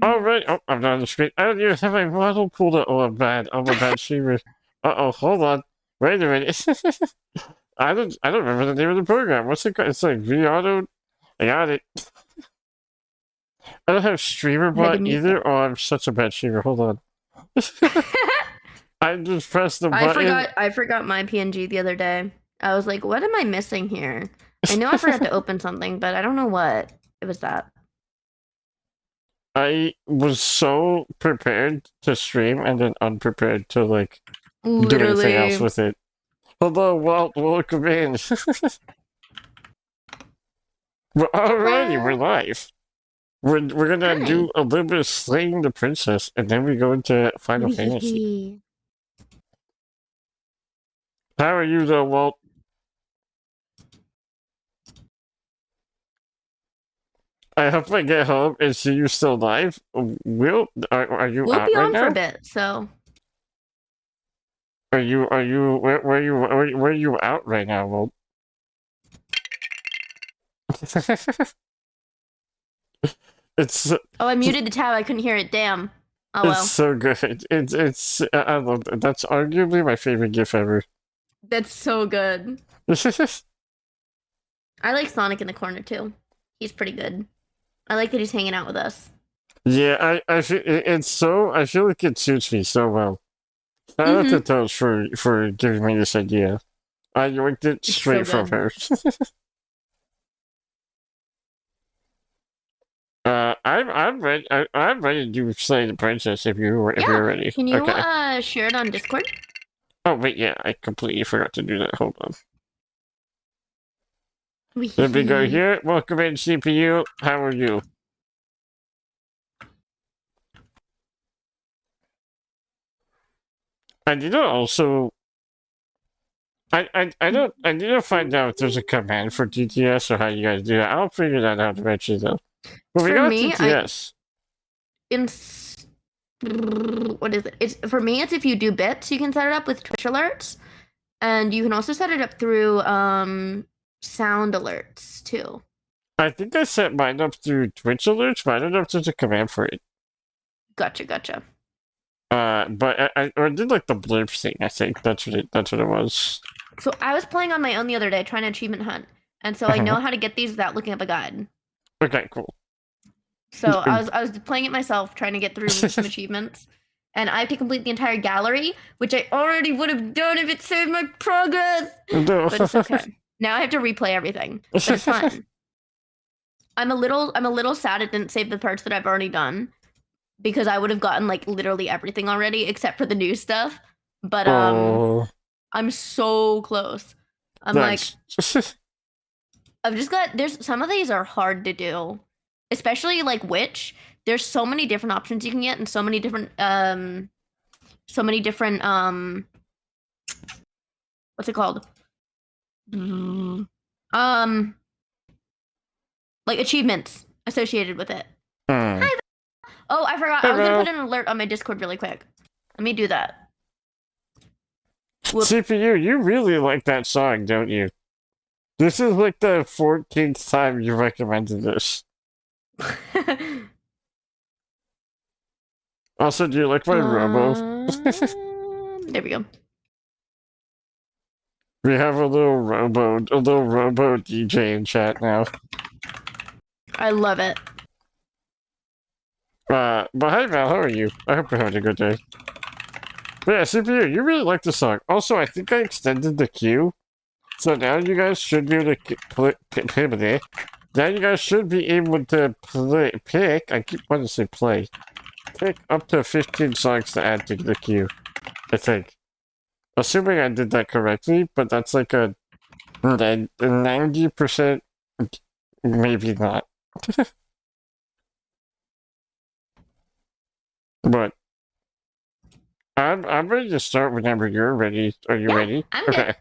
Alright, oh, I'm not on the screen. I don't even have my model pulled up. Oh, I'm a bad streamer. Uh-oh, hold on. Wait a minute. I don't remember the name of the program. What's it called? It's like V-Auto. I got it. I don't have streamer I had to bot mute either. Oh, I'm such a bad streamer. Hold on. I just pressed the button. I forgot my PNG the other day. I was like, what am I missing here? I know I forgot to open something, but I don't know what. It was that. I was so prepared to stream and then unprepared to, like, do anything else Literally. with it. Hello, Walt, welcome in. Well, alrighty, we're live. We're gonna Hi. do a little bit of slaying the princess, and then we go into Final Fantasy. How are you, though, Walt? I hope I get home and see you still live. Will, are you We'll out be right on now? for a bit, so. Are you where are you out right now, Walt? It's Oh, I muted the tab. I couldn't hear it. Damn. Oh it's well. so good. It's I love that. That's arguably my favorite GIF ever. That's so good. I like Sonic in the corner too. He's pretty good. I like that he's hanging out with us. Yeah, I feel it's so I feel like it suits me so well. Shout out to Toast for giving me this idea. I yoinked it It's straight so from her. I'm ready. I'm ready to do Slay the Princess if you're ready. Can you Okay. share it on Discord? Oh wait, yeah, I completely forgot to do that. Hold on. Let me go here. Welcome in, CPU. How are you? I need to also. I need to find out if there's a command for TTS or how you guys do that. I'll figure that out eventually though. But we For got me, TTS. what is it? It's for me. It's if you do bits, you can set it up with Twitch alerts, and you can also set it up through sound alerts too. I think I set mine up through Twitch alerts, but I don't know if there's a command for it. Gotcha. But I did like the blimp thing. I think that's what it was. So I was playing on my own the other day, trying to achievement hunt, and so I know how to get these without looking up a guide. Okay, cool. So I was playing it myself, trying to get through some achievements, and I have to complete the entire gallery, which I already would have done if it saved my progress. No. But it's okay. Now I have to replay everything, but it's fun. I'm a little sad it didn't save the parts that I've already done, because I would have gotten like literally everything already except for the new stuff. But I'm so close. I'm Nice. like, I've just got there's some of these are hard to do, especially like witch. There's so many different options you can get, and so many different what's it called? Like achievements associated with it. Hi. Oh, I forgot. I was gonna put an alert on my Discord really quick. Let me do that. Whoop. CPU, you really like that song, don't you? This is like the 14th time you recommended this. Also, do you like my Robo? There we go. We have a little Robo DJ in chat now. I love it. But hey Val, how are you? I hope you're having a good day. But yeah, CPU, you really like the song. Also, I think I extended the queue. So now you guys should be able to now you guys should be able to pick. I keep wanting to say play. Pick up to 15 songs to add to the queue. I think. Assuming I did that correctly, but that's like a 90%, maybe not. But I'm ready to start whenever you're ready. Are you ready? I'm good.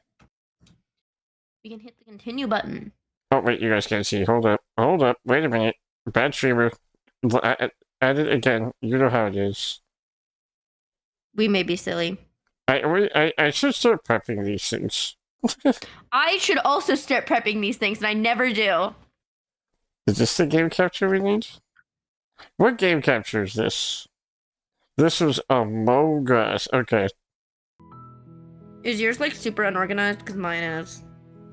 We can hit the continue button. Oh wait, you guys can't see. Hold up. Wait a minute. Bad streamer. Add it again. You know how it is. We may be silly. I should start prepping these things. I should also start prepping these things, and I never do. Is this the game capture we need? What game captures this? This was Among Us. Okay. Is yours like super unorganized? Because mine is.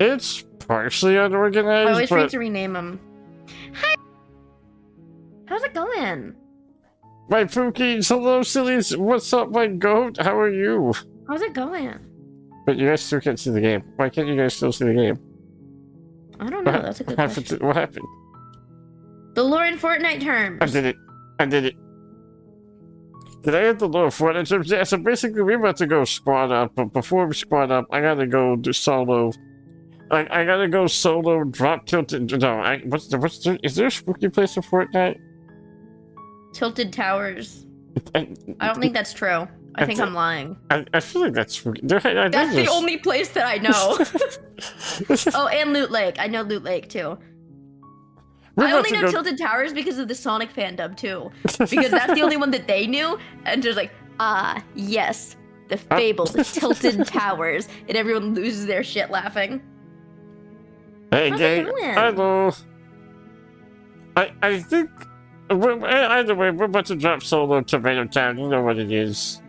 It's partially I unorganized, always forget but to rename them. Hi. How's it going? my Pookies, hello sillies, what's up my goat, how are you? How's it going? But you guys still can't see the game. Why can't you guys still see the game? I don't know. That's a good question. What happened? The lore in Fortnite terms. I did it. I did it. Did I get the lore Fortnite terms? Yeah, so basically we're about to go squad up, but before we squad up, I gotta go do solo. I gotta go solo, drop tilted. No, is there a spooky place in Fortnite? Tilted Towers. I don't think that's true. I think I'm lying. I feel like that's spooky. That's the only place that I know. Oh, and Loot Lake. I know Loot Lake too. I only know Tilted Towers because of the Sonic fandom too. Because that's the only one that they knew. And just like, yes, the fabled Tilted Towers. And everyone loses their shit laughing. Hey, gang. Hello. I think... Either way, we're about to drop solo Tomato Town. You know what it is.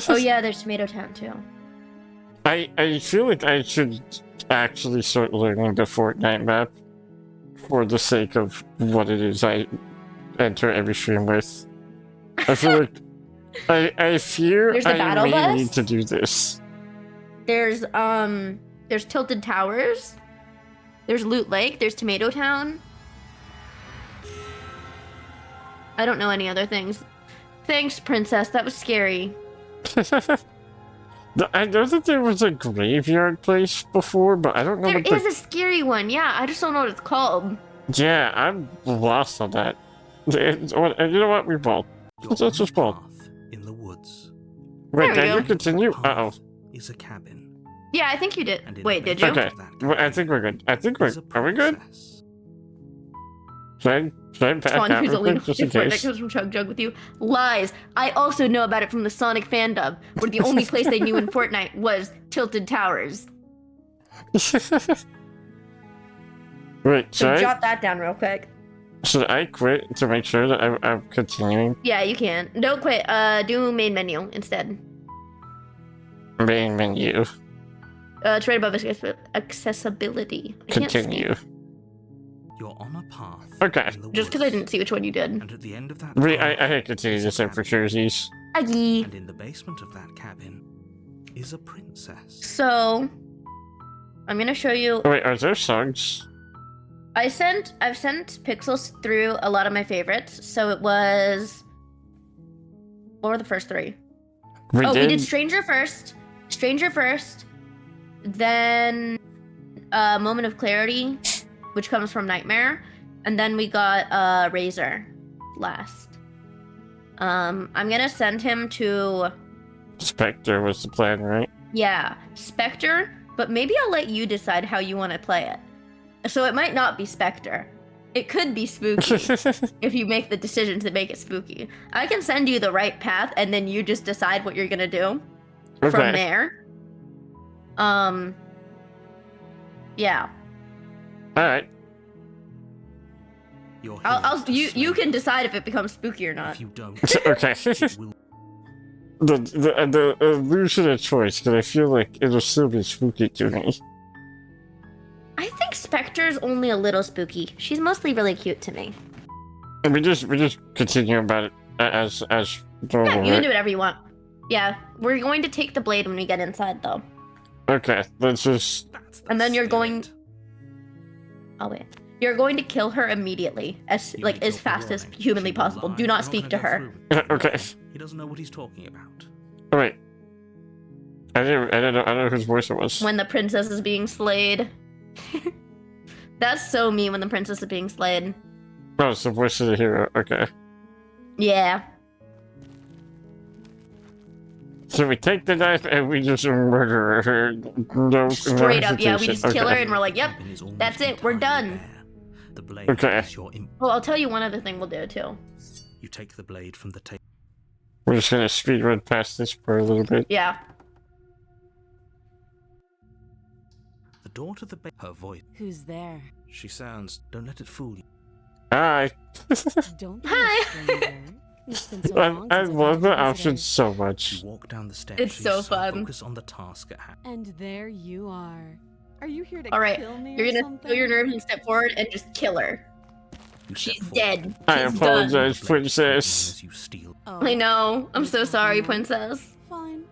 Oh yeah, there's Tomato Town too. I feel like I should actually start learning the Fortnite map for the sake of what it is I enter every stream with. I feel like I fear I may need to do this. There's Tilted Towers. There's Loot Lake. There's Tomato Town. I don't know any other things. Thanks, Princess. That was scary. I know that there was a graveyard place before, but I don't know what is a scary one, yeah. I just don't know what it's called. Yeah, I'm lost on that. You know what? We ball. Let's just ball. In the woods. Wait, can you continue? Uh-oh. Is a cabin. Yeah, I think you did. Wait, did you? Okay. I think we're good. Are we good? Should I back Swan, out who's real quick, just in that case? goes from Chug Jug with you. Lies. I also know about it from the Sonic fandom, where the only place they knew in Fortnite was Tilted Towers. Wait, so jot that down real quick. Should I quit to make sure that I'm continuing? Yeah, you can. Don't quit. Do main menu instead. Main menu. It's right above accessibility. Continue. You're on a path. Okay. Just because I didn't see which one you did. And at the end of that I hate continue this in for jerseys. And in the basement of that cabin is a princess. So, I'm gonna show you. Oh, wait, are there songs? I've sent Pixels through a lot of my favorites. So it was. What were the first three? We did Stranger first. Then Moment of Clarity, which comes from Nightmare, and then we got Razor last. I'm gonna send him to Spectre was the plan, right? Yeah, Spectre, but maybe I'll let you decide how you want to play it. So it might not be Spectre. It could be spooky if you make the decisions that make it spooky. I can send you the right path, and then you just decide what you're gonna do from there. Yeah. All right. You can decide if it becomes spooky or not. If you don't, okay. the illusion of choice, because I feel like it'll still be spooky to me. I think Spectre's only a little spooky. She's mostly really cute to me. And we just continue about it as normal. Yeah, you can do whatever you want. Yeah, we're going to take the blade when we get inside, though. Okay, let's just. And then you're going. Oh wait. You're going to kill her immediately, as fast as humanly possible. Do not speak to her. Okay. He doesn't know what he's talking about. Oh, wait. I don't know whose voice it was. When the princess is being slayed. That's so mean when the princess is being slayed. Oh, it's the voice of the hero. Okay. Yeah. So we take the knife and we just murder her. No, straight up, yeah. We just kill her and we're like, yep, that's it. We're done. The blade okay. Well, I'll tell you one other thing we'll do too. You take the blade from the table. We're just gonna speed run past this for a little bit. Yeah. The door to the her voice. Who's there? She sounds. Don't let it fool you. Hi. Don't be Hi. a stranger. It's been so long I since I've love had the a visitor. options so You much. walk down the steps. It's so fun. Focus on the task at hand. And there you are. Are you here to All right, kill me you're or gonna something? feel your nerves and step forward and just kill her. You step She's forward. dead. I She's apologize, The blade scraping princess. as you steal. Oh, done. I know. I'm you're so talking sorry, now? princess. Fine.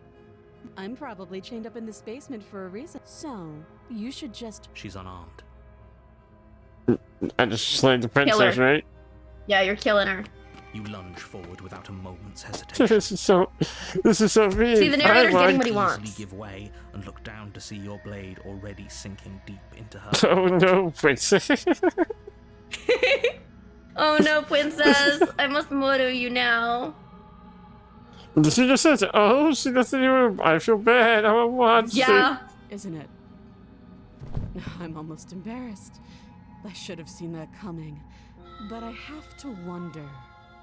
I'm probably chained up in this basement for a reason. So, you should just... She's unarmed. I just slayed the princess, her. right? Yeah, you're killing her. You lunge forward without a moment's hesitation. This is so mean. See, the narrator's I getting won. what he Easily wants. give way and look down to see your blade already sinking deep into her. Oh no, princess. Oh no, princess! I must murder you now. She just says, oh, she doesn't even, I feel bad, I'm a monster. Yeah. Isn't it? I'm almost embarrassed. I should have seen that coming. But I have to wonder...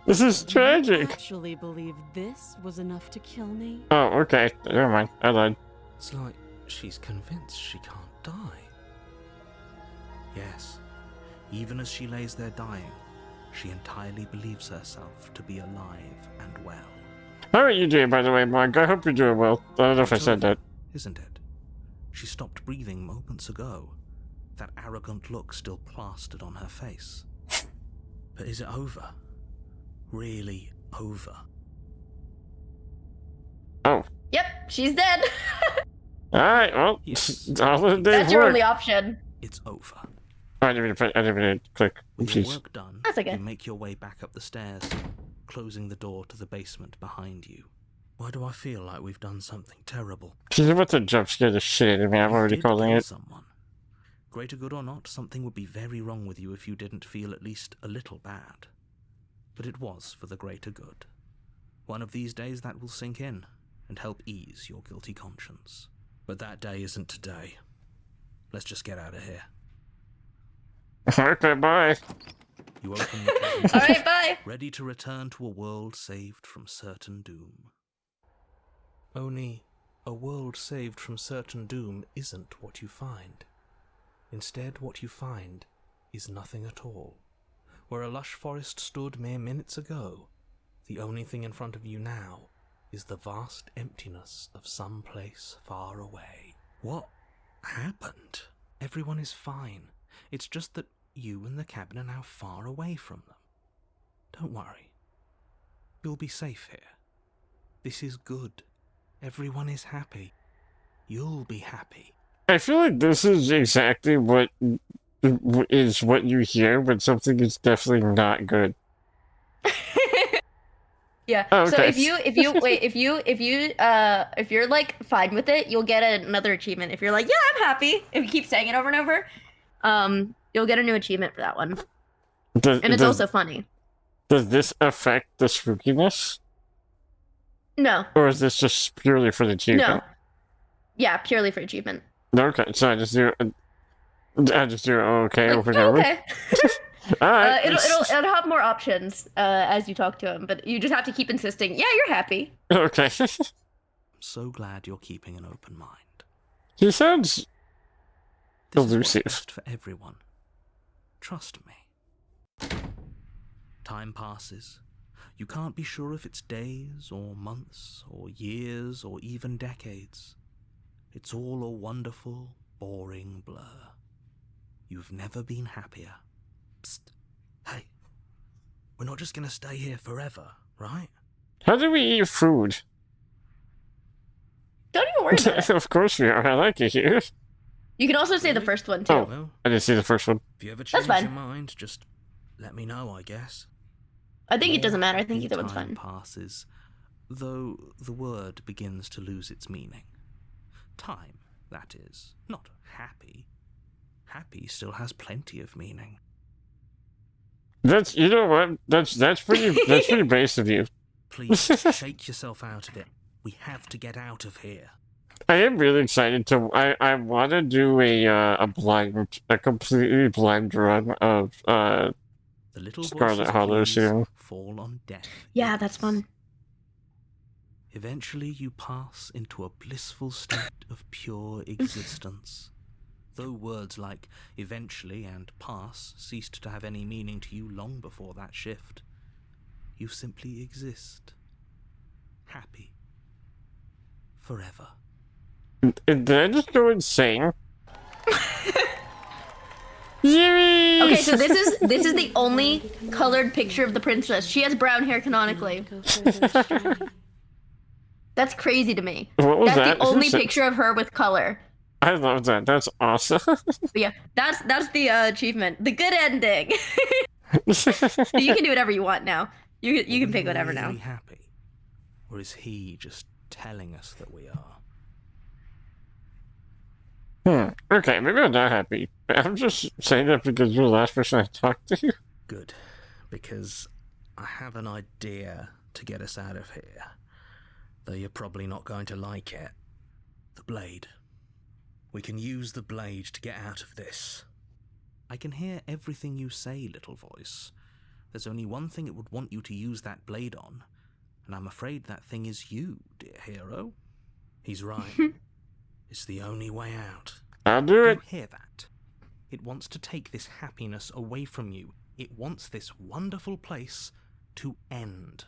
This is do you tragic. actually believe this was enough to kill me? Oh, okay, never mind, I lied. It's like she's convinced she can't die. Yes, even as she lays there dying, she entirely believes herself to be alive and well. How are you doing, by the way, Mark? I hope you're doing well. I don't know if I said that. Isn't it? She stopped breathing moments ago. That arrogant look still plastered on her face. But is it over? Really over? Oh. Yep, she's dead. Alright, well, Yes. all the days That's your work. only option. It's over. I didn't even click. With your Jeez. work done, That's okay. you make your way back up the stairs, closing the door to the basement behind you. Why do I feel like we've done something terrible? She's about to jump scare the shit out of me, I'm You already did calling kill it. someone. Greater good or not, something would be very wrong with you if you didn't feel at least a little bad. But it was for the greater good. One of these days that will sink in and help ease your guilty conscience. But that day isn't today. Let's just get out of here. Okay, bye. You open the cabin, Alright, bye. ready to return to a world saved from certain doom. Only, a world saved from certain doom isn't what you find. Instead, what you find is nothing at all. Where a lush forest stood mere minutes ago, the only thing in front of you now is the vast emptiness of some place far away. What happened? Everyone is fine. It's just that you and the cabin are now far away from them. Don't worry. You'll be safe here. This is good. Everyone is happy. You'll be happy. I feel like this is exactly what is what you hear when something is definitely not good. Yeah. Oh, So okay. if you're like fine with it, you'll get another achievement. If you're like, yeah, I'm happy, if you keep saying it over and over, you'll get a new achievement for that one. And it's also funny. Does this affect the spookiness? No. Or is this just purely for the achievement? No. Yeah, purely for achievement. Okay, so I just do okay Like, over and oh, over. okay. Alright. It'll have more options as you talk to him, but you just have to keep insisting. Yeah, you're happy. Okay. I'm so glad you're keeping an open mind. He sounds This is what's elusive. best for everyone. Trust me. Time passes. You can't be sure if it's days or months or years or even decades. It's all a wonderful, boring blur. You've never been happier. Psst. Hey. We're not just gonna stay here forever, right? How do we eat food? Don't even worry about it. Of course we are. I like it here. You can also say the Really? first one too. Oh. Well, I didn't see the first one. if you ever That's change fine. your mind, just let me know, I guess. I think it doesn't More matter. I think happy either one's time fine. passes, though the word begins to lose its meaning. Time, that is, not happy. Happy still has plenty of meaning. That's you know what? That's pretty base of you. Please, shake yourself out of it. We have to get out of here. I am really excited to. I want to do a completely blind run of The little Scarlet voices, Hollow please, soon. fall on deaf Yeah, ears. that's fun. Eventually you pass into a blissful state of pure existence. Though words like eventually and pass ceased to have any meaning to you long before that shift, you simply exist. Happy. Forever. Did I just go insane? Yippee! Okay, so this is the only colored picture of the princess. She has brown hair canonically. That's crazy to me. What was That's that? the only picture of her with color. I love that. That's awesome. But yeah, that's the achievement. The good ending. You can do whatever you want now. You can pick whatever now. Are we happy? Or is he just telling us that we are? Okay, maybe I'm not happy. I'm just saying that because you're the last person I talked to. Good, because I have an idea to get us out of here. Though you're probably not going to like it. The blade. We can use the blade to get out of this. I can hear everything you say, little voice. There's only one thing it would want you to use that blade on, and I'm afraid that thing is you, dear hero. He's right. It's the only way out. I'll do it. You hear that? It wants to take this happiness away from you. It wants this wonderful place to end.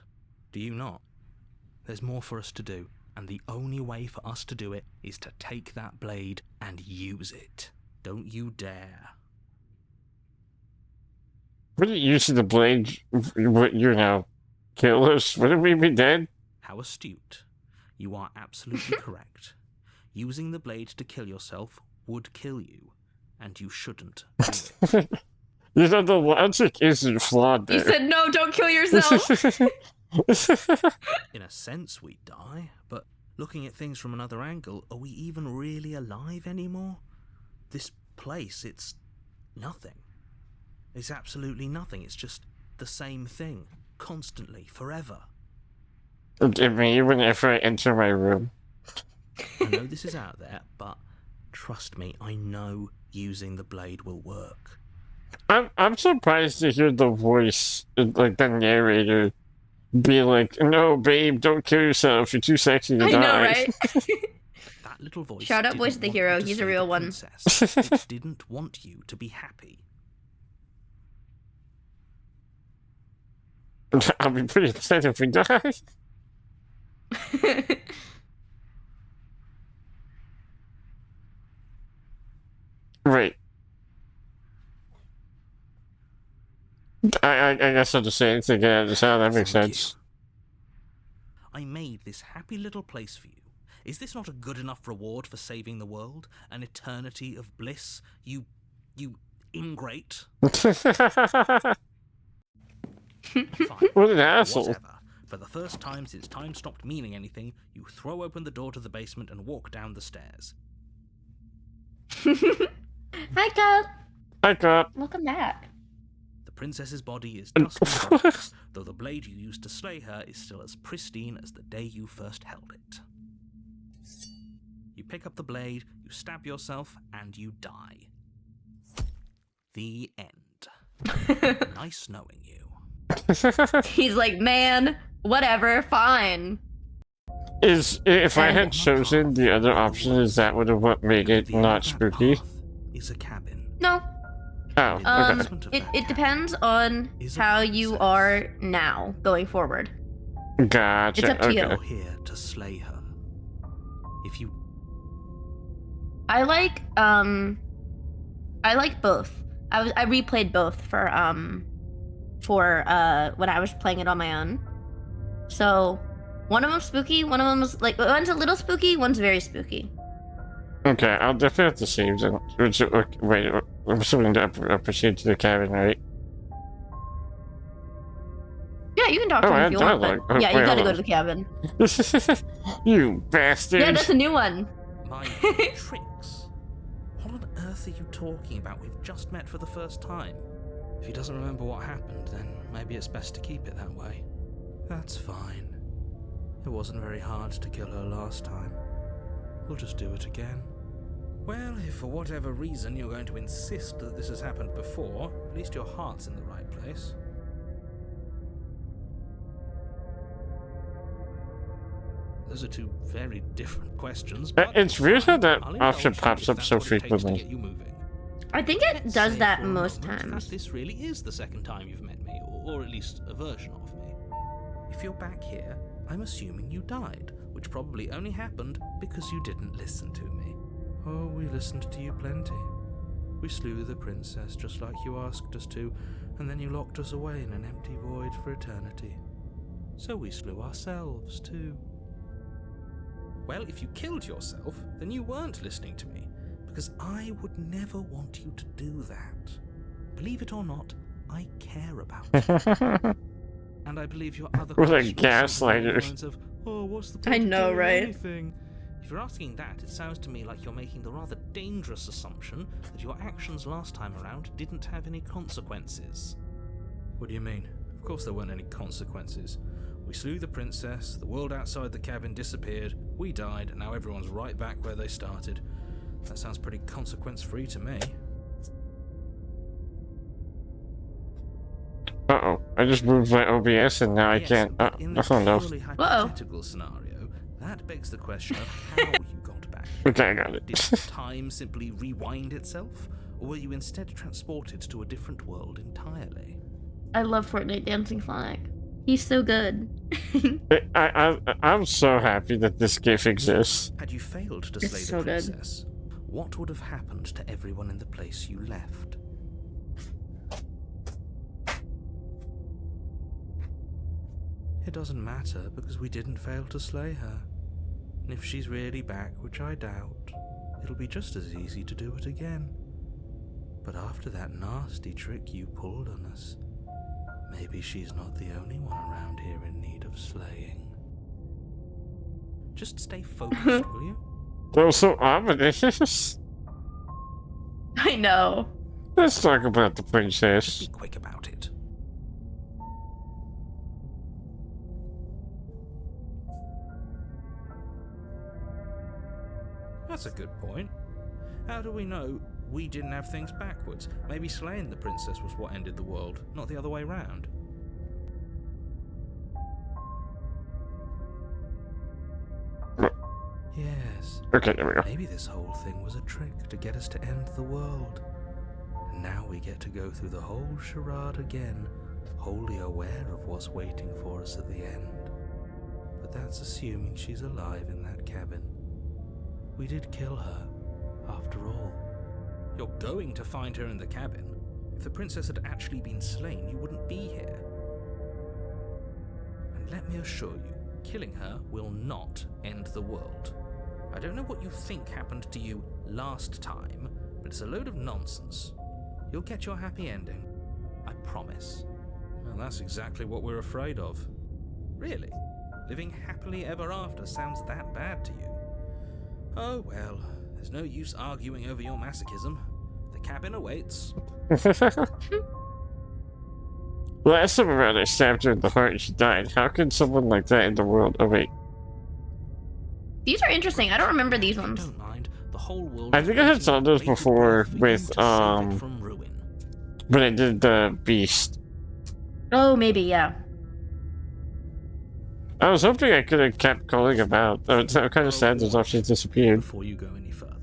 Do you not? There's more for us to do, and the only way for us to do it is to take that blade and use it. Don't you dare. Wouldn't using the blade, would you now kill us? Wouldn't we be dead? How astute. You are absolutely correct. Using the blade to kill yourself would kill you, and you shouldn't do it. You know, the logic isn't flawed there. You said no, don't kill yourself. In a sense, we die, but looking at things from another angle, are we even really alive anymore? This place, it's nothing. It's absolutely nothing. It's just the same thing, constantly, forever. Even if I enter my room. I know this is out there, but trust me, I know using the blade will work. I'm surprised to hear the voice, like the narrator, be like, "No, babe, don't kill yourself. You're too sexy to die." I know, right? That little voice. Shout out didn't voice the want you hero, to he's a save real the one. princess. It didn't want you to be happy. I'll be pretty upset if we die. Right. I guess I'll just say anything to get out of this out. That makes Thank sense. you. I made this happy little place for you. Is this not a good enough reward for saving the world? An eternity of bliss? You ingrate. Fine. What an asshole. Whatever. For the first time since time stopped meaning anything, you throw open the door to the basement and walk down the stairs. Hi, Cub. I got. Welcome back. The princess's body is dust and bones, though the blade you used to slay her is still as pristine as the day you first held it. You pick up the blade, you stab yourself, and you die. The end. Nice knowing you. He's like, man, whatever, fine. If I had chosen the other option, is that would have made it The end not of that spooky? path is a cabin. No. Oh, okay. It depends on how you are now going forward. Gotcha. It's up to you. You're here to slay her. If you I like both. I replayed both for when I was playing it on my own. So one of them's spooky, one of them's like one's a little spooky, one's very spooky. Okay, I'll definitely have to save them. Wait, I'm still going to proceed to the cabin, right? Yeah, you can talk to Oh, him I if you had want, but dialogue. yeah, Wait, you gotta hold go on. to the cabin. You bastard! Yeah, that's a new one. My tricks? What on earth are you talking about? We've just met for the first time. If he doesn't remember what happened, then maybe it's best to keep it that way. That's fine. It wasn't very hard to kill her last time. We'll just do it again. Well, if for whatever reason you're going to insist that this has happened before, at least your heart's in the right place. Those are two very different questions. But It's weird how that I'll option indulge you pops if up that's so what it takes to frequently. get you moving. I think it Let's does say that for a most moment times. That this really is the second time you've met me, or at least a version of me. If you're back here, I'm assuming you died, which probably only happened because you didn't listen to me. Oh, we listened to you plenty. We slew the princess just like you asked us to, and then you locked us away in an empty void for eternity. So we slew ourselves too. Well, if you killed yourself, then you weren't listening to me, because I would never want you to do that. Believe it or not, I care about you. And I believe your other What a question was something along the gaslighter. lines of, oh, what's the I point of know, doing right? anything? If you're asking that, it sounds to me like you're making the rather dangerous assumption that your actions last time around didn't have any consequences. What do you mean? Of course there weren't any consequences. We slew the princess, the world outside the cabin disappeared, we died, and now everyone's right back where they started. That sounds pretty consequence-free to me. Uh-oh. I just moved my OBS and now I Yes, can't. but in this Oh no. purely hypothetical scenario, that begs the question of how you got back. Okay, I got it. Did time simply rewind itself, or were you instead transported to a different world entirely? I love Fortnite Dancing Sonic. He's so good. I'm so happy that this GIF exists. Had you failed to It's slay so the good. princess, what would have happened to everyone in the place you left? It doesn't matter, because we didn't fail to slay her. And if she's really back, which I doubt, it'll be just as easy to do it again. But after that nasty trick you pulled on us, maybe she's not the only one around here in need of slaying. Just stay focused, will you? That was so ominous. I know. Let's talk about the Just princess. be quick about it. That's a good point. How do we know we didn't have things backwards? Maybe slaying the princess was what ended the world, not the other way round. Yes. Okay, there we go. Maybe this whole thing was a trick to get us to end the world. And now we get to go through the whole charade again, wholly aware of what's waiting for us at the end. But that's assuming she's alive in that cabin. We did kill her, after all. You're going to find her in the cabin. If the princess had actually been slain, you wouldn't be here. And let me assure you, killing her will not end the world. I don't know what you think happened to you last time, but it's a load of nonsense. You'll get your happy ending. I promise. Well, that's exactly what we're afraid of. Really? Living happily ever after sounds that bad to you? Oh well, there's no use arguing over your masochism. The cabin awaits. Last time around, I stabbed her in the heart and she died. How can someone like that in the world? Oh, wait. These are interesting. I don't remember these If you ones. don't mind, the whole world I is think I had waiting some of those bated before breath for you with, to save it from ruin. when I did the beast. Oh, maybe, yeah. I was hoping I could have kept calling him out. I'm kind of sad there's options disappeared. Before you go any further.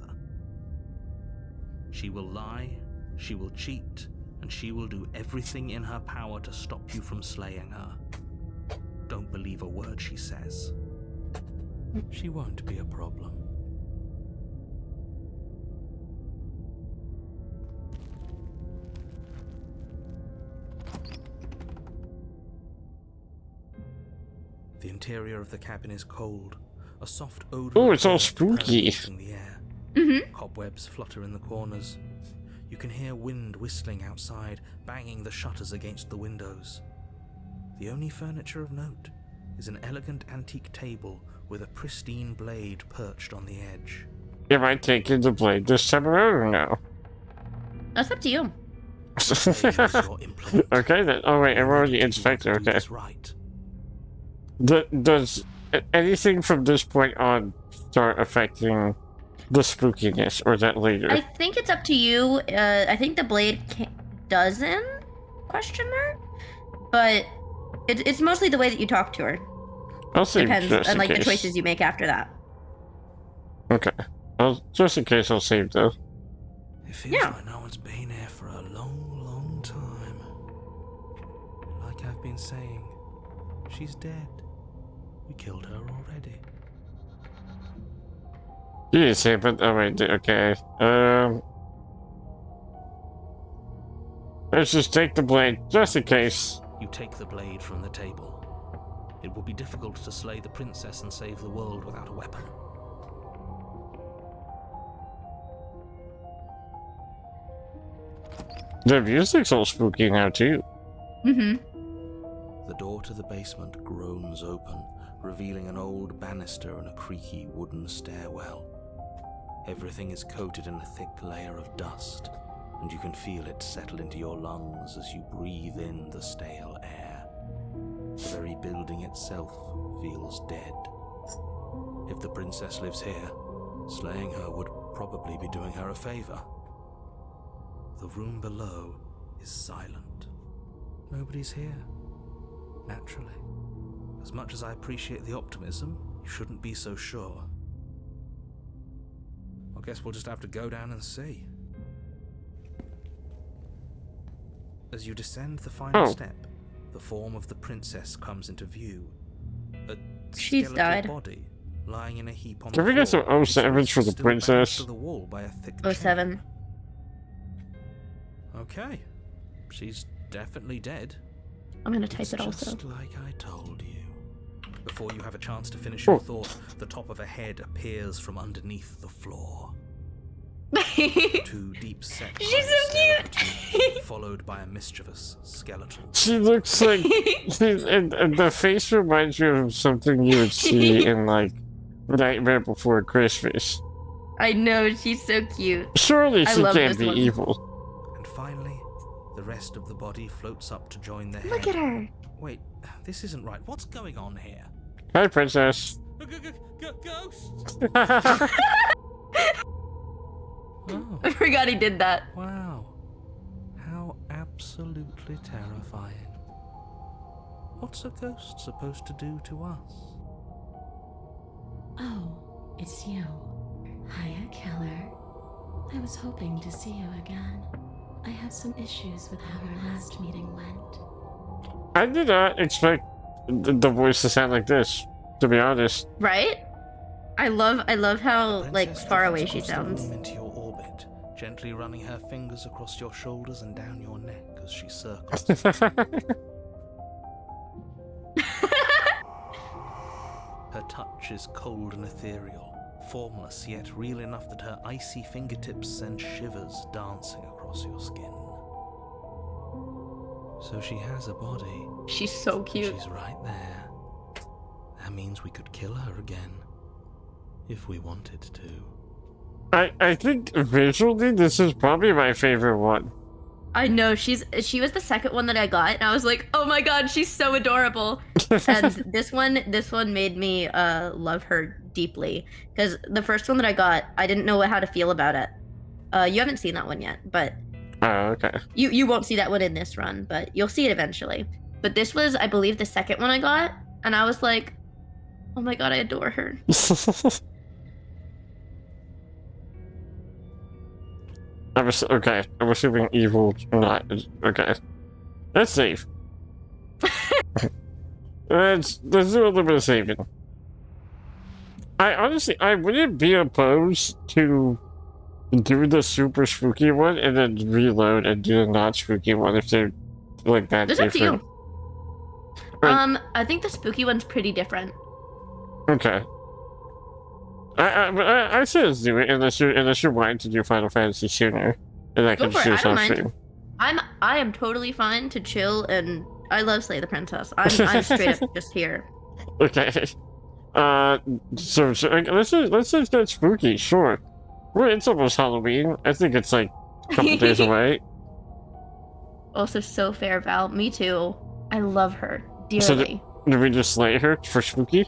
She will lie, she will cheat, and she will do everything in her power to stop you from slaying her. Don't believe a word she says. She won't be a problem. The interior of the cabin is cold. A soft odor. Ooh, of it's all earth spooky. permeating the air. Mm-hmm. Cobwebs flutter in the corners. You can hear wind whistling outside, banging the shutters against the windows. The only furniture of note is an elegant antique table with a pristine blade perched on the edge. Am I taking the blade this time around or no? That's up to you. The blade is your implement. Okay then. Oh wait, I'm already You want inspector. to do Okay. this right. Does anything from this point on start affecting the spookiness, or is that later? I think it's up to you. I think the blade doesn't, question mark? But it's mostly the way that you talk to her. I'll save Depends just on in like case. the choices you make after that. Okay. Just in case, I'll save though. It feels Yeah. like no one's been here for a long, long time. Like I've been saying, she's dead. We killed her already. You didn't say, but oh wait, okay. Let's just take the blade, just in case. You take the blade from the table. It will be difficult to slay the princess and save the world without a weapon. The music's all spooky now too. Mm-hmm. The door to the basement groans open, revealing an old banister and a creaky wooden stairwell. Everything is coated in a thick layer of dust, and you can feel it settle into your lungs as you breathe in the stale air. The very building itself feels dead. If the princess lives here, slaying her would probably be doing her a favor. The room below is silent. Nobody's here. Naturally. As much as I appreciate the optimism, you shouldn't be so sure. I guess we'll just have to go down and see. As you descend the final step, the form of the princess comes into view. A She's skeletal died. body lying in a heap on Can the we get some floor, 07s for the still bound princess? to the wall by a thick Oh, chain. 07. Okay. She's definitely dead. I'm gonna type It's it also. just like I told you. Before you have a chance to finish your thought, the top of a head appears from underneath the floor. Two deep-set She's eyes so stare up cute. at you, followed by a mischievous skeleton. She looks like, and the face reminds me of something you would see in like Nightmare Before Christmas. I know, she's so cute. Surely I she love can't this be one. evil. And finally, the rest of the body floats up to join the head. Look at her. Wait, this isn't right. What's going on here? Hi, princess. Ghost! Oh, I forgot he did that. wow. How absolutely terrifying. What's a ghost supposed to do to us? Oh, it's you. Hiya, Keller. I was hoping to see you again. I have some issues with how our last meeting went. I did not expect the voice to sound like this, to be honest. Right? I love how like Princess far away drifts she across the sounds. room into your orbit, gently running her fingers across your shoulders and down your neck as she circles. Her touch is cold and ethereal, formless yet real enough that her icy fingertips send shivers dancing across your skin. So she has a body. She's so cute. She's right there. That means we could kill her again. If we wanted to. I think visually this is probably my favorite one. I know, she was the second one that I got, and I was like, oh my god, she's so adorable. And this one made me love her deeply. Because the first one that I got, I didn't know how to feel about it. You haven't seen that one yet, but Oh, okay. you won't see that one in this run, but you'll see it eventually. But this was, I believe, the second one I got, and I was like, oh my god, I adore her. Okay, I'm assuming evil or not. Okay. That's safe. Let's do a little bit of saving. I wouldn't be opposed to do the super spooky one and then reload and do the not spooky one if they're like that It's up to different. you. Right. I think the spooky one's pretty different. Okay. I say let's do it unless you're wanting to do Final Fantasy sooner, and I Go can for it, choose I don't off mind. stream. I am totally fine to chill, and I love Slay the Princess. I'm straight up just here. Okay. So let's just get spooky. Sure. It's almost Halloween. I think it's like a couple days away. Also, so fair, Val. Me too. I love her So dearly. Did we just slay her for spooky?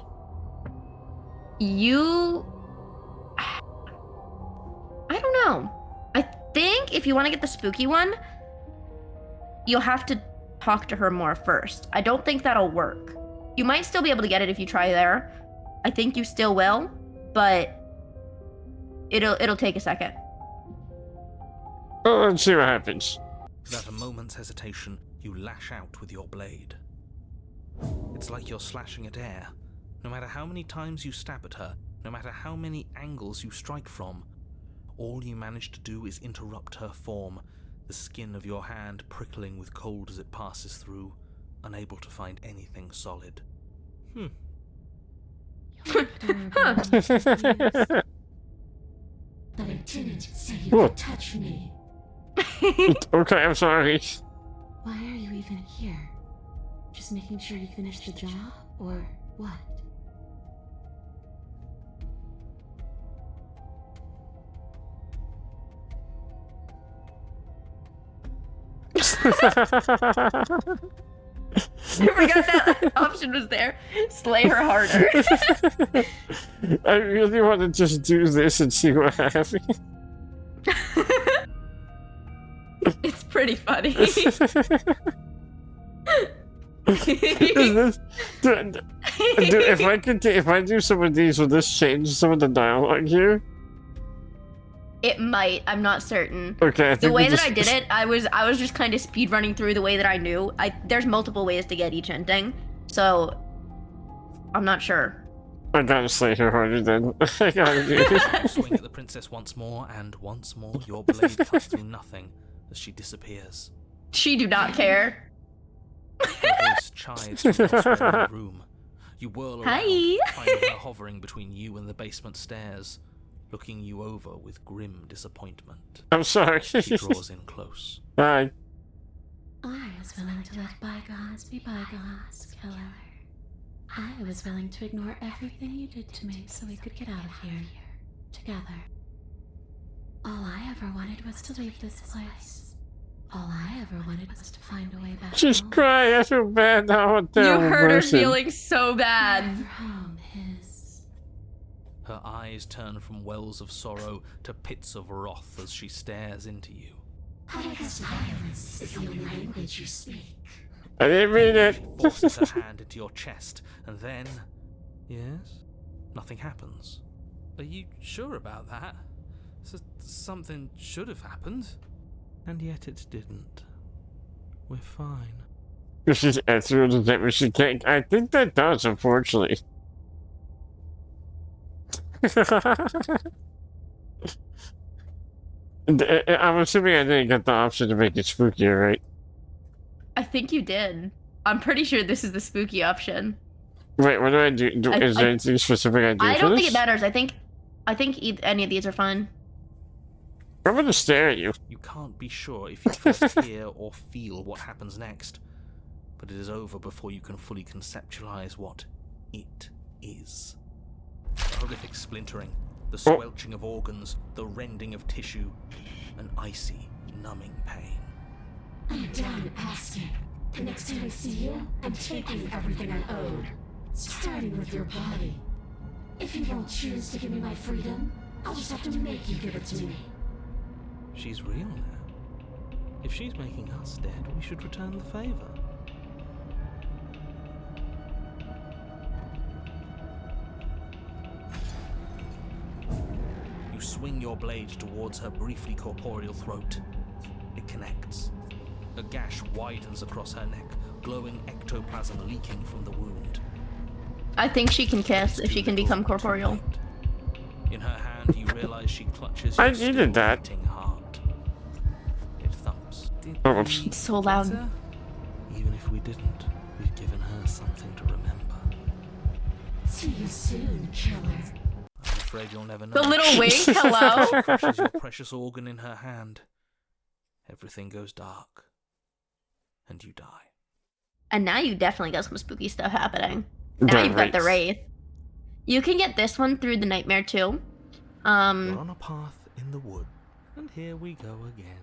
I don't know. I think if you want to get the spooky one, you'll have to talk to her more first. I don't think that'll work. You might still be able to get it if you try there. I think you still will, but it'll take a second. Oh, let's see what happens. Without a moment's hesitation, you lash out with your blade. It's like you're slashing at air. No matter how many times you stab at her, no matter how many angles you strike from, all you manage to do is interrupt her form, the skin of your hand prickling with cold as it passes through, unable to find anything solid. You're adorable, yes. But I didn't say you What? could touch me. Okay, I'm sorry. Why are you even here? Just making sure you finish the job, or what? I forgot that option was there. Slay her harder. I really want to just do this and see what happens. It's pretty funny. If I do some of these, will this change some of the dialogue here? It might. I'm not certain. Okay. The way that I did it, I was just kind of speed running through the way that I knew. There's multiple ways to get each ending, so I'm not sure. I gotta slay her harder then. I gotta do this. You swing at the princess once more, and once more your blade cuts through nothing as she disappears. She do not care. Her voice chides from elsewhere in the room. You whirl around, Hi. finding her hovering between you and the basement stairs, looking you over with grim disappointment. I'm sorry. She draws in close. Bye. I was willing to let bygones be bygones, killer. I was willing to ignore everything you did to me so we could get out of here together. All I ever wanted was to leave this place. All I ever wanted was to find a way back She's home. crying. I feel bad now. I'm a You terrible hurt her person. feelings so bad. Wherever home is. Her eyes turn from wells of sorrow to pits of wrath as she stares into you. I guess violence is the only language you speak. I didn't mean it. She forces her hand into your chest, and then... Yes? Nothing happens. Are you sure about that? Something should have happened. And yet it didn't. We're fine. She's answering the that she can't. I think that does, unfortunately. I'm assuming I didn't get the option to make it spookier, right? I think you did. I'm pretty sure this is the spooky option. Wait, what do I do? Is there I- anything specific I do I for don't this? think it matters. I think any of these are fine. I'm gonna stare at you. You can't be sure if you first hear or feel what happens next, but it is over before you can fully conceptualize what it is. The horrific splintering, the squelching of organs, the rending of tissue, an icy, numbing pain. I'm done asking. The next time I see you, I'm taking everything I owed. Starting with your body. If you won't choose to give me my freedom, I'll just have to make you give it to me. She's real now. If she's making us dead, we should return the favor. You swing your blade towards her briefly corporeal throat. It connects. A gash widens across her neck, glowing ectoplasm leaking from the wound. I think she can kiss if she can become corporeal. In her hand, you realize she clutches I your needed still that. beating heart. It thumps. Did Oh, we oops. It's so loud. get her? Even if we didn't, we've given her something to remember. See you soon, killer. I'm afraid you'll never know. The little wink, hello? Crushes your precious organ in her hand. Everything goes dark. And you die. And now you definitely got some spooky stuff happening. Now you've got the Wraith. You can get this one through the Nightmare too. We're on a path in the wood. And here we go again.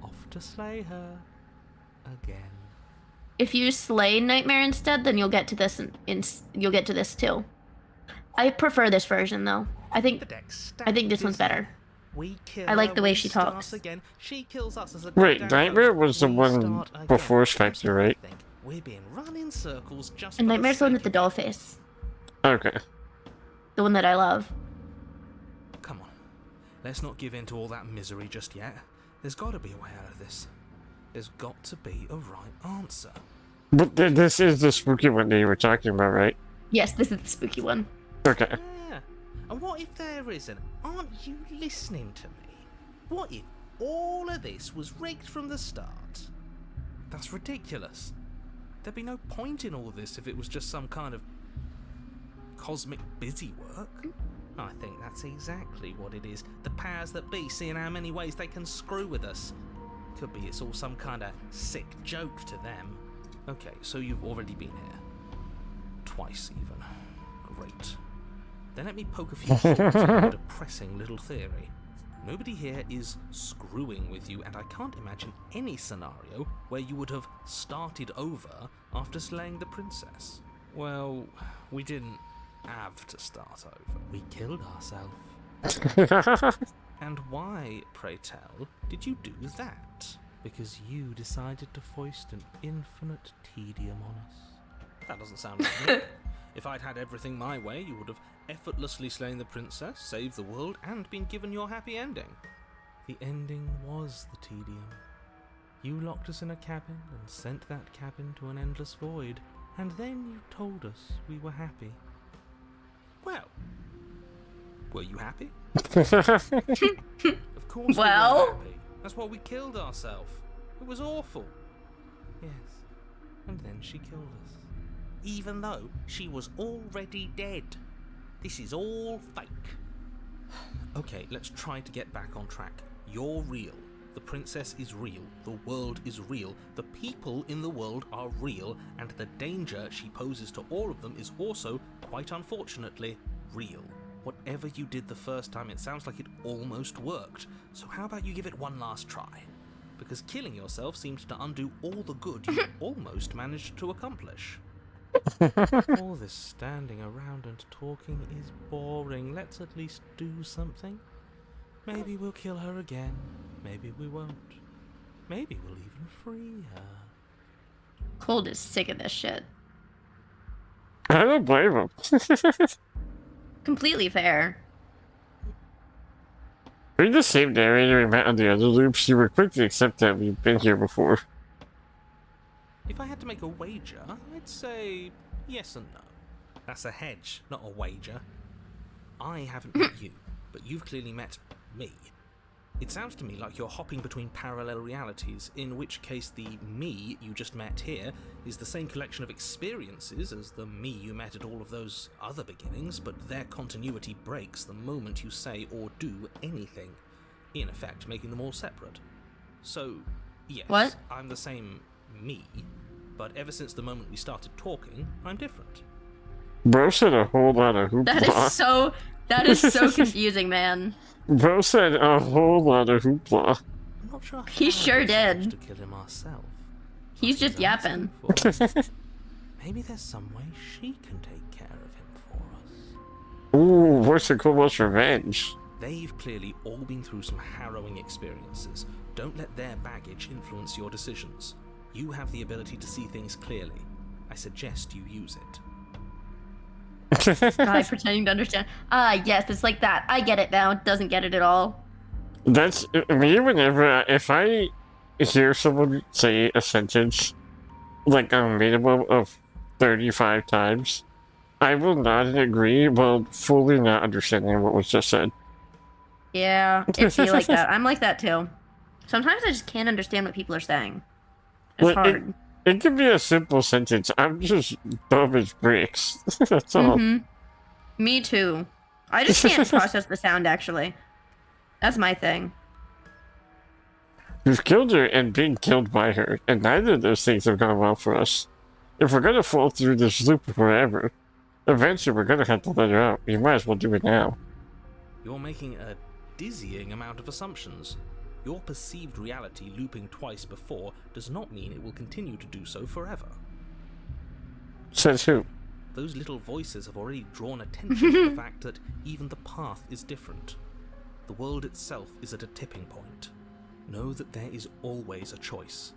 Off to slay her. Again. If you slay Nightmare instead, then you'll get to this you'll get to this too. I prefer this version though. I think this one's better. I like the way she talks. Again. She kills us as a Wait, goddamn Nightmare ghost. was the We one start again. before Spectre, right? We're being run in circles just And for Nightmare's the one with sake the of doll it. face. Okay. The one that I love. Come on. Let's not give in to all that misery just yet. There's got to be a way out of this. There's got to be a right answer. But this is the spooky one that you were talking about, right? Yes, this is the spooky one. Okay. Yeah. And what if there isn't? Aren't you listening to me? What if all of this was rigged from the start? That's ridiculous. There'd be no point in all this if it was just some kind of cosmic busy work. I think that's exactly what it is. The powers that be seeing how many ways they can screw with us. Could be it's all some kind of sick joke to them. Okay, so you've already been here. Twice even. Great. Then let me poke a few holes in your depressing little theory. Nobody here is screwing with you, and I can't imagine any scenario where you would have started over after slaying the princess. Well, we didn't have to start over. We killed ourselves. And why, pray tell, did you do that? Because you decided to foist an infinite tedium on us. That doesn't sound like me. If I'd had everything my way, you would have effortlessly slain the princess, saved the world, and been given your happy ending. The ending was the tedium. You locked us in a cabin and sent that cabin to an endless void, and then you told us we were happy. Well, were you happy? Of course we were happy. That's why we killed ourselves. It was awful. Yes. And then she killed us. Even though she was already dead. This is all fake. Okay, let's try to get back on track. You're real. The princess is real. The world is real. The people in the world are real. And the danger she poses to all of them is also, quite unfortunately, real. Whatever you did the first time, it sounds like it almost worked. So how about you give it one last try? Because killing yourself seems to undo all the good you almost managed to accomplish. All this standing around and talking is boring. Let's at least do something. Maybe we'll kill her again. Maybe we won't. Maybe we'll even free her. Cold is sick of this shit. I don't blame him. Completely fair. Being the same narrator we met on the other loops, you were quick to accept that we've been here before. If I had to make a wager, I'd say yes and no. That's a hedge, not a wager. I haven't met you, but you've clearly met me. It sounds to me like you're hopping between parallel realities, in which case the me you just met here is the same collection of experiences as the me you met at all of those other beginnings, but their continuity breaks the moment you say or do anything, in effect making them all separate. So, yes, what? I'm the same me, but ever since the moment we started talking, I'm different. Bro said a whole lot of hoopla. That is so confusing, man. Bro said a whole lot of hoopla. I'm not sure He how sure we managed did. to kill him ourselves. He's just yapping. Maybe there's some way she can take care of him for us. Ooh, what's the cool most revenge? They've clearly all been through some harrowing experiences. Don't let their baggage influence your decisions. You have the ability to see things clearly. I suggest you use it. Guy pretending to understand. Yes, it's like that. I get it now. Doesn't get it at all. That's me whenever, if I hear someone say a sentence like a minimum of 35 times, I will nod and agree while fully not understanding what was just said. Yeah, it's you like that. I'm like that too. Sometimes I just can't understand what people are saying. It's Well, hard. It can be a simple sentence. I'm just dumb as bricks. That's all. Me too. I just can't process the sound, actually. That's my thing. We've killed her and been killed by her, and neither of those things have gone well for us. If we're gonna fall through this loop forever, eventually we're gonna have to let her out. We might as well do it now. You're making a dizzying amount of assumptions. Your perceived reality looping twice before does not mean it will continue to do so forever. Says who? Those little voices have already drawn attention to the fact that even the path is different. The world itself is at a tipping point. Know that there is always a choice.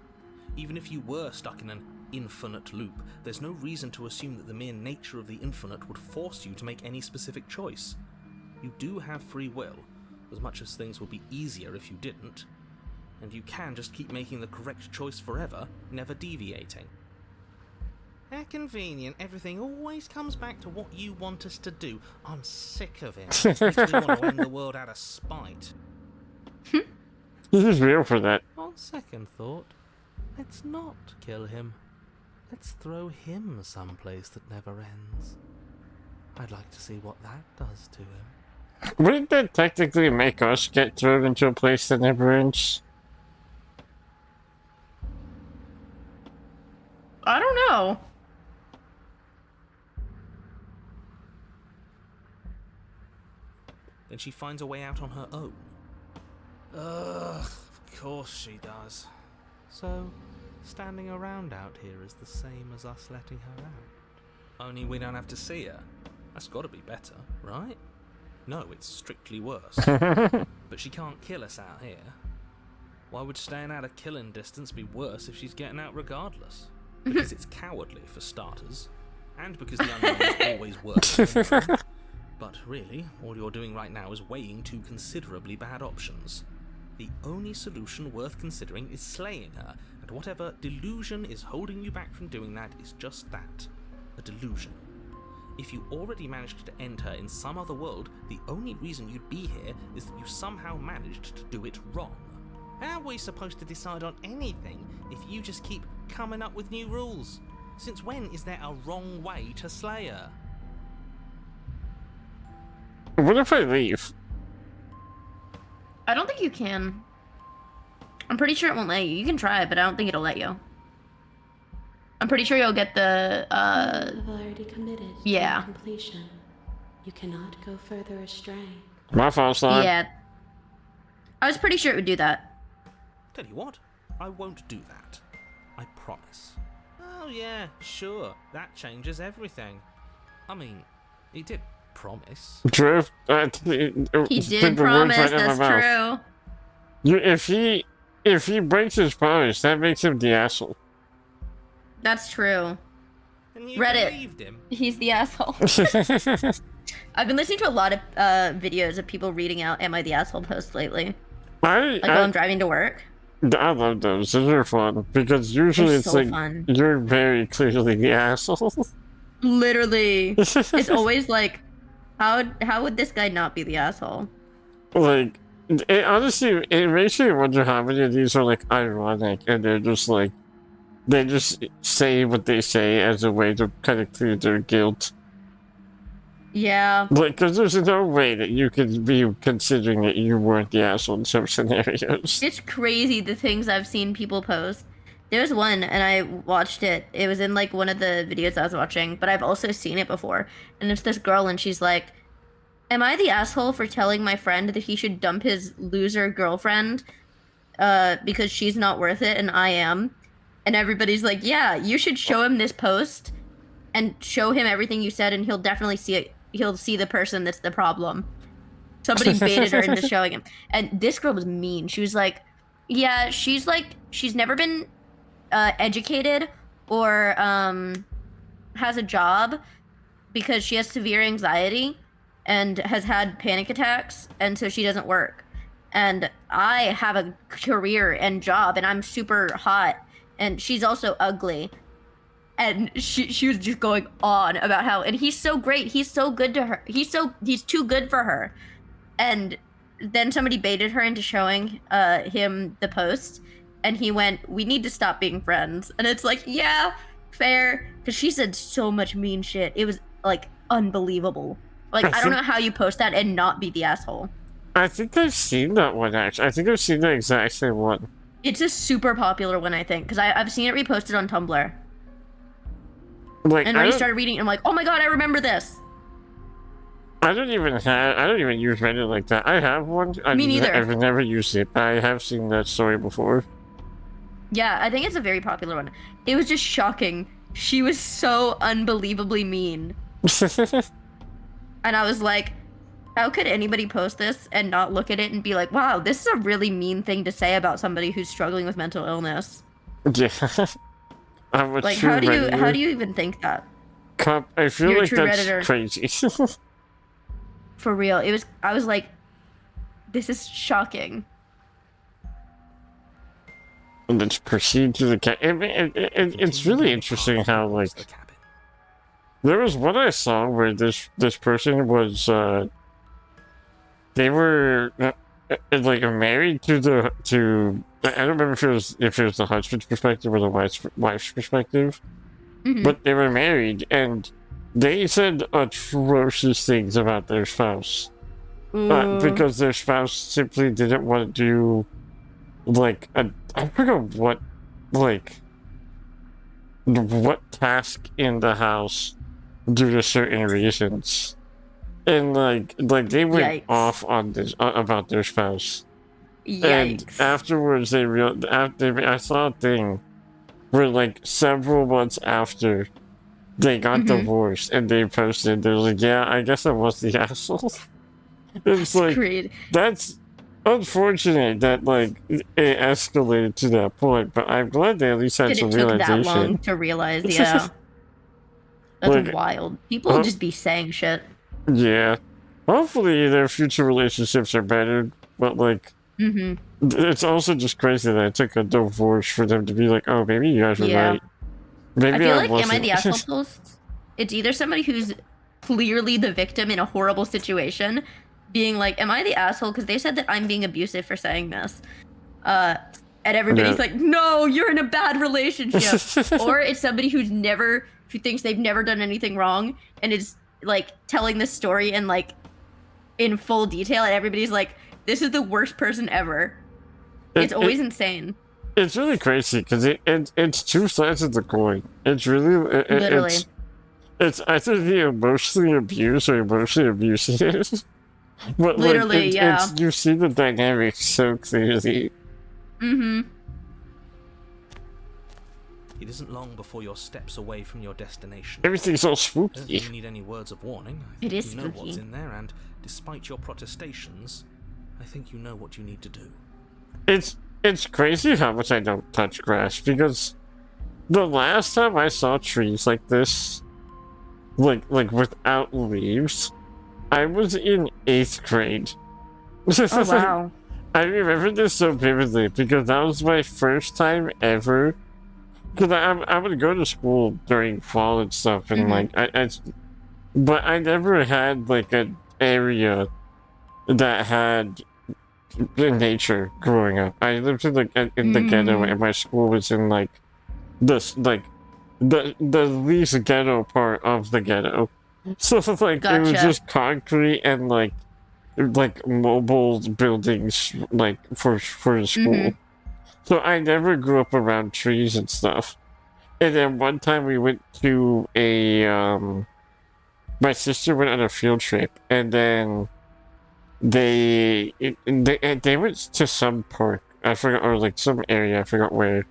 Even if you were stuck in an infinite loop, there's no reason to assume that the mere nature of the infinite would force you to make any specific choice. You do have free will, as much as things would be easier if you didn't. and you can just keep making the correct choice forever, never deviating. How convenient, everything always comes back to what you want us to do. I'm sick of it. Makes me want to end the world out of spite. This is real for that. On second thought, let's not kill him. Let's throw him someplace that never ends. I'd like to see what that does to him. Wouldn't that technically make us get thrown into a place that never ends? I don't know. Then she finds a way out on her own. Ugh, of course she does. So, standing around out here is the same as us letting her out. Only we don't have to see her. That's gotta be better, right? No, it's strictly worse. But she can't kill us out here. Why would staying out of killing distance be worse if she's getting out regardless? Because it's cowardly, for starters. And because the unknown is always worse than the unknown. But really, all you're doing right now is weighing two considerably bad options. The only solution worth considering is slaying her, and whatever delusion is holding you back from doing that is just that, a delusion. If you already managed to end her in some other world, the only reason you'd be here is that you somehow managed to do it wrong. How are we supposed to decide on anything if you just keep coming up with new rules? Since when is there a wrong way to slay her? What if I leave? I don't think you can. I'm pretty sure it won't let you. You can try, but I don't think it'll let you. I'm pretty sure you'll get the, You have already committed yeah. to completion. You cannot go further astray. My fault, slime. Yeah. I was pretty sure it would do that. Tell you what, I won't do that. I promise. Oh yeah, sure, that changes everything. I mean, he did promise. True. He did promise, that's true. If he breaks his promise, that makes him the asshole. That's true. And you Reddit. believed him. He's the asshole. I've been listening to a lot of videos of people reading out "Am I the asshole?" posts lately. Like while I'm driving to work. I love those. Those are fun because usually They're it's so like fun. you're very clearly the asshole. Literally, it's always like, how would this guy not be the asshole? Like, honestly, it makes me wonder how many of these are like ironic and they're just like, they just say what they say as a way to kind of clear their guilt. Yeah. Like, because there's no way that you could be considering that you weren't the asshole in some scenarios. It's crazy the things I've seen people post. There's one, and I watched it. It was in like one of the videos I was watching, but I've also seen it before. And it's this girl, and she's like, "Am I the asshole for telling my friend that he should dump his loser girlfriend because she's not worth it and I am?" And everybody's like, "Yeah, you should show him this post and show him everything you said, and he'll definitely see it. He'll see the person that's the problem." Somebody baited her into showing him. And this girl was mean. She was like, "Yeah, she's never been educated or has a job because she has severe anxiety and has had panic attacks, and so she doesn't work. And I have a career and job, and I'm super hot, and she's also ugly." And she was just going on about how, and he's so great, he's so good to her, he's too good for her. And then somebody baited her into showing him the post, and he went, "We need to stop being friends." And it's like, yeah, fair, because she said so much mean shit. It was like unbelievable. Like, I don't know how you post that and not be the asshole. I think I've seen that one, actually. I think I've seen the exact same one. It's a super popular one, I think, because I've seen it reposted on Tumblr. Like, And when I started reading it, I'm like, oh my god, I remember this. I don't even use Reddit like that. I have one. Me neither. I've never used it, but I have seen that story before. Yeah, I think it's a very popular one. It was just shocking. She was so unbelievably mean. And I was like, how could anybody post this and not look at it and be like, wow, this is a really mean thing to say about somebody who's struggling with mental illness? Yeah. I'm a Like, true how do Redditor. you even think that? I feel You're a like true that's Redditor. crazy. For real. I was like, this is shocking. and then proceed to the cabin. It's really interesting how, like, The cabin. there was one I saw where this person was, they were, like, married to, I don't remember if it was the husband's perspective or the wife's perspective, but they were married, and they said atrocious things about their spouse. Because their spouse simply didn't want to do, like, I forgot what task in the house due to certain reasons. And, like they went Yikes. off on this, about their spouse. Yikes. And afterwards, I saw a thing where, like, several months after they got divorced, and they posted, they're like, yeah, I guess I was the asshole. It's like, Agreed. that's unfortunate that, like, it escalated to that point, but I'm glad they at least had That some it took that long realization. to realize, yeah. That's Like, wild. People just be saying shit. Yeah. Hopefully their future relationships are better, but, like, it's also just crazy that it took a divorce for them to be like, oh, maybe you guys were Yeah. right. Maybe I feel like, am I wasn't. the asshole post? It's either somebody who's clearly the victim in a horrible situation, being like, am I the asshole? Because they said that I'm being abusive for saying this. And everybody's like, no, you're in a bad relationship. Or it's somebody who thinks they've never done anything wrong and is, like, telling this story and, like, in full detail, and everybody's like, this is the worst person ever. It's always insane. It's really crazy because it's two sides of the coin. It's really Literally. It's either the emotionally abused or emotionally abusive. But, Literally, like, yeah. you see the dynamics so clearly. It isn't long before you're steps away from your destination. Everything's all I don't spooky. think you need any words of warning. I think It is you know what's spooky. in there, and despite your protestations, I think you know what you need to do. It's crazy how much I don't touch grass, because the last time I saw trees like this, like without leaves, I was in 8th grade. Oh, wow. I remember this so vividly because that was my first time ever. Because I would go to school during fall and stuff, and like but I never had, like, an area that had nature growing up. I lived in the ghetto, and my school was in, like, this, like, the least ghetto part of the ghetto. So, like, it was Gotcha. just concrete and, like mobile buildings, like, for the school. So I never grew up around trees and stuff. And then one time we went to my sister went on a field trip, and then they went to some park. I forgot, or, like, some area. I forgot where.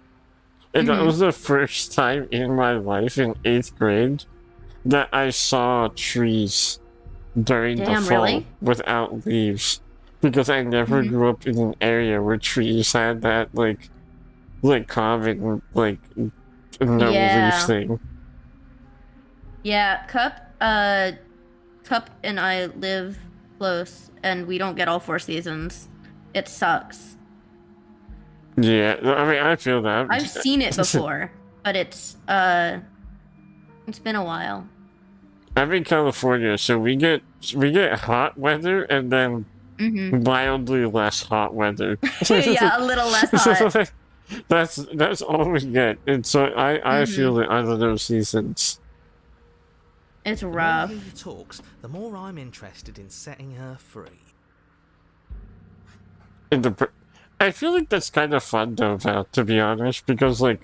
And that was the first time in my life in 8th grade that I saw trees during the Damn, fall really? without leaves, because I never grew up in an area where trees had that, like common, like, no leaf thing. Yeah, Cup and I live close, and we don't get all 4 seasons. It sucks. Yeah, I mean, I feel that. I've seen it before, but it's been a while. I'm in California, so we get hot weather and then mildly less hot weather. Yeah, a little less hot. That's all we get, and so I feel it under those seasons. It's The more rough. Lily talks, the more I'm interested in setting her free. I feel like that's kind of fun though, Val, to be honest, because, like,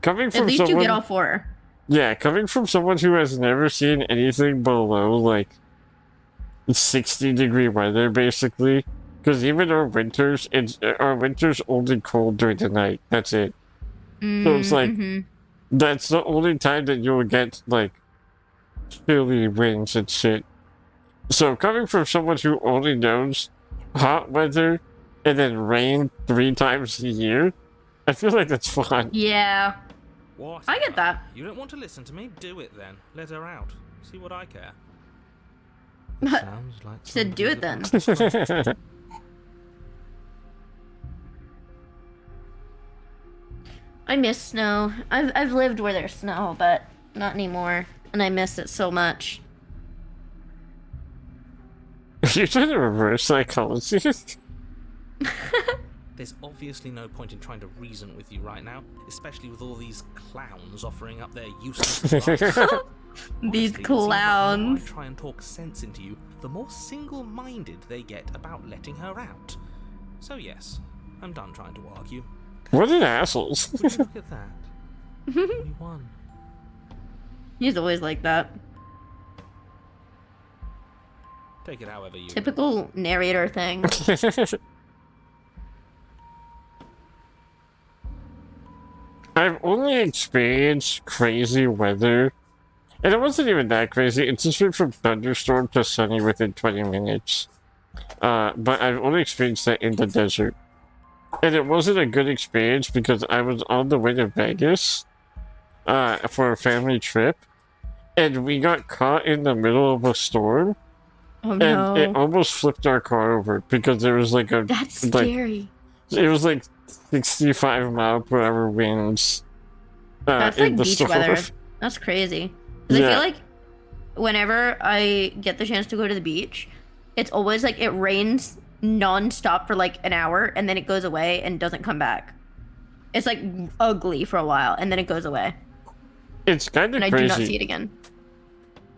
coming from At least someone, you get all 4. yeah, coming from someone who has never seen anything below, like, 60-degree weather, basically, because even our winters only cold during the night. That's it. So it's like that's the only time that you'll get, like, chilly winds and shit. So coming from someone who only knows hot weather and then rain 3 times a year, I feel like that's fun. Yeah. What? I get that. You don't want to listen to me? Do it then. Let her out. See what I care. Sounds like She said, do it then. something I miss snow. I've lived where there's snow, but not anymore, and I miss it so much. You're trying to reverse psychology? There's obviously no point in trying to reason with you right now, especially with all these clowns offering up their useless advice. These Honestly, it seems like the more clowns. I try and talk sense into you, the more single-minded they get about letting her out. So yes, I'm done trying to argue. What an assholes. Would you look at that? We won. He's always like that. Take it however you Typical narrator thing. I've only experienced crazy weather, and it wasn't even that crazy. It just went from thunderstorm to sunny within 20 minutes. But I've only experienced that in the desert. And it wasn't a good experience because I was on the way to Vegas for a family trip, and we got caught in the middle of a storm, Oh and no. it almost flipped our car over because there was like a That's like scary. it was like 65-mile-per-hour winds. That's in like the beach storm. weather. That's crazy. 'Cause I Yeah. feel like whenever I get the chance to go to the beach, it's always like it rains non-stop for like an hour and then it goes away and doesn't come back. It's like ugly for a while and then it goes away. It's kind of And I crazy. do not see it again.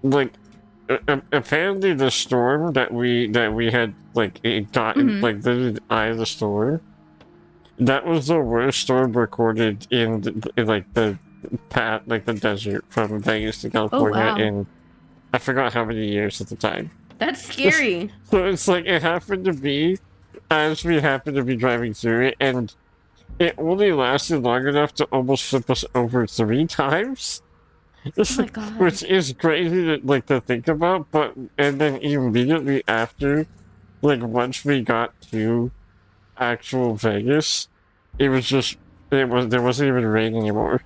Like, apparently the storm that we had like it got Mhm. like the eye of the storm. That was the worst storm recorded in, like the desert from Vegas to California wow. in I forgot how many years at the time. That's scary. So it's like it happened to be as we happened to be driving through it, and it only lasted long enough to almost flip us over 3 times. Oh my god. Which is crazy to think about, but and then immediately after, like once we got to actual Vegas, it was just there wasn't even rain anymore.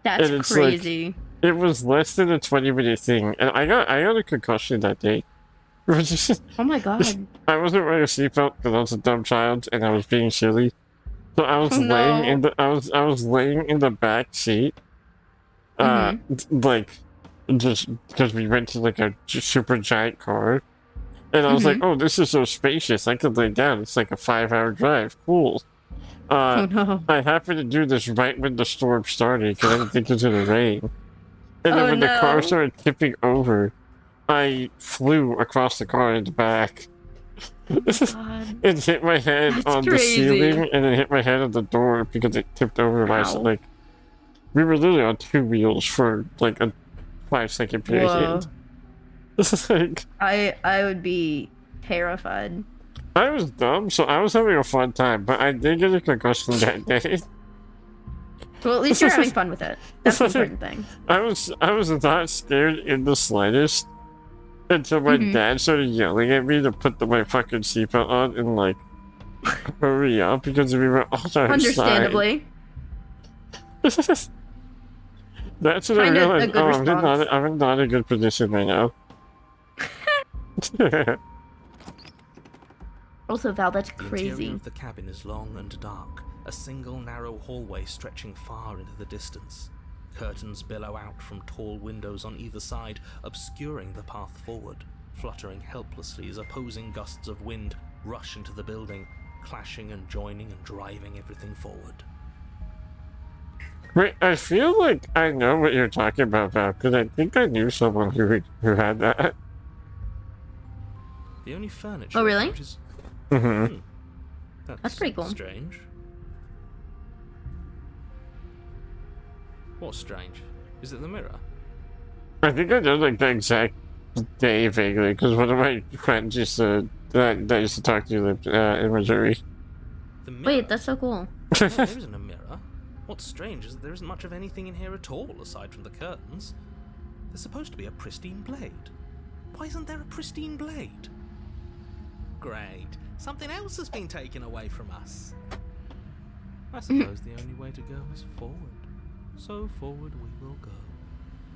That's and it's crazy. It was less than a 20-minute thing, and I got a concussion that day. Oh my god. I wasn't wearing a seatbelt because I was a dumb child and I was being silly. So I was Oh, laying no. in the I was laying in the back seat, like just because we rented like a super giant car, and I was like, oh, this is so spacious. I could lay down. It's like a 5-hour drive. Cool. Oh no. I happened to do this right when the storm started because I didn't think it was gonna rain. And then Oh, when the car no. started tipping over, I flew across the car in the back. God. It hit my head That's on the crazy. ceiling and then hit my head on the door because it tipped over my Ow. like. We were literally on 2 wheels for like a 5-second period. Whoa. This is like I would be terrified. I was dumb, so I was having a fun time, but I did get a concussion that day. Well, at least you're having fun with it. That's the important thing. I was not scared in the slightest until my dad started yelling at me to put my fucking seatbelt on and like hurry up because we were on our Understandably. side. That's what I Kinda a realized. good Oh, response. I'm in not a good position right now. Also, Val, that's The crazy. interior of the cabin is long and dark, a single narrow hallway stretching far into the distance. Curtains billow out from tall windows on either side, obscuring the path forward, fluttering helplessly as opposing gusts of wind rush into the building, clashing and joining and driving everything forward. Wait, I feel like I know what you're talking about, Val, because I think I knew someone who had that. The only furniture Oh, really? about is... Mm-hmm. That's pretty cool. Strange. What's strange? Is it the mirror? I think I know like the exact day vaguely because one of my friends used to that used to talk to you in Missouri. The mirror? Wait, that's so cool. No, there isn't a mirror. What's strange is that there isn't much of anything in here at all aside from the curtains. There's supposed to be a pristine blade. Why isn't there a pristine blade? Great. Something else has been taken away from us. I suppose the only way to go is forward. So forward we will go.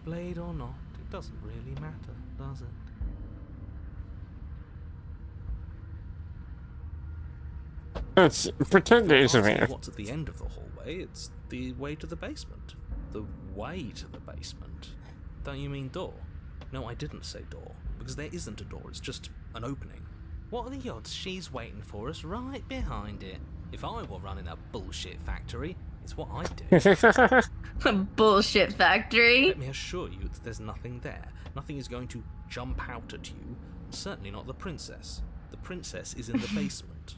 Blade or not, it doesn't really matter, does it? It's pretend If days you of ask me here. what's at the end of the hallway, it's the way to the basement. The way to the basement. Don't you mean door? No, I didn't say door, because there isn't a door, it's just an opening. What are the odds she's waiting for us right behind it? If I were running a bullshit factory, it's what I'd do. Bullshit factory. Let me assure you that there's nothing there. Nothing is going to jump out at you. Certainly not the princess. The princess is in the basement.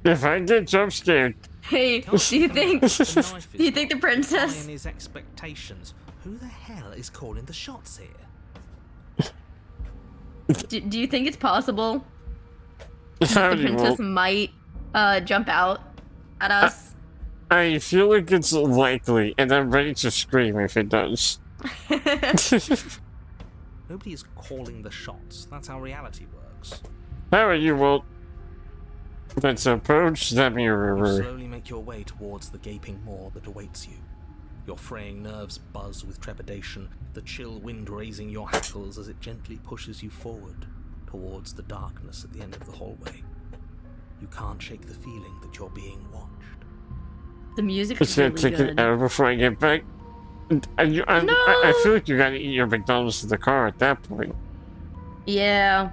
If I get jump scared, Hey, Can't do you tell me think? what the knife Do you is think the not princess? defying his expectations. Who the hell is calling the shots here? Do you think it's possible how the do you princess roll? might jump out at us? I feel like it's likely, and I'm ready to scream if it does. Nobody is calling the shots. That's how reality works. How are you, Walt? Let's approach the You mirror. slowly make your way towards the gaping maw that awaits you. Your fraying nerves buzz with trepidation, the chill wind raising your hackles as it gently pushes you forward towards the darkness at the end of the hallway. You can't shake the feeling that you're being watched. The music Let's is gonna really take an good. hour before I get back. I feel like you gotta eat your McDonald's in the car at that point. Yeah.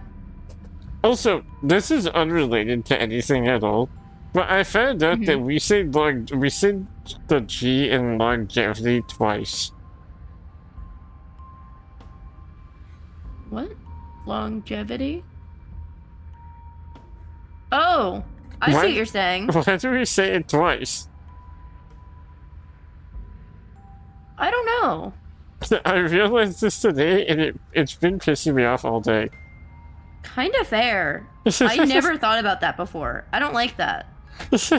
Also, this is unrelated to anything at all, but I found out that we said the G in longevity twice. What? Longevity? Oh, I see Why- what you're saying. Why do we say it twice? I don't know. I realized this today, and it's been pissing me off all day. Kind of fair. I never thought about that before. I don't like that. It's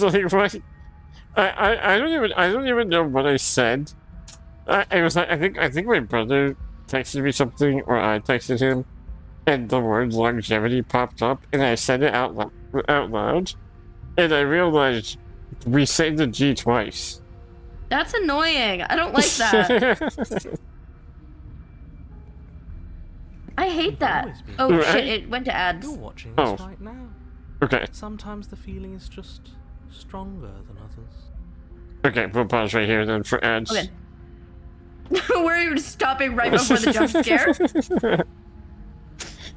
like what? I don't even know what I said. I was like I think my brother texted me something, or I texted him, and the word longevity popped up, and I said it out loud, and I realized we say the G twice. That's annoying. I don't like that. I hate that. Always been. Oh Right? shit, it went to ads. You're watching Oh. us right now. Okay, Sometimes the feeling is just stronger than others. okay, we'll pause right here then for ads. Okay. We're stopping right before the jump scare.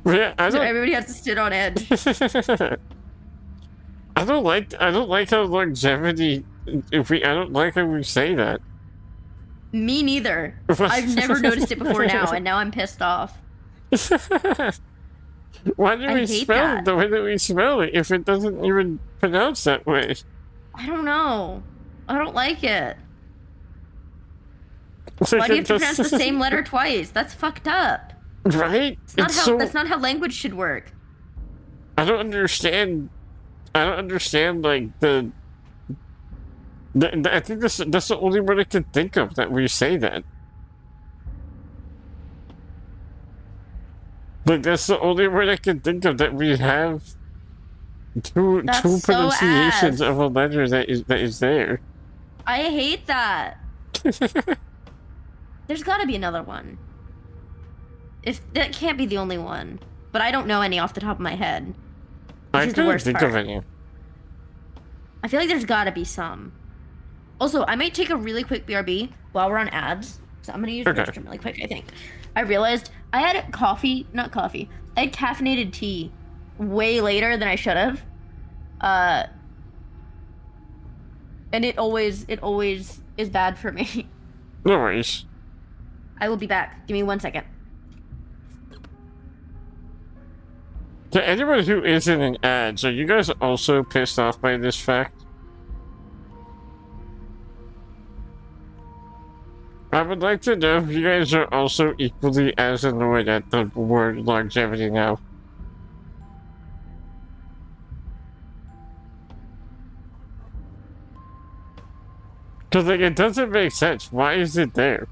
Yeah, I So don't. everybody has to sit on edge. I don't like how longevity. I don't like how we say that. Me neither. I've never noticed it before now, and now I'm pissed off. Why do I we hate spell that. it the way that we spell it if it doesn't even pronounce that way? I don't know. I don't like it. Like, Why do you it have to pronounce the doesn't- same letter twice? That's fucked up. Right? That's not how language should work. I don't understand. I don't understand like the I think that's the only word I can think of that we say that. Like that's the only word I can think of that we have two That's two so pronunciations ass. of a letter that is there. I hate that. There's got to be another one. If that can't be the only one, but I don't know any off the top of my head. I is the couldn't worst think part. of any. I feel like there's got to be some. Also, I might take a really quick BRB while we're on ads. So I'm gonna use the Okay. restroom really quick. I think. I realized I had not coffee. I had caffeinated tea way later than I should have. And it always is bad for me. No worries. I will be back. Give me 1 second. To anyone who isn't in ads, are you guys also pissed off by this fact? I would like to know if you guys are also equally as annoyed at the word longevity now. Because, like, it doesn't make sense. Why is it there?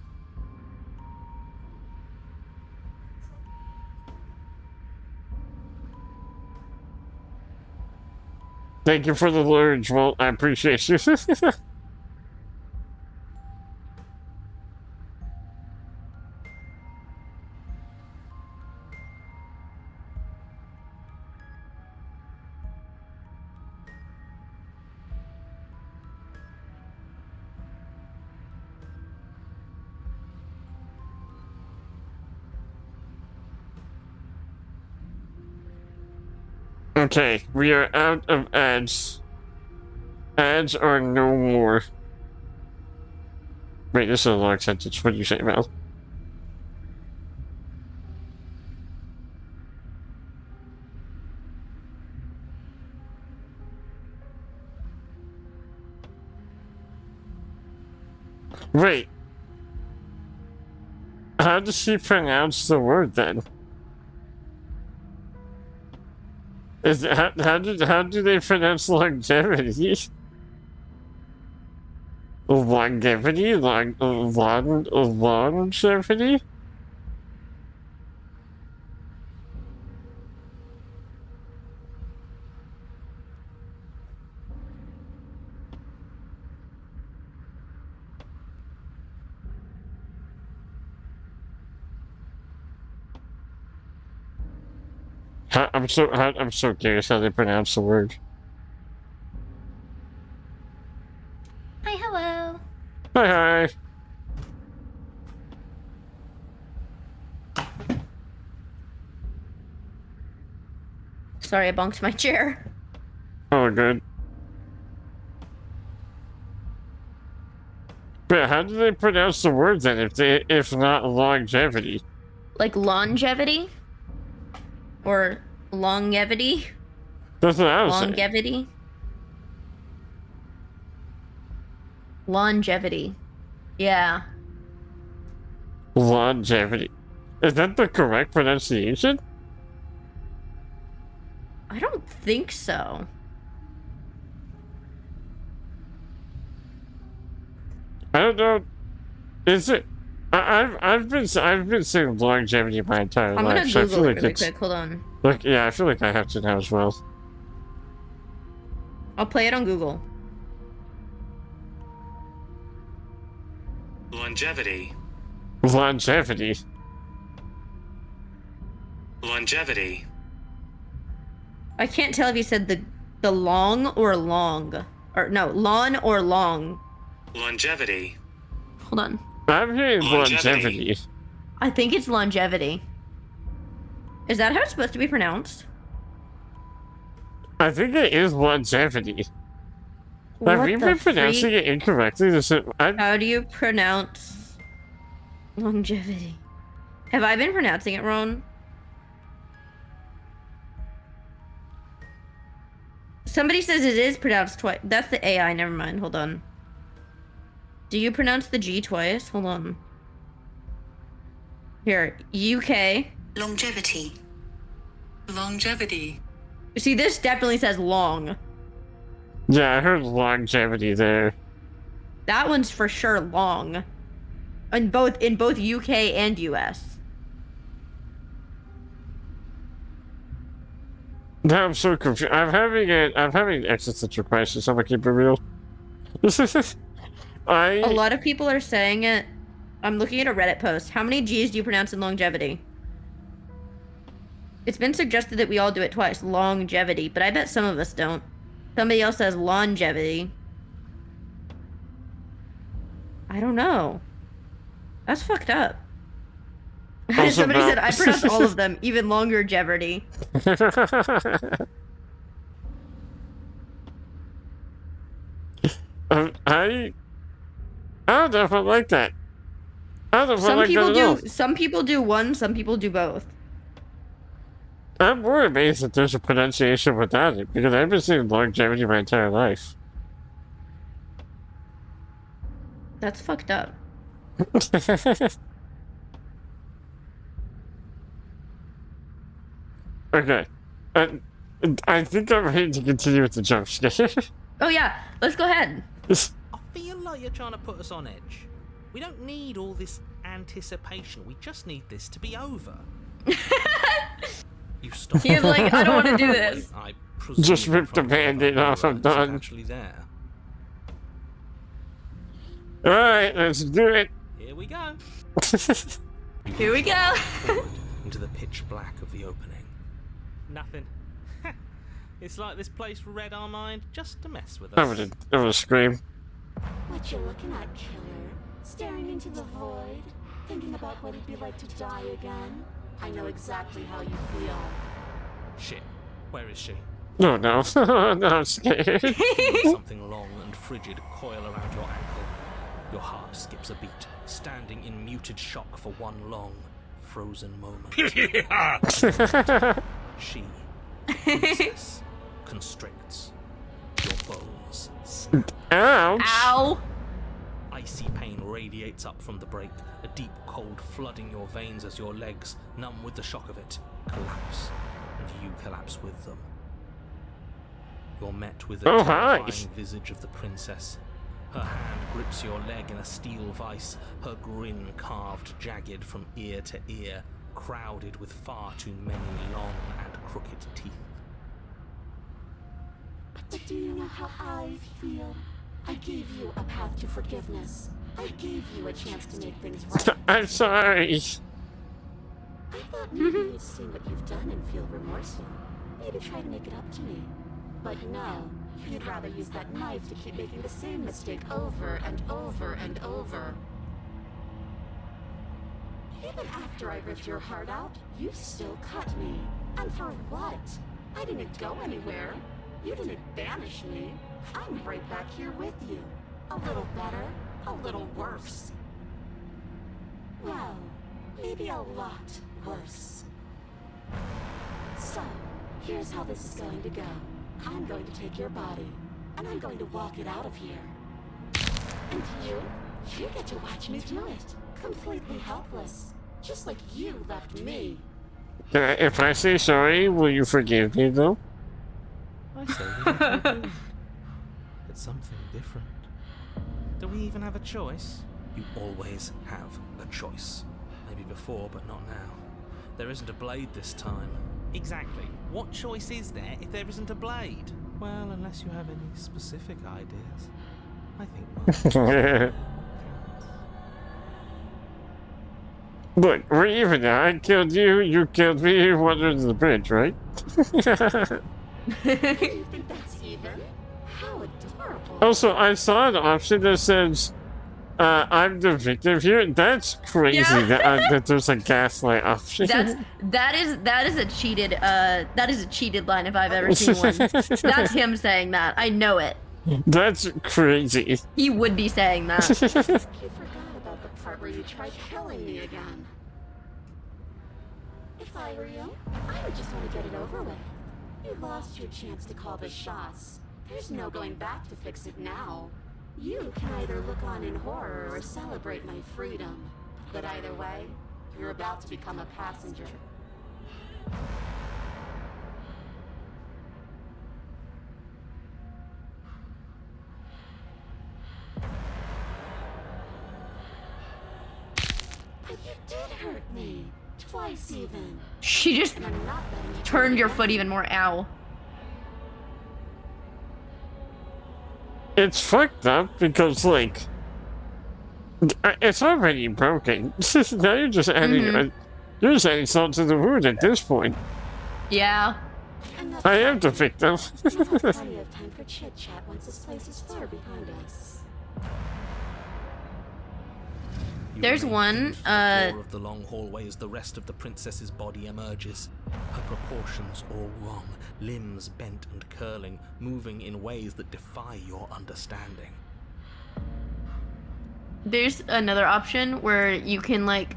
Thank you for the lurch, Walt. I appreciate you. Okay, we are out of ads. Ads are no more. Wait, this is a long sentence. What do you say, Val? Wait. How does she pronounce the word then? Is it, how do they pronounce longevity? Longevity? Longevity? I'm so curious how they pronounce the word. Hi, hello. Hi, hi. Sorry, I bonked my chair. Oh, good. But how do they pronounce the word then if not longevity? Like longevity? Or longevity? That's what I was saying. Longevity? Longevity. Yeah. Longevity. Is that the correct pronunciation? I don't think so. I don't know. Is it? I've been saying longevity my entire I'm life. gonna So I Google feel it like really it's quick. Hold on. like yeah. I feel like I have to now as well. I'll play it on Google. Longevity. Longevity. Longevity. I can't tell if you said the long or long. Or no, lawn or long. Longevity. Hold on. I'm hearing Longevity. longevity. I think it's longevity. Is that how it's supposed to be pronounced? I think it is longevity. Have What we the been pronouncing freak? it incorrectly? How do you pronounce longevity? Have I been pronouncing it wrong? Somebody says it is pronounced twice. That's the AI. Never mind. Hold on. Do you pronounce the G twice? Hold on. Here, UK. Longevity. Longevity. See, this definitely says long. Yeah, I heard longevity there. That one's for sure long. In both UK and US. Now I'm so confused. I'm having an existential crisis. I'm gonna keep it real. A lot of people are saying it. I'm looking at a Reddit post. How many G's do you pronounce in longevity? It's been suggested that we all do it twice. Longevity. But I bet some of us don't. Somebody else says longevity. I don't know. That's fucked up. Also Somebody about- said, I pronounce all of them, even longer Jeopardy. I don't know if I like that. I don't know if I like that at all. Some people do one, some people do both. I'm more amazed that there's a pronunciation without it, because I've been saying longevity my entire life. That's fucked up. Okay. I think I'm ready to continue with the jump scare. Oh yeah, let's go ahead. I feel like you're trying to put us on edge. We don't need all this anticipation. We just need this to be over. You stop. He was like, I don't want to do this. I presume Just you rip the find Band-Aid out off, I'm the words done. Actually there. Alright, let's do it. Here we go. Here we go. Forward into the pitch black of the opening. Nothing. It's like this place read our mind just to mess with us. I'm gonna scream. What you looking at, killer? Staring into the void? Thinking about what it'd be like to die again? I know exactly how you feel. Shit. Where is she? No, no. No, I'm scared. Something long and frigid coil around your ankle. Your heart skips a beat, standing in muted shock for one long, frozen moment. She, princess, constricts. Your bones snap. Ouch. Ow! Icy pain radiates up from the break, a deep cold flooding your veins as your legs, numb with the shock of it, collapse, and you collapse with them. You're met with the Oh, hi. terrifying visage of the princess. Her hand grips your leg in a steel vice, her grin carved jagged from ear to ear, crowded with far too many long and crooked teeth. But do you know how I feel? I gave you a path to forgiveness. I gave you a chance to make things right. I'm sorry. I thought maybe you'd see what you've done and feel remorseful. Maybe try to make it up to me. But no, you'd rather use that knife to keep making the same mistake over and over and over. Even after I ripped your heart out, you still cut me. And for what? I didn't go anywhere. You didn't banish me. I'm right back here with you. A little better, a little worse. Well, maybe a lot worse. So, here's how this is going to go. I'm going to take your body, and I'm going to walk it out of here. And you get to watch me do it. Completely helpless. Just like you left me. If I say sorry, will you forgive me, though? I say we need to do. It's something different. Do we even have a choice? You always have a choice. Maybe before, but not now. There isn't a blade this time. Exactly. What choice is there if there isn't a blade? Well, unless you have any specific ideas. I think mine. Look, we're even now. I killed you, you killed me, you went under the bridge, right? You think that's even? How adorable. Also, I saw an option that says, I'm the victim here. That's crazy Yeah. that there's a gaslight option. that is a cheated line if I've ever seen one. That's him saying that. I know it. That's crazy. He would be saying that. You forgot about the part where you tried killing me again. If I were you, I would just want to get it over with. You lost your chance to call the shots. There's no going back to fix it now. You can either look on in horror or celebrate my freedom. But either way, you're about to become a passenger. But you did hurt me. Twice even. She just And I'm not letting you turned do your it foot again. even more. Ow. It's fucked up because, like, it's already broken. Now you're just adding, you're just adding salt to the wound at this point. Yeah. And that's I am the victim. We'll have plenty of time for chit-chat once this place is far behind us. You There's remain one, pinned to the floor of the long hallway as the rest of the princess's body emerges. Her proportions all wrong, limbs bent and curling, moving in ways that defy your understanding. There's another option where you can like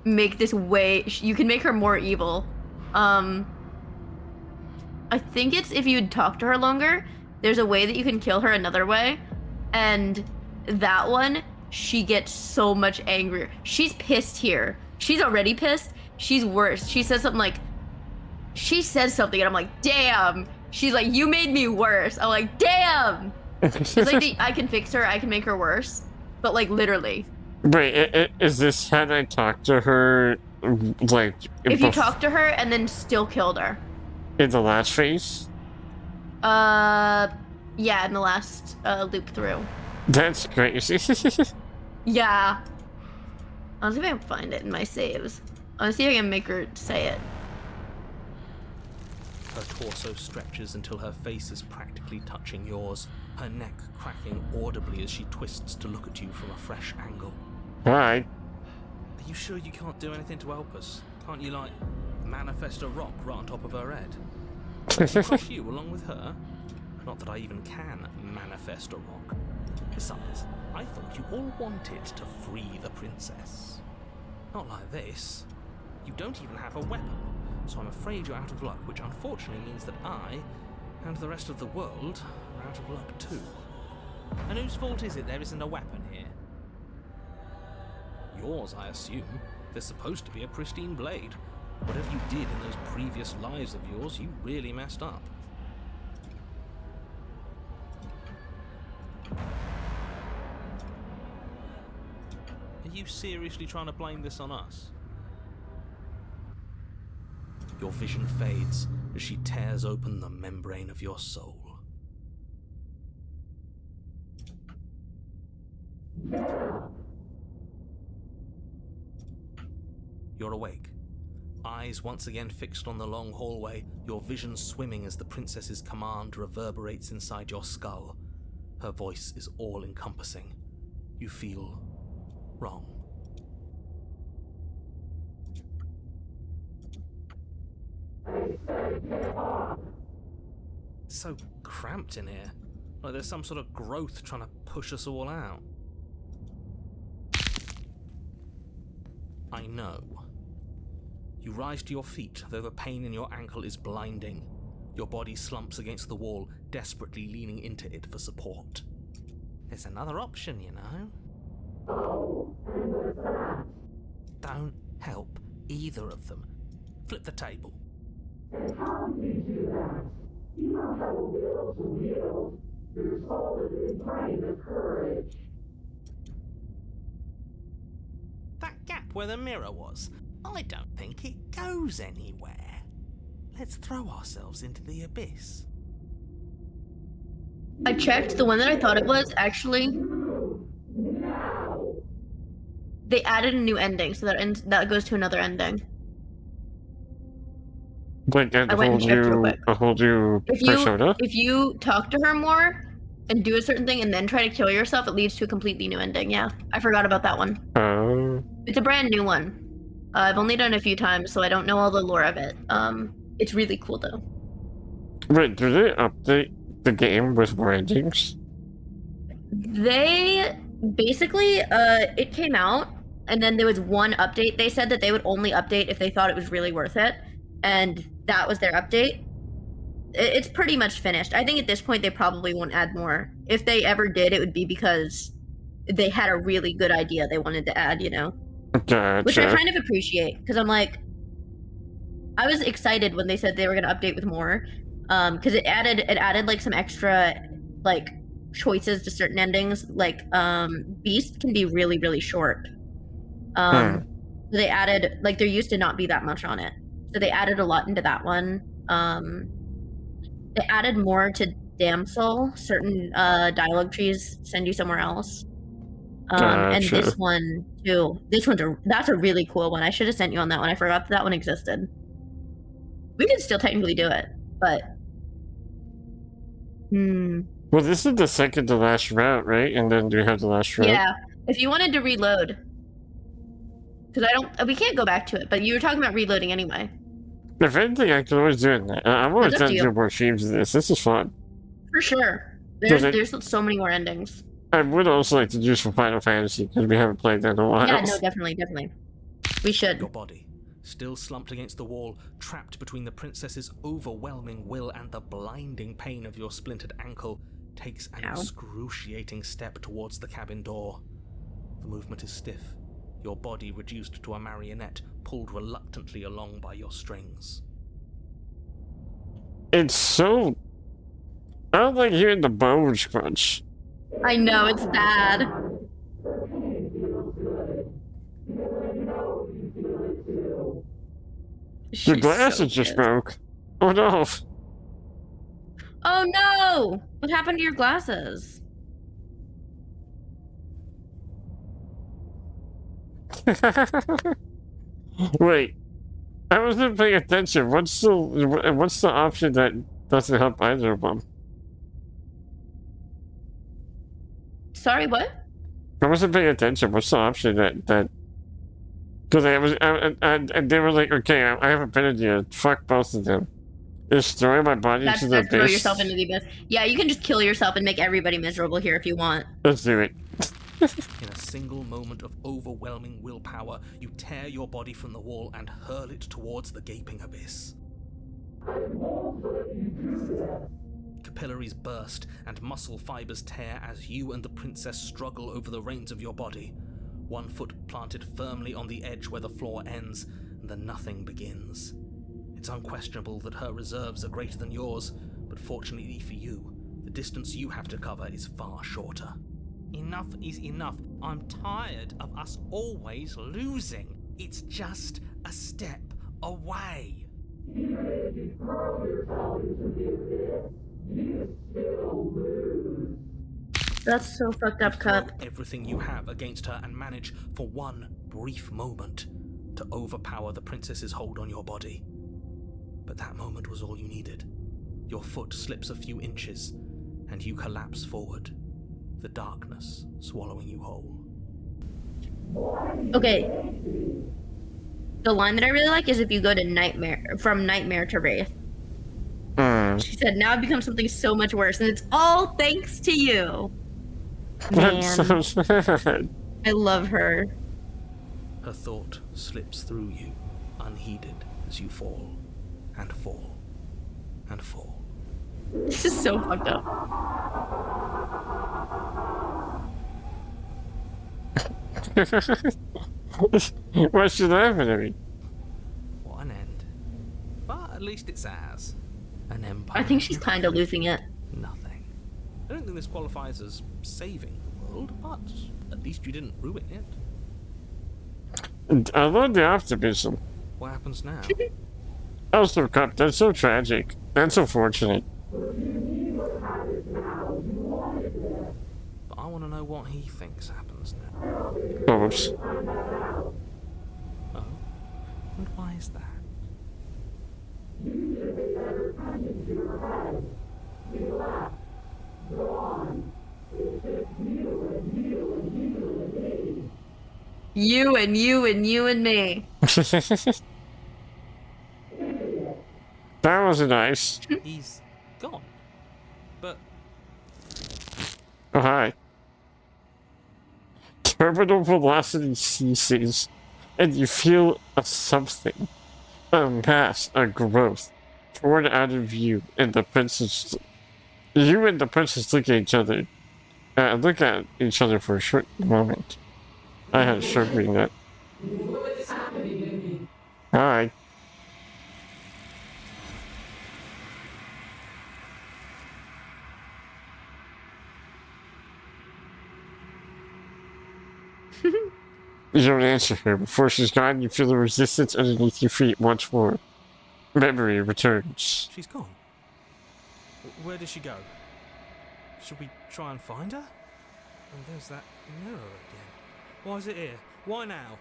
make this way. You can make her more evil. I think it's if you talk to her longer. There's a way that you can kill her another way, and that one she gets so much angrier. She's pissed here. She's already pissed. She's worse. She says something like, and I'm like, damn. She's like, you made me worse. I'm like, damn. It's like I can fix her. I can make her worse, but like literally. Wait, is this how I talk to her, like... If you talk to her and then still killed her. In the last phase? Yeah, in the last loop through. That's crazy. Yeah. I'll see if I can find it in my saves. I'll see if I can make her say it. Her torso stretches until her face is practically touching yours, her neck cracking audibly as she twists to look at you from a fresh angle. Alright. Are you sure you can't do anything to help us? Can't you, like, manifest a rock right on top of her head. Cross you along with her? Not that I even can manifest a rock. Besides, I thought you all wanted to free the princess. Not like this. You don't even have a weapon, so I'm afraid you're out of luck, which unfortunately means that I, and the rest of the world, are out of luck too. And whose fault is it there isn't a weapon here? Yours, I assume. There's supposed to be a pristine blade. Whatever you did in those previous lives of yours, you really messed up. Are you seriously trying to blame this on us? Your vision fades as she tears open the membrane of your soul. You're awake. Eyes once again fixed on the long hallway, your vision swimming as the princess's command reverberates inside your skull. Her voice is all-encompassing. You feel wrong. It's so cramped in here. Like there's some sort of growth trying to push us all out. I know. You rise to your feet, though the pain in your ankle is blinding. Your body slumps against the wall, desperately leaning into it for support. There's another option, you know. Don't help either of them. Flip the table. That gap where the mirror was, I don't think it goes anywhere. Let's throw ourselves into the abyss. I checked. The one that I thought it was, actually, they added a new ending, so that goes to another ending. Like I went and checked real quick. a whole new persona? If you talk to her more and do a certain thing and then try to kill yourself, it leads to a completely new ending. Yeah, I forgot about that one. It's a brand new one. I've only done it a few times, so I don't know all the lore of it. It's really cool though. Wait, do they update the game with more endings? They basically, it came out, and then there was one update. They said that they would only update if they thought it was really worth it, and that was their update. It's pretty much finished. I think at this point they probably won't add more. If they ever did, it would be because they had a really good idea they wanted to add, you know? Gotcha. Which I kind of appreciate, because I'm like, I was excited when they said they were going to update with more, because it added like some extra like choices to certain endings. Like Beast can be really, really short. So they added, like, there used to not be that much on it, so they added a lot into that one. They added more to Damsel. Certain dialogue trees send you somewhere else. And this one too. That's a really cool one. I should have sent you on that one. I forgot that one existed. We could still technically do it, but Well, this is the second to last route, right? And then do you have the last route? yeah. If you wanted to reload, because we can't go back to it. But you were talking about reloading anyway. If anything, I can always do it. I'm always trying to do more streams of this. This is fun. For sure. There's so many more endings. I would also like to do some Final Fantasy, because we haven't played that in a while. Yeah, no, definitely. We should. Your body, still slumped against the wall, trapped between the princess's overwhelming will and the blinding pain of your splintered ankle, takes an excruciating step towards the cabin door. The movement is stiff, your body reduced to a marionette, pulled reluctantly along by your strings. It's so... I don't like hearing the bones crunch. I know, it's bad. The glasses just broke. Oh no! Oh no! What happened to your glasses? Wait, I wasn't paying attention. What's the option that doesn't help either of them? Sorry, what? I wasn't paying attention. What's the option that? Because and they were like, okay, I have a better idea. Fuck both of them. Just throw my body That's into the throw abyss. yourself into the abyss. Yeah, you can just kill yourself and make everybody miserable here if you want. Let's do it. In a single moment of overwhelming willpower, you tear your body from the wall and hurl it towards the gaping abyss. Capillaries burst and muscle fibers tear as you and the princess struggle over the reins of your body. One foot planted firmly on the edge where the floor ends, and the nothing begins. It's unquestionable that her reserves are greater than yours, but fortunately for you, the distance you have to cover is far shorter. Enough is enough. I'm tired of us always losing. It's just a step away. That's so fucked up, Cup. Throw everything you have against her and manage, for one brief moment, to overpower the princess's hold on your body. But that moment was all you needed. Your foot slips a few inches, and you collapse forward, the darkness swallowing you whole. Okay. The line that I really like is if you go to nightmare, from nightmare to wraith. She said, now I've become something so much worse, and it's all thanks to you. That's Man, so sad. I love her. Her thought slips through you, unheeded, as you fall, and fall, and fall. This is so fucked up. Why should I have it? What an end. But at least it's ours. An empire. I think she's kind of losing it. Nothing. I don't think this qualifies as saving the world, but at least you didn't ruin it. I love the optimism. What happens now? Also, Cup, that's so tragic. That's unfortunate. But I want to know what he thinks happens now. Oops. Oh? And why is that? You and you and you and me. That was nice. He's gone. But Oh, hi. Terminal velocity ceases, and you feel a something, a mass, a growth, torn out of you and the princess. You and the princess look at each other, for a short moment. I had a short reading that. Hi. You don't answer her. Before she's gone, you feel the resistance underneath your feet once more. Memory returns. she's gone. Where did she go? Should we try and find her? And there's that mirror again. Why is it here? Why now?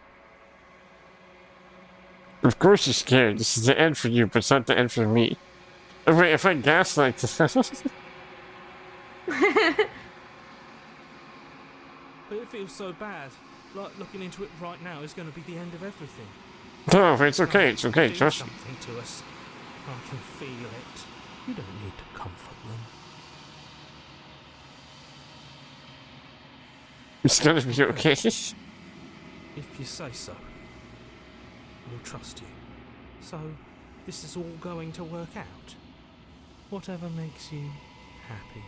Of course you're scared. This is the end for you, but it's not the end for me. Oh, wait, if I gaslight this... But it feels so bad. Like looking into it right now is going to be the end of everything. No, it's okay, it's okay, Do trust me. something to us. I can feel it. You don't need to comfort them. It's gonna be okay. If you say so, we'll trust you. So, this is all going to work out. Whatever makes you happy.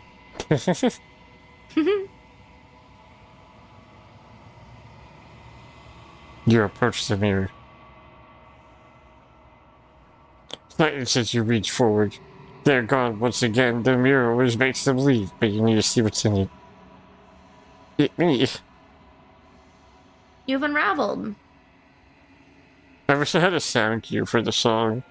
You approach the mirror. Slightly since you reach forward. They're gone once again. The mirror always makes them leave, but you need to see what's in it. Me. You've unraveled. I wish I had a sound cue for the song.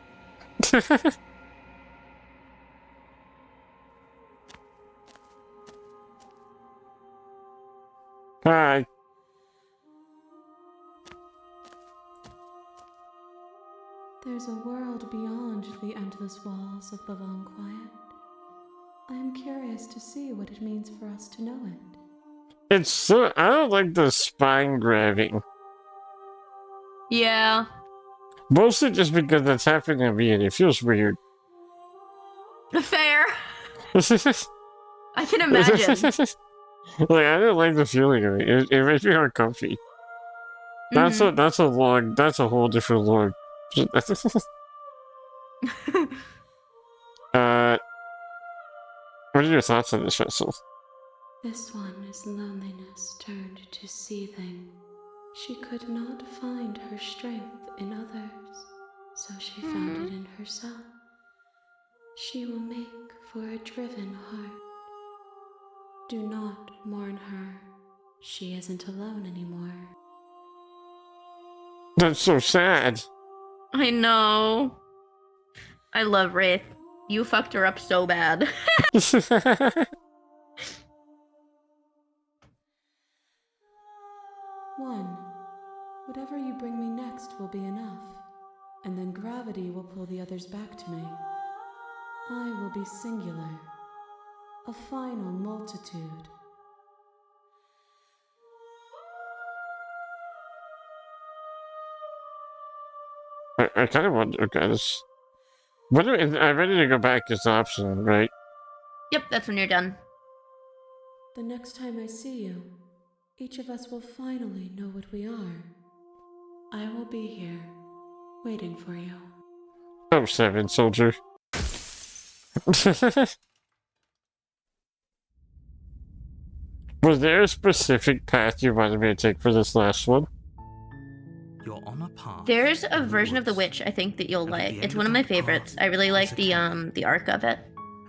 Hi. There's a world beyond the endless walls of the long quiet. I am curious to see what it means for us to know it. It's so... I don't like the spine grabbing. Yeah. Mostly just because that's happening to me and it feels weird. Fair. Like, I can imagine. I don't like the feeling of it. It makes me uncomfy. That's Mhm. that's a whole different lore. uh, what are your thoughts on this vessel? This one is loneliness turned to seething. She could not find her strength in others, so she found it in herself. She will make for a driven heart. Do not mourn her. She isn't alone anymore. That's so sad. I know. I love Wraith. You fucked her up so bad. One, whatever you bring me next will be enough, and then gravity will pull the others back to me. I will be singular, a final multitude. I kind of wonder, okay, this. Whether I'm ready to go back is optional, right? Yep, that's when you're done. The next time I see you, each of us will finally know what we are. I will be here, waiting for you. Oh, 7, soldier. Was there a specific path you wanted me to take for this last one? You're on a path. There's a in the version of the woods, witch I think that you'll and at like. the It's end one of of my that favorites. path I really like is a cabin. the arc of it.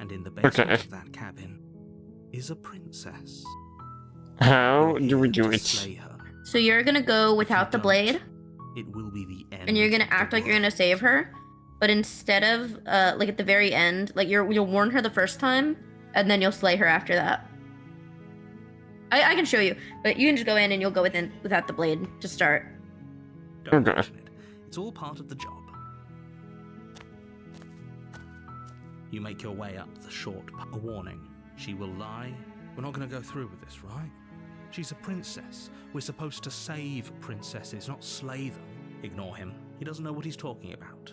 and in the basement Okay. of that cabin is a princess. How You're do we here do to it? slay her. So you're gonna go If you without the don't, blade, It will be the end. and you're gonna of the act like you're gonna world. save her, but instead of like at the very end, like you'll warn her the first time, and then you'll slay her after that. I can show you, but you can just go in and you'll go without the blade to start. Don't Okay. mention it. It's all part of the job. You make your way up the short path. A warning. She will lie. We're not going to go through with this, right? She's a princess. We're supposed to save princesses, not slay them. Ignore him. He doesn't know what he's talking about.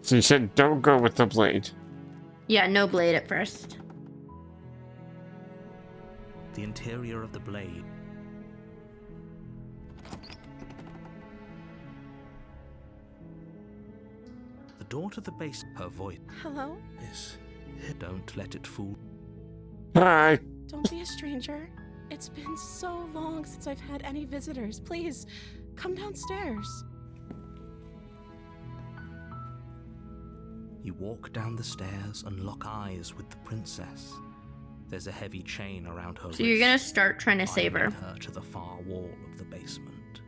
So you said don't go with the blade. Yeah, no blade at first. The interior of the blade. The door to the base. Her voice Hello? is. Don't let it fool. Hi. Don't be a stranger. It's been so long since I've had any visitors. Please, come downstairs. You walk down the stairs and lock eyes with the princess. There's a heavy chain around her So you're gonna wrist, start trying to save her. binding her to the far wall of the basement.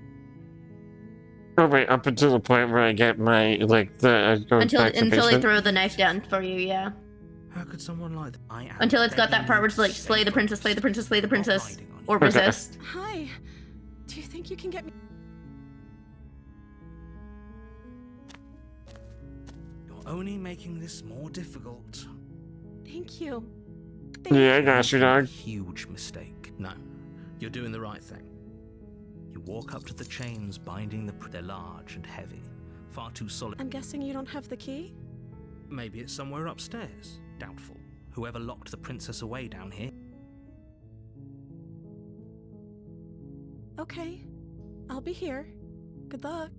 Oh wait, up until the point where I get my Until back to they basement. throw the knife down for you, yeah. How could someone like that? I am Until it's got that begging part where you it's like to slay the save princess, us. slay the princess, slay the Not princess, riding on or you. Okay. resist. Hi. Do you think you can get me? You're only making this more difficult. Thank you. Yeah, I got you, Making a dog. huge mistake. No, you're doing the right thing. You walk up to the chains binding the. They're large and heavy, far too solid. I'm guessing you don't have the key? Maybe it's somewhere upstairs. Doubtful. Whoever locked the princess away down here. Okay. I'll be here. Good luck.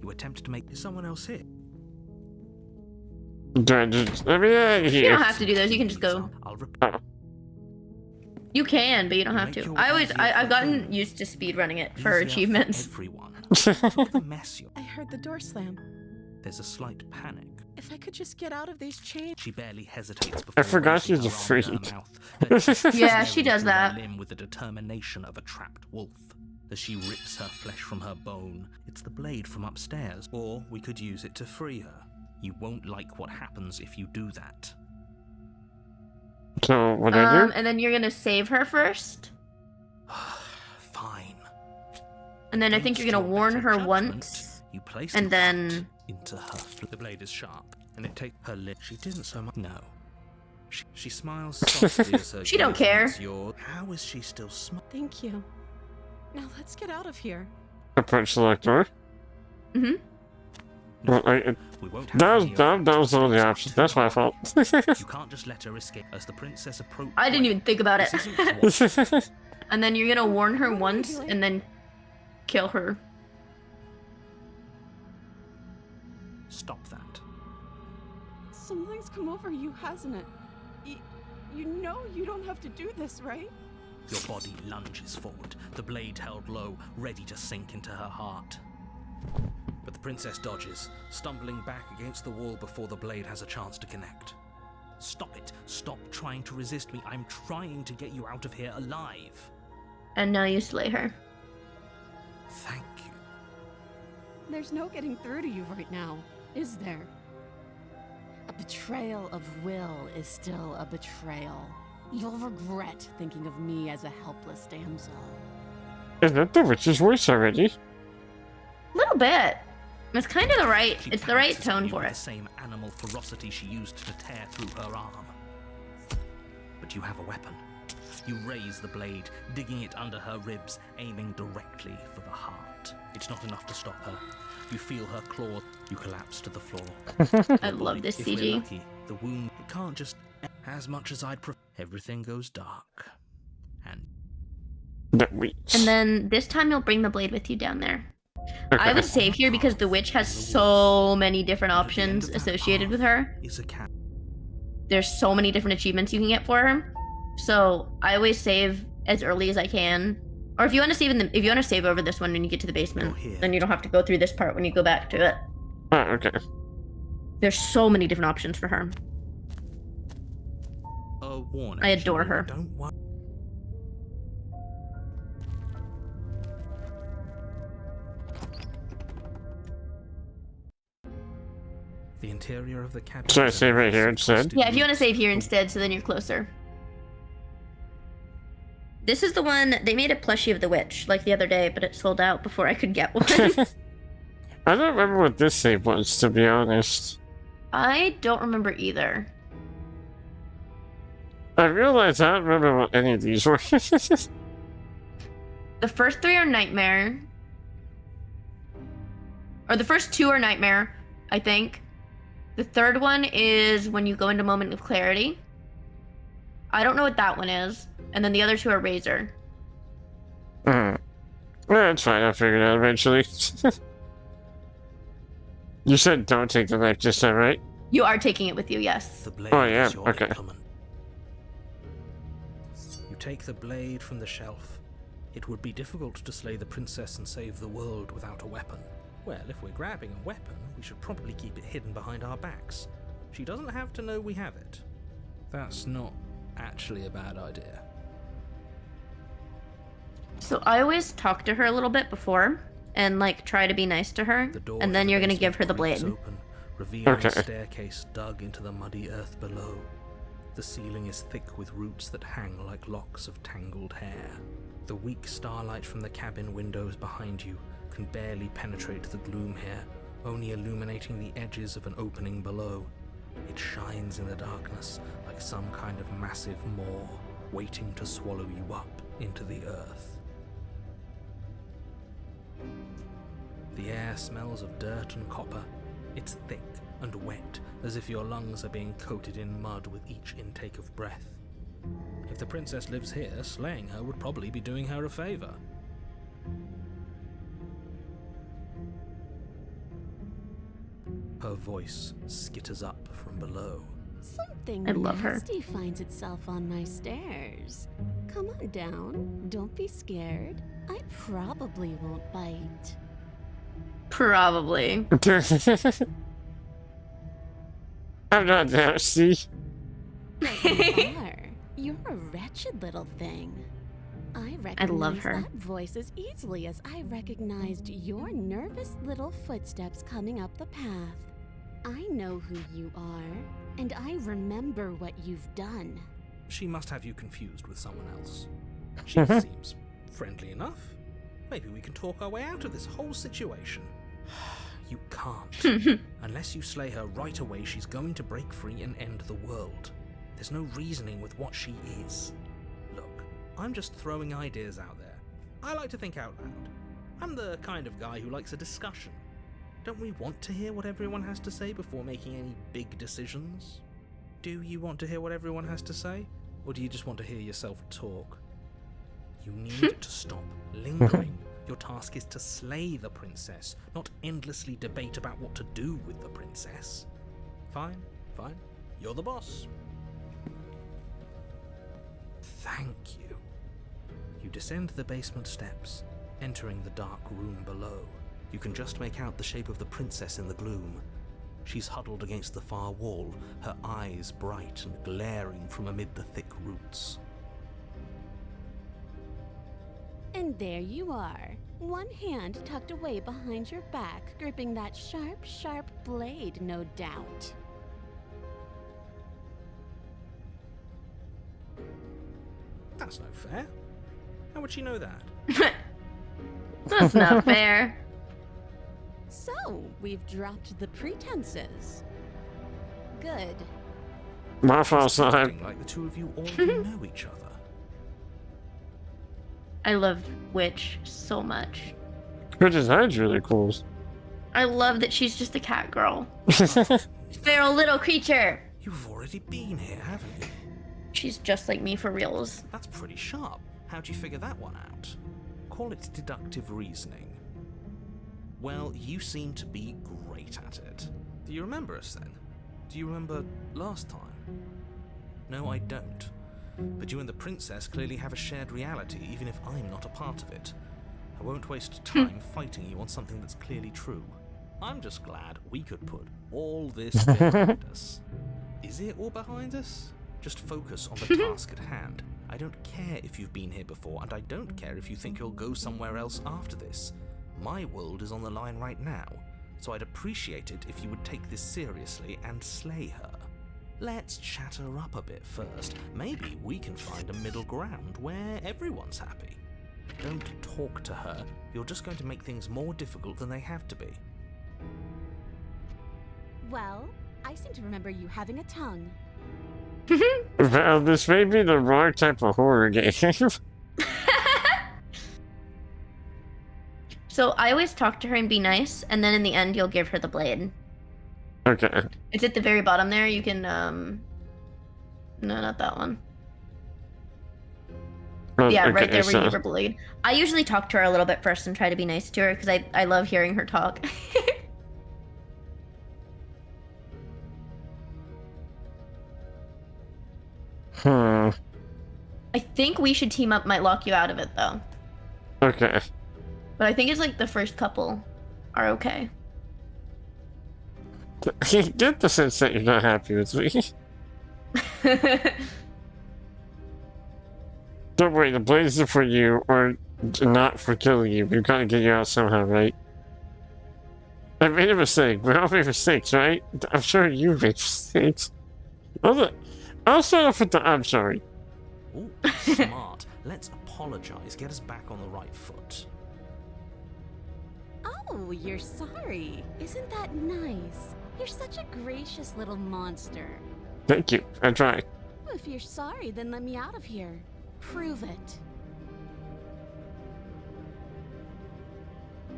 You attempt to make. Is someone else here? Let me out of You here. don't have to do those. You can just go. I'll rep- Oh. You can, but you don't You have make to. your I've way gotten through. used to speed running it for Easier achievements. everyone. Look at the mess you're. I heard the door slam. There's a slight panic. If I could just get out of these chains. She barely hesitates before I forgot raising she's a her arm to her freak. mouth, Yeah, she tearing does through her that. limb with the determination of a trapped wolf. As she rips her flesh from her bone, it's the blade from upstairs. Or we could use it to free her. You won't like what happens if you do that. So what do I do? And then you're gonna save her first, Fine. and then I think you're Against gonna your warn better her judgment, once, you place and the then cut into her. The blade is sharp, and it takes her lip. She didn't so much. No. She smiles softly as her She don't gaze care. meets yours. How is she still smiling? Thank you. Now let's get out of here. Approach selector. Mm-hmm. Well, We won't have that was any of dumb. That was one of the options. That's my fault. You can't just let her escape as the princess approaches. I didn't even think about it. This isn't what- And then you're gonna warn her What are you once doing? and then kill her. Stop that. Something's come over you, hasn't it? You know you don't have to do this, right? Your body lunges forward, the blade held low, ready to sink into her heart. But the princess dodges, stumbling back against the wall before the blade has a chance to connect. Stop it. Stop trying to resist me. I'm trying to get you out of here alive. And now you slay her. Thank you. There's no getting through to you right now, is there? A betrayal of will is still a betrayal. You'll regret thinking of me as a helpless damsel. Is that the witch's voice already? Little bit. It's kind of the right. She It's the right pounces on tone you for with it. the same animal ferocity she used to tear through her arm. But you have a weapon. You raise the blade, digging it under her ribs, aiming directly for the heart. It's not enough to stop her. You feel her claw. You collapse to the floor. I love this If we're CG. lucky, the wound can't just. As much as I'd prefer, everything goes dark. And That witch. And then this time you'll bring the blade with you down there. Okay. I would save here because the witch has so many different at the end options of that associated path with her. is a cat. There's so many different achievements you can get for her. So I always save as early as I can. Or if you want to save save over this one when you get to the basement, You're here. then you don't have to go through this part when you go back to it. Oh, okay. There's so many different options for her. A warning. I adore Shirley, her. Don't worry. The interior of the cabin. Should I is a save right maze here of instead? twisted Yeah, if you want to roots. save here instead, so then you're closer. This is the one, they made a plushie of the witch, like the other day, but it sold out before I could get one. I don't remember what this save was, to be honest. I don't remember either. I realized I don't remember what any of these were. The first three are Nightmare. Or the first two are Nightmare, I think. The third one is when you go into Moment of Clarity. I don't know what that one is. And then the other two are Razor. Yeah, it's fine. I'll figure it out eventually. You said don't take the knife this time, right? You are taking it with you, yes. The blade Oh, yeah, is your okay. implement. You take the blade from the shelf. It would be difficult to slay the princess and save the world without a weapon. Well, if we're grabbing a weapon, we should probably keep it hidden behind our backs. She doesn't have to know we have it. That's not actually a bad idea. So I always talk to her a little bit before and like try to be nice to her. The door And to then the you're gonna basement give her the creaks blade. open, revealing Okay. a staircase dug into the muddy earth below. The ceiling is thick with roots that hang like locks of tangled hair. The weak starlight from the cabin windows behind you can barely penetrate the gloom here, only illuminating the edges of an opening below. It shines in the darkness like some kind of massive maw waiting to swallow you up into the earth. The air smells of dirt and copper. It's thick and wet, as if your lungs are being coated in mud with each intake of breath. If the princess lives here, slaying her would probably be doing her a favor. Her voice skitters up from below. Something I love her. nasty finds itself on my stairs. Come on down. Don't be scared. I probably won't bite. Probably. I'm not nasty. You are. You're a wretched little thing. I recognize love her. that voice as easily as I recognized your nervous little footsteps coming up the path. I know who you are, and I remember what you've done. She must have you confused with someone else. She seems friendly enough. Maybe we can talk our way out of this whole situation. You can't. Unless you slay her right away, she's going to break free and end the world. There's no reasoning with what she is. Look, I'm just throwing ideas out there. I like to think out loud. I'm the kind of guy who likes a discussion. Don't we want to hear what everyone has to say before making any big decisions? Do you want to hear what everyone has to say? Or do you just want to hear yourself talk? You need to stop lingering. Your task is to slay the princess, not endlessly debate about what to do with the princess. Fine, fine. You're the boss. Thank you. You descend the basement steps, entering the dark room below. You can just make out the shape of the princess in the gloom. She's huddled against the far wall, her eyes bright and glaring from amid the thick roots. And there you are, one hand tucked away behind your back, gripping that sharp, sharp blade, no doubt. That's no fair. How would she know that? That's not fair. So, we've dropped the pretenses. Good. My fault, son. Acting like the two of you already know each other. I love Witch so much. Her design's really cool. I love that she's just a cat girl. Feral little creature. You've already been here, haven't you? She's just like me for reals. That's pretty sharp. How'd you figure that one out? Call it deductive reasoning. Well, you seem to be great at it. Do you remember us then? Do you remember last time? No, I don't. But you and the princess clearly have a shared reality, even if I'm not a part of it. I won't waste time fighting you on something that's clearly true. I'm just glad we could put all this behind us. Is it all behind us? Just focus on the task at hand. I don't care if you've been here before, and I don't care if you think you'll go somewhere else after this. My world is on the line right now, so I'd appreciate it if you would take this seriously and slay her. Let's chat her up a bit first. Maybe we can find a middle ground where everyone's happy. Don't talk to her. You're just going to make things more difficult than they have to be. Well, I seem to remember you having a tongue. Well, this may be the wrong type of horror game. So I always talk to her and be nice, and then in the end you'll give her the blade. Okay. It's at the very bottom there. You can no, not that one. Yeah, right there where you give her blade. I usually talk to her a little bit first and try to be nice to her because I love hearing her talk. I think we should team up. Might lock you out of it though. Okay. But I think it's like the first couple are okay. Get the sense that you're not happy with me. Don't worry, the blades are for you, or not for killing you. We've got to get you out somehow, right? I made a mistake. We all make mistakes, right? I'm sure you make mistakes. I'll start off with the I'm sorry. Ooh, smart. Let's apologize. Get us back on the right foot. Oh, you're sorry. Isn't that nice? You're such a gracious little monster. Thank you. I tried. Well, if you're sorry, then let me out of here. Prove it.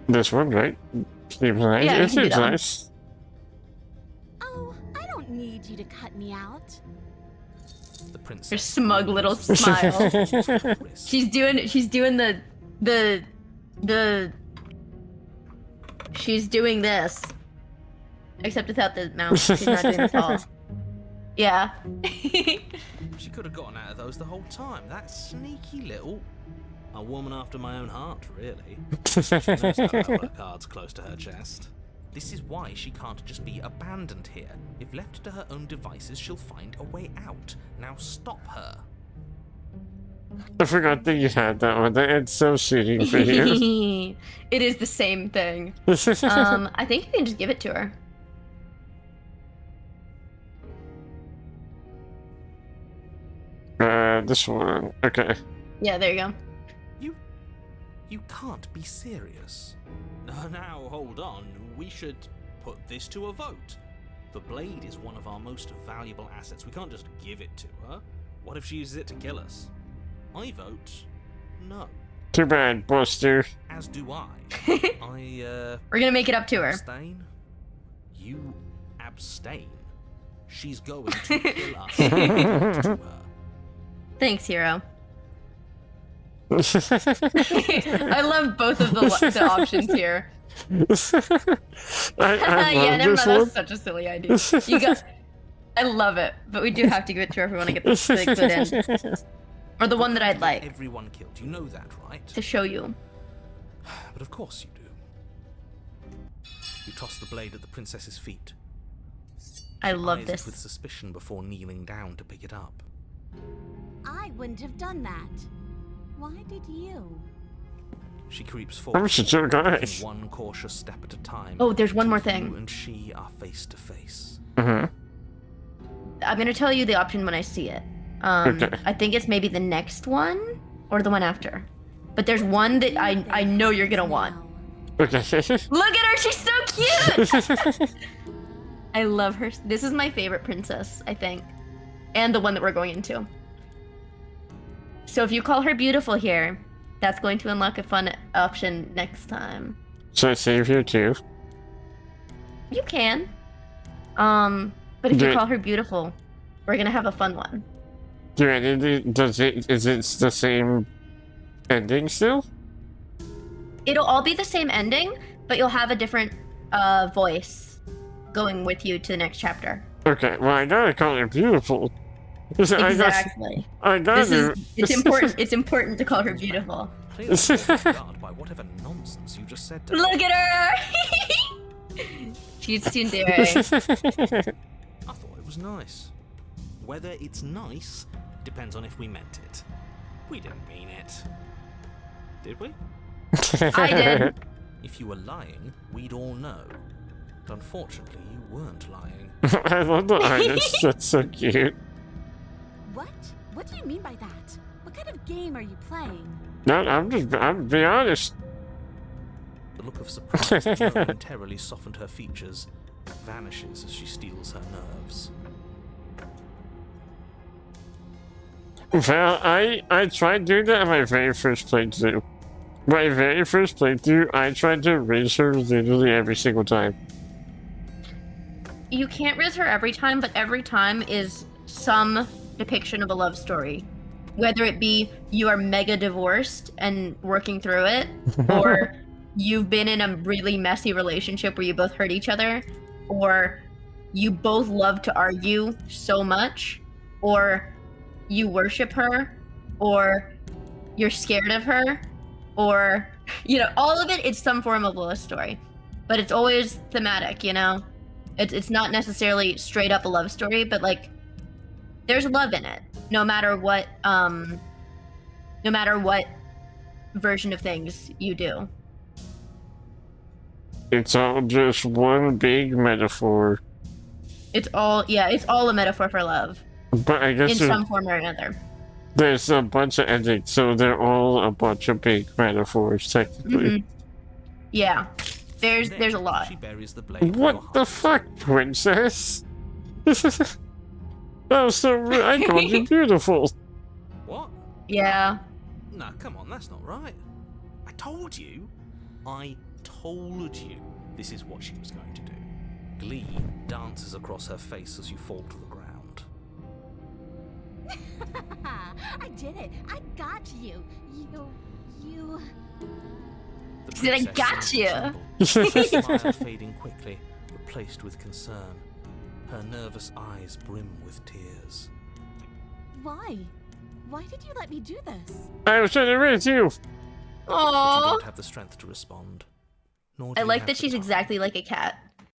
This one, right? Seems nice. Yeah, you It can do seems that one. nice. Oh, I don't need you to cut me out. The princess. Her smug little smile. She's doing the she's doing this. Except without the mouth. She's not doing this at all. Yeah. She could have gotten out of those the whole time. That sneaky little... A woman after my own heart, really. She knows how to hold her cards close to her chest. This is why she can't just be abandoned here. If left to her own devices, she'll find a way out. Now stop her. I forgot that you had that one. It's so shooting for you. It is the same thing. I think you can just give it to her. This one. Okay. Yeah, there you go. You can't be serious. Now, hold on. We should put this to a vote. The blade is one of our most valuable assets. We can't just give it to her. What if she uses it to kill us? I vote no. Too bad, Buster. As do I. We're gonna make it up to her. Abstain? You abstain? She's going to kill us. To her. Thanks, hero. I love both of the options here. I Yeah, love never this mind. That one. was such a silly idea. I love it, but we do have to give it to her if we want to get the good end. Or the one that I'd like Everyone killed. You know that, right? to show you. But of course you do. You toss the blade at the princess's feet. I love Eyes it this. with suspicion before kneeling down to pick it up. I wouldn't have done that. Why did you? She creeps I'm forward, such a guy. taking one cautious step at a time. Oh, there's one more till thing. You and she are face to face. Uh-huh. I'm gonna tell you the option when I see it. Okay. I think it's maybe the next one or the one after. But there's one that I know you're gonna want. Okay. Look at her, she's so cute! I love her. This is my favorite princess, I think. And the one that we're going into. So if you call her beautiful here, that's going to unlock a fun option next time. Should I save here too? You can. But if you call her beautiful, we're gonna have a fun one. Is it the same ending still? It'll all be the same ending, but you'll have a different voice going with you to the next chapter. Okay, well I gotta call her beautiful. Exactly. I gotta. It's important. It's important to call her beautiful. Clearly scarred by whatever nonsense you just said to her. Look at her. She's tsundere. I thought it was nice. Whether it's nice depends on if we meant it. We didn't mean it. Did we? I did. If you were lying, we'd all know. But unfortunately, you weren't lying. I love the artist. That's so cute. What? What do you mean by that? What kind of game are you playing? No, I'm being honest. The look of surprise that momentarily softened her features vanishes as she steels her nerves. Well, I tried doing that on my very first playthrough. My very first playthrough, I tried to raise her literally every single time. You can't raise her every time, but every time is some depiction of a love story. Whether it be you are mega divorced and working through it, or you've been in a really messy relationship where you both hurt each other, or you both love to argue so much, or you worship her, or you're scared of her, or, you know, all of it is some form of love story. But it's always thematic, you know? It's not necessarily straight up a love story, but like, there's love in it, no matter what version of things you do. It's all just one big metaphor. It's all a metaphor for love But I guess in some form or another. there's a bunch of endings, so they're all a bunch of big metaphors, technically. Yeah, there's a lot. She buries the blade in your What the heart. fuck, princess? That was so rude. I called you beautiful. What? Yeah. No, come on, that's not right. I told you. This is what she was going to do. Glee dances across her face as you fall to the ground. I did it. I got you. You. The She said, "I princess got seemed you." to tremble, her smile fading quickly, replaced with concern. Her nervous eyes brim with tears. Why? Why did you let me do this? I was trying to raise you. But you Aww. don't have the strength to respond. Nor do I you like have that the she's time. exactly like a cat.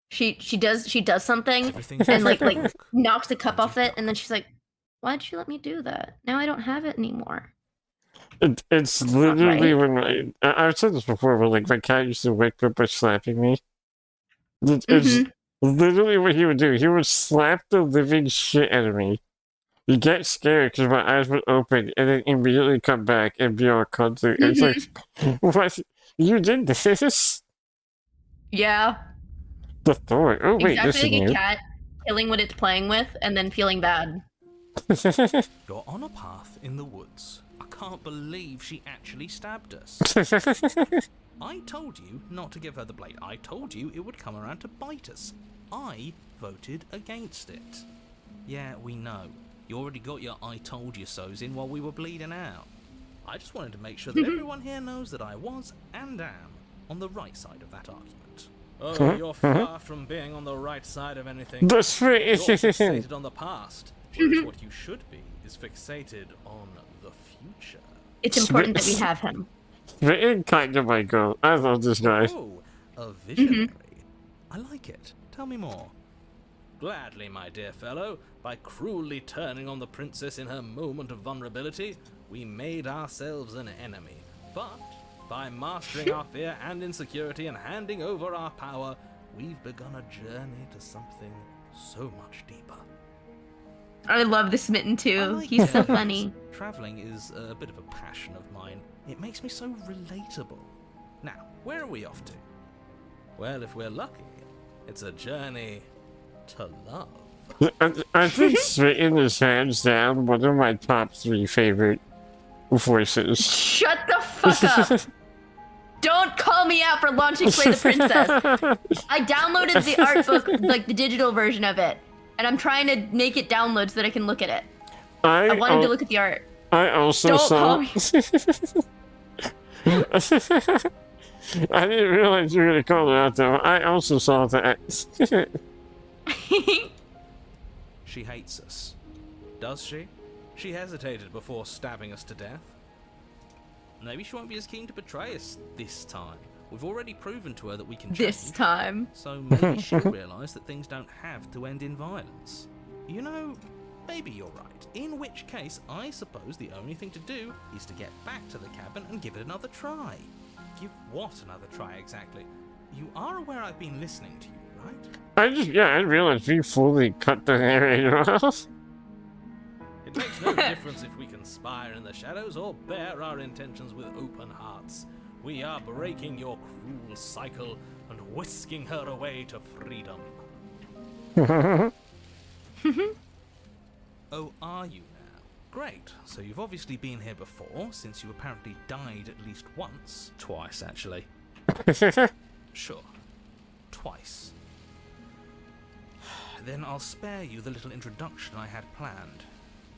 She does something Everything's and like look. knocks the cup off it, and then she's like, "Why'd you let me do that? Now I don't have it anymore." It's That's not literally right. when I've said this before, but like my cat used to wake me up by slapping me. It's literally what he would do. He would slap the living shit out of me. You get scared because my eyes would open and then immediately come back and be all cuddly. It's like, what? You did this? Yeah, The thorn. Oh, wait, exactly this like a is cat killing what it's playing with and then feeling bad. new. You're on a path in the woods. A can't believe she actually stabbed us. I told you not to give her the blade. I told you it would come around to bite us. I voted against it. Yeah, we know. You already got your I told you so's in while we were bleeding out. I just wanted to make sure that everyone here knows that I was and am on the right side of that argument. Oh, you're far from being on the right side of anything. That's You're right. fixated on the past, whereas what you should be is fixated on the future. It's important that we have him. Written kind of my girl. I love this guy. Oh, a visionary. I like it. Tell me more. Gladly, my dear fellow. By cruelly turning on the princess in her moment of vulnerability, we made ourselves an enemy. But by mastering our fear and insecurity and handing over our power, we've begun a journey to something so much deeper. I love the Smitten too. I like He's so journeys. funny. Traveling is a bit of a passion of mine. It makes me so relatable. Now, where are we off to? Well, if we're lucky, it's a journey to love. I think Smitten is hands down one of my top 3 favorite voices. Shut the fuck up! Don't call me out for launching Slay the Princess. I downloaded the art book, like the digital version of it, and I'm trying to make it download so that I can look at it. I wanted to look at the art. I also Don't saw. call me. I didn't realize you were gonna call it out though. I also saw that. She hates us. Does she? She hesitated before stabbing us to death. Maybe she won't be as keen to betray us this time. We've already proven to her that we can change. This time. So maybe she'll realise that things don't have to end in violence. You know, maybe you're right. In which case, I suppose the only thing to do is to get back to the cabin and give it another try. Give what another try exactly? You are aware I've been listening to you, right? I didn't realize we fully cut the narrator off. It makes no difference if we conspire in the shadows or bear our intentions with open hearts. We are breaking your cruel cycle and whisking her away to freedom. Oh, are you now? Great. So you've obviously been here before, since you apparently died at least once. Twice, actually. Sure. Twice. Then I'll spare you the little introduction I had planned.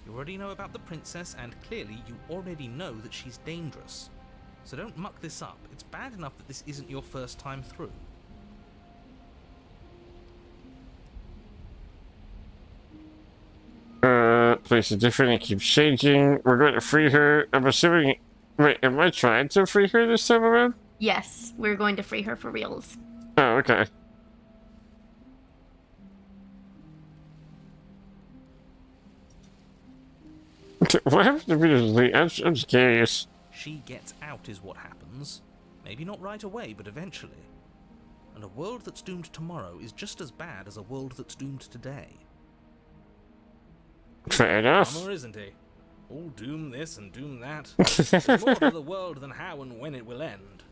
You already know about the princess, and clearly you already know that she's dangerous. So don't muck this up. It's bad enough that this isn't your first time through. Place is different, it keeps changing. We're going to free her. I'm assuming. Wait, am I trying to free her this time around? Yes, we're going to free her for reals. Oh, okay. What happened to me? I'm just curious. She gets out is what happens. Maybe not right away, but eventually. And a world that's doomed tomorrow is just as bad as a world that's doomed today. Fair enough. Armor, isn't he? All doom this and doom that. There's more to the world than how and when it will end.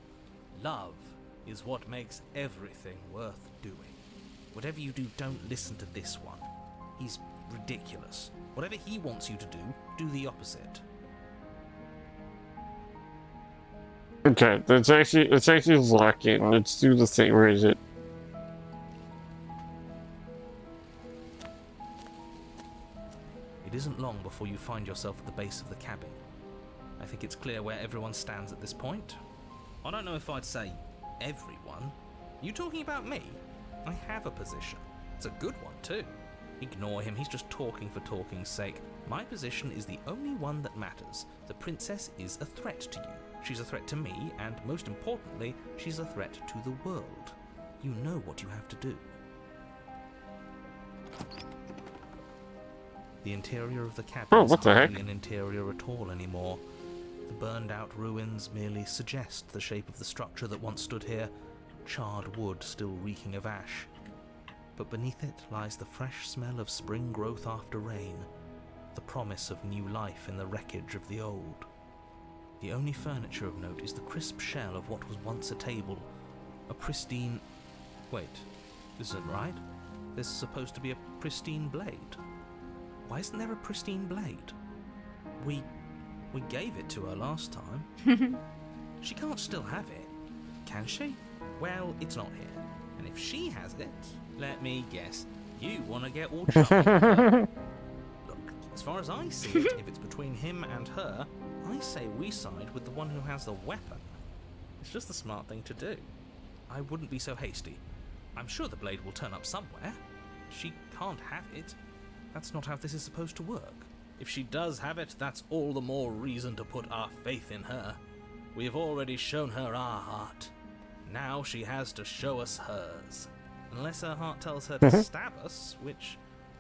Love is what makes everything worth doing. Whatever you do, don't listen to this one. He's ridiculous. Whatever he wants you to do the opposite. Okay, let's actually lock in. Let's do the thing. Where is it? It isn't long before you find yourself at the base of the cabin. I think it's clear where everyone stands at this point. I don't know if I'd say everyone. You talking about me? I have a position. It's a good one too. Ignore him, he's just talking for talking's sake. My position is the only one that matters. The princess is a threat to you. She's a threat to me, and most importantly, she's a threat to the world. You know what you have to do. The interior of the cabin what the heck? isn't an interior at all anymore. The burned out ruins merely suggest the shape of the structure that once stood here, charred wood still reeking of ash. But beneath it lies the fresh smell of spring growth after rain, the promise of new life in the wreckage of the old. The only furniture of note is the crisp shell of what was once a table, a pristine... Wait, this isn't right. There's supposed to be a pristine blade. Why isn't there a pristine blade? We We gave it to her last time. She can't still have it, can she? Well, it's not here. And if she has it, let me guess, you want to get all charmed. Look, as far as I see it, if it's between him and her, I say we side with the one who has the weapon. It's just the smart thing to do. I wouldn't be so hasty. I'm sure the blade will turn up somewhere. She can't have it. That's not how this is supposed to work. If she does have it, that's all the more reason to put our faith in her. We have already shown her our heart. Now she has to show us hers. Unless her heart tells her to stab us, which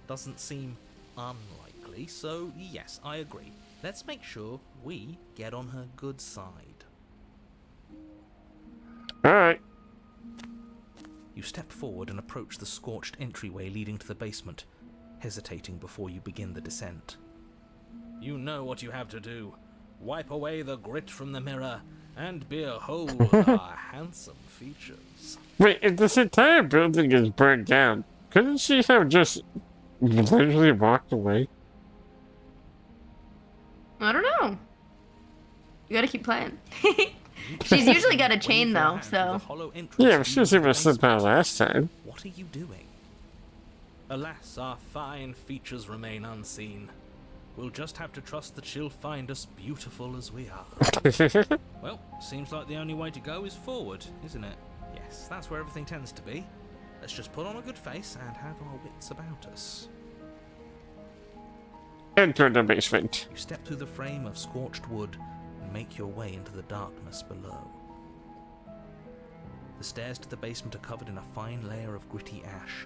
doesn't seem unlikely, so yes, I agree. Let's make sure we get on her good side. Alright. You step forward and approach the scorched entryway leading to the basement, hesitating before you begin the descent. You know what you have to do. Wipe away the grit from the mirror and behold our handsome features. Wait, if this entire building is burnt down, couldn't she have just literally walked away? I don't know. You gotta keep playing. She's usually got a chain though, so. Yeah, but she was able to slip out last time. What are you doing? Alas, our fine features remain unseen. We'll just have to trust that she'll find us beautiful as we are. Well, seems like the only way to go is forward, isn't it? Yes, that's where everything tends to be. Let's just put on a good face and have our wits about us. Enter the basement. You step through the frame of scorched wood and make your way into the darkness below. The stairs to the basement are covered in a fine layer of gritty ash.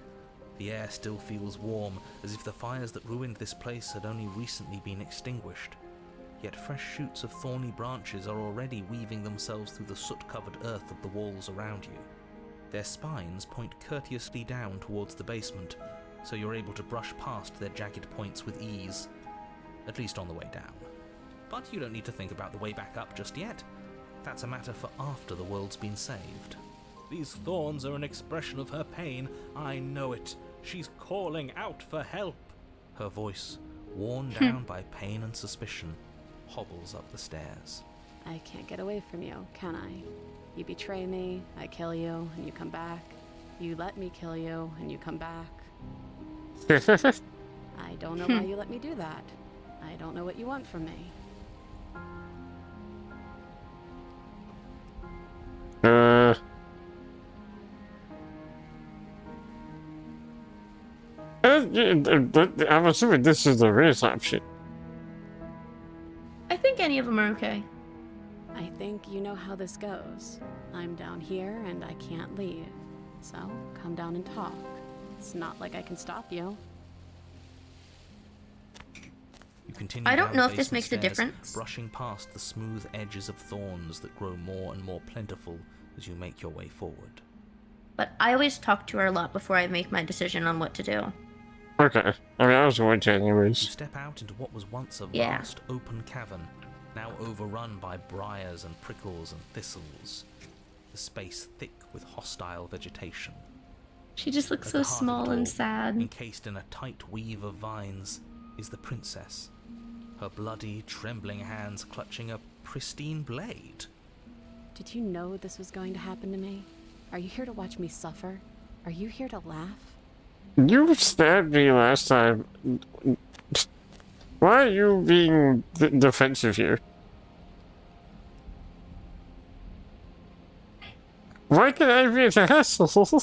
The air still feels warm, as if the fires that ruined this place had only recently been extinguished. Yet fresh shoots of thorny branches are already weaving themselves through the soot-covered earth of the walls around you. Their spines point courteously down towards the basement, so you're able to brush past their jagged points with ease, at least on the way down. But you don't need to think about the way back up just yet. That's a matter for after the world's been saved. These thorns are an expression of her pain. I know it. She's calling out for help. Her voice, worn down by pain and suspicion, hobbles up the stairs. I can't get away from you, can I? You betray me, I kill you, and you come back. You let me kill you, and you come back. I don't know why you let me do that. I don't know what you want from me. I'm assuming this is the race option. I think any of them are okay. I think you know how this goes. I'm down here and I can't leave. So, come down and talk. It's not like I can stop you. You continue I don't down know the if this basement makes a stairs, difference. brushing past the smooth edges of thorns that grow more and more plentiful as you make your way forward. But I always talk to her a lot before I make my decision on what to do. Okay. I mean, I was going to You anyways. step out into what was once a Yeah. vast open cavern, now overrun by briars and prickles and thistles. The space thick with hostile vegetation. She just looks At so the heart of small it and all, sad. encased in a tight weave of vines, is the princess, her bloody, trembling hands clutching a pristine blade. Did you know this was going to happen to me? Are you here to watch me suffer? Are you here to laugh? You stabbed me last time. Why are you being defensive here? Why can I be an asshole?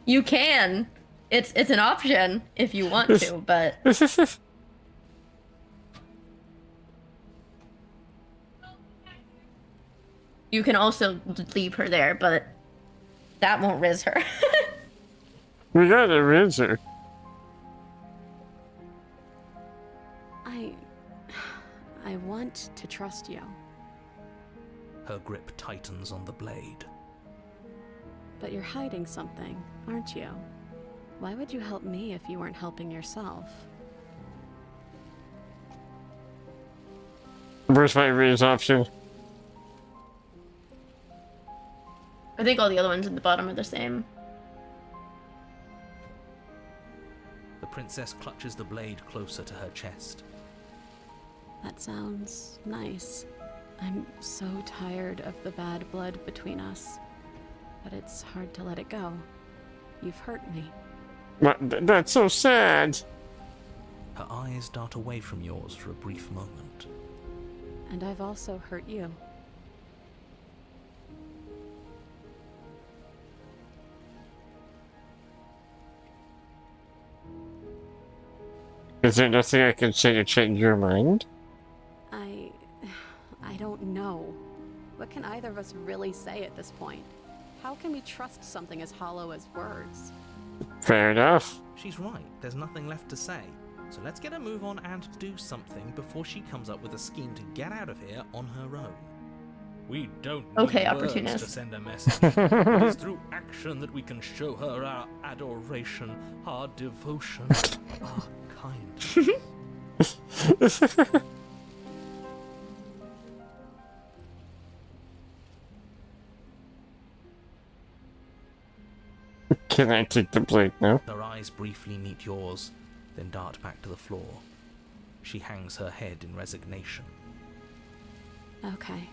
You can. It's an option if you want to, but you can also leave her there, but that won't riz her. We gotta rinse her. I want to trust you. Her grip tightens on the blade. But you're hiding something, aren't you? Why would you help me if you weren't helping yourself? Where's my raise option? I think all the other ones at the bottom are the same. The princess clutches the blade closer to her chest. That sounds nice. I'm so tired of the bad blood between us, but it's hard to let it go. You've hurt me. That's so sad. Her eyes dart away from yours for a brief moment. And I've also hurt you. Is there nothing I can say to change your mind? I don't know. What can either of us really say at this point? How can we trust something as hollow as words? Fair enough. She's right, there's nothing left to say. So let's get a move on and do something before she comes up with a scheme to get out of here on her own. We don't need Okay, words opportunist. to send a message. It is through action that we can show her our adoration, our devotion, our kindness. Can I take the blade now? Her eyes briefly meet yours, then dart back to the floor. She hangs her head in resignation. Okay.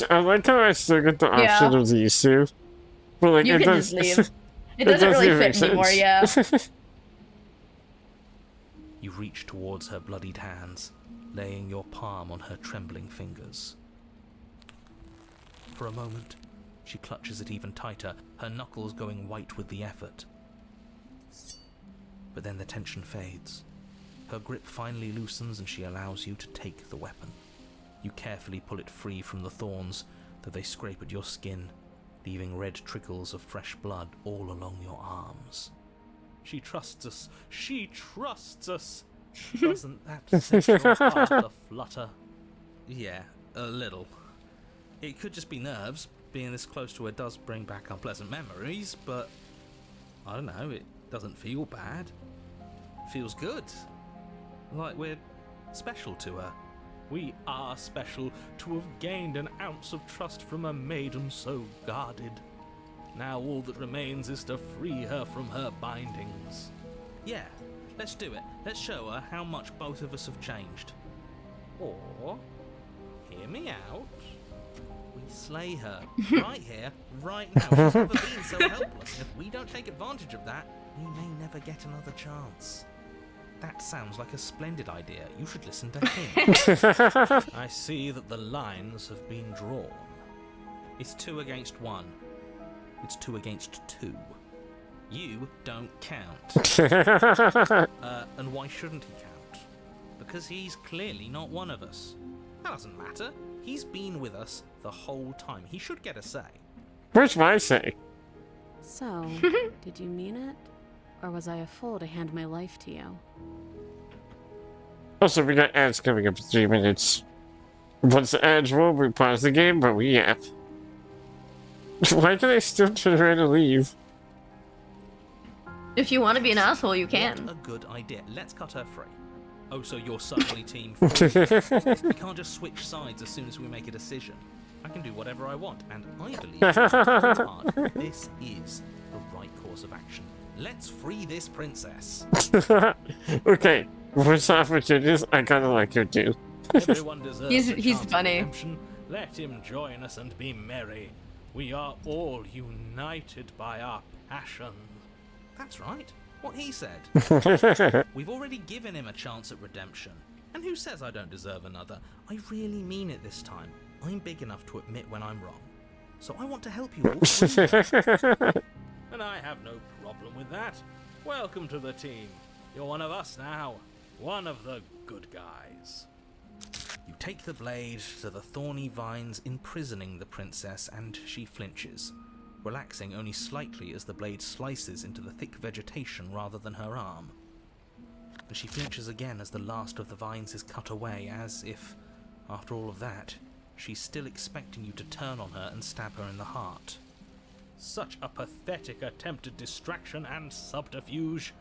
I like how I still get the option of these two. But like, You it can does, just leave. It doesn't really even fit make anymore, yeah. sense. You reach towards her bloodied hands, laying your palm on her trembling fingers. For a moment, she clutches it even tighter, her knuckles going white with the effort. But then the tension fades. Her grip finally loosens and she allows you to take the weapon. You carefully pull it free from the thorns, though they scrape at your skin, leaving red trickles of fresh blood all along your arms. She trusts us! She trusts us! Doesn't that set your heart aflutter? Yeah, a little. It could just be nerves. Being this close to her does bring back unpleasant memories, but I don't know, it doesn't feel bad. It feels good. Like we're special to her. We are special to have gained an ounce of trust from a maiden so guarded. Now all that remains is to free her from her bindings. Yeah, let's do it. Let's show her how much both of us have changed. Or, hear me out, we slay her. Right here, right now. She's never been so helpless. And if we don't take advantage of that, we may never get another chance. That sounds like a splendid idea. You should listen to him. I see that the lines have been drawn. It's 2 against 1. It's 2 against 2. You don't count. And why shouldn't he count? Because he's clearly not one of us. That doesn't matter. He's been with us the whole time. He should get a say. Where's my say? So, did you mean it? Or was I a fool to hand my life to you? Also, we got ads coming up in 3 minutes. Once the ads roll, we pause the game, but we yap. Why can I still turn around and leave? If you want to be an asshole, you can. What a good idea. Let's cut her free. Oh, so you're suddenly team 4. We can't just switch sides as soon as we make a decision. I can do whatever I want, and I believe in my heart this is the right course of action. Let's free this princess. Okay, first opportunities, I kinda like her too. Everyone deserves He's a chance at funny. redemption. Let him join us and be merry. We are all united by our passion. That's right. What he said. We've already given him a chance at redemption. And who says I don't deserve another? I really mean it this time. I'm big enough to admit when I'm wrong. So I want to help you all. And I have no problem with that. Welcome to the team. You're one of us now. One of the good guys. You take the blade to the thorny vines imprisoning the princess, and she flinches, relaxing only slightly as the blade slices into the thick vegetation rather than her arm. And she flinches again as the last of the vines is cut away, as if, after all of that, she's still expecting you to turn on her and stab her in the heart. Such a pathetic attempt at distraction and subterfuge.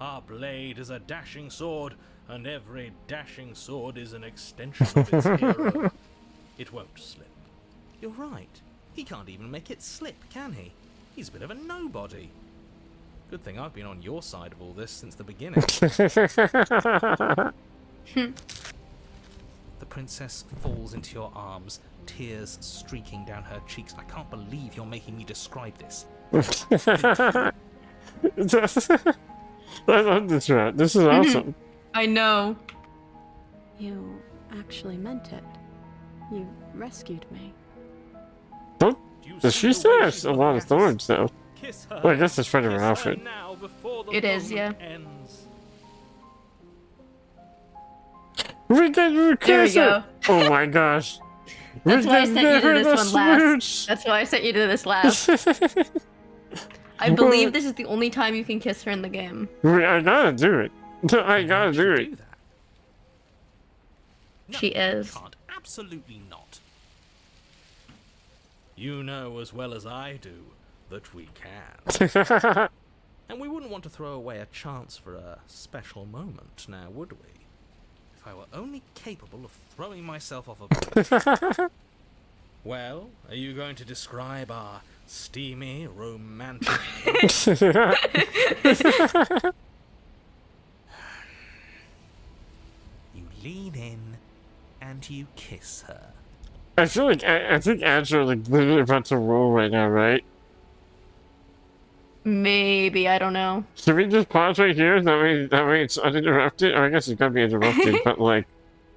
Our blade is a dashing sword, and every dashing sword is an extension of its hero. It won't slip. You're right. He can't even make it slip, can he? He's a bit of a nobody. Good thing I've been on your side of all this since the beginning. The princess falls into your arms, tears streaking down her cheeks. I can't believe you're making me describe this. I love this route. This is awesome. I know. You actually meant it. You rescued me. Don't, Do you does see she the still way has she's a lot looking of at us? thorns, though? Kiss her. Well, I guess that's part of her Kiss outfit. now before the It is, moment yeah. ends. We get you a There we kiss! go. Oh my gosh. That's We why I can sent you to never this one last. smooch. That's why I sent you to this last. I believe this is the only time you can kiss her in the game. I gotta do it. I gotta do Should it. do that. No, She you is. can't. Absolutely not. You know as well as I do that we can. And we wouldn't want to throw away a chance for a special moment, now would we? If I were only capable of throwing myself off a bridge. Well, are you going to describe our steamy, romantic... You lean in and you kiss her. I feel like I think ads are like literally about to roll right now, right? Maybe, I don't know. Should we just pause right here? That way it's uninterrupted? Or I guess it's gotta be interrupted, but like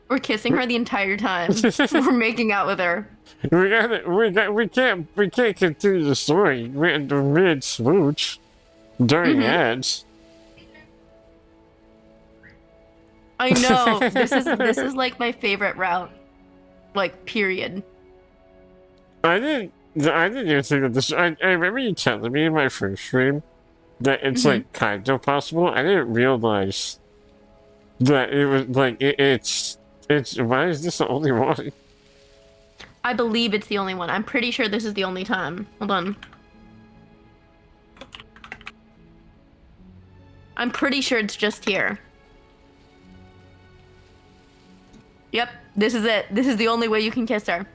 We're kissing her the entire time. We're making out with her. we can't continue the story. We're in the mid smooch during ads. I know. This is like my favorite route. Like, period. I didn't even think of this. I remember you telling me in my first stream that it's like kind of possible. I didn't realize that it was like it's why is this the only one? I believe it's the only one. I'm pretty sure this is the only time. Hold on. I'm pretty sure it's just here. Yep, this is it. This is the only way you can kiss her.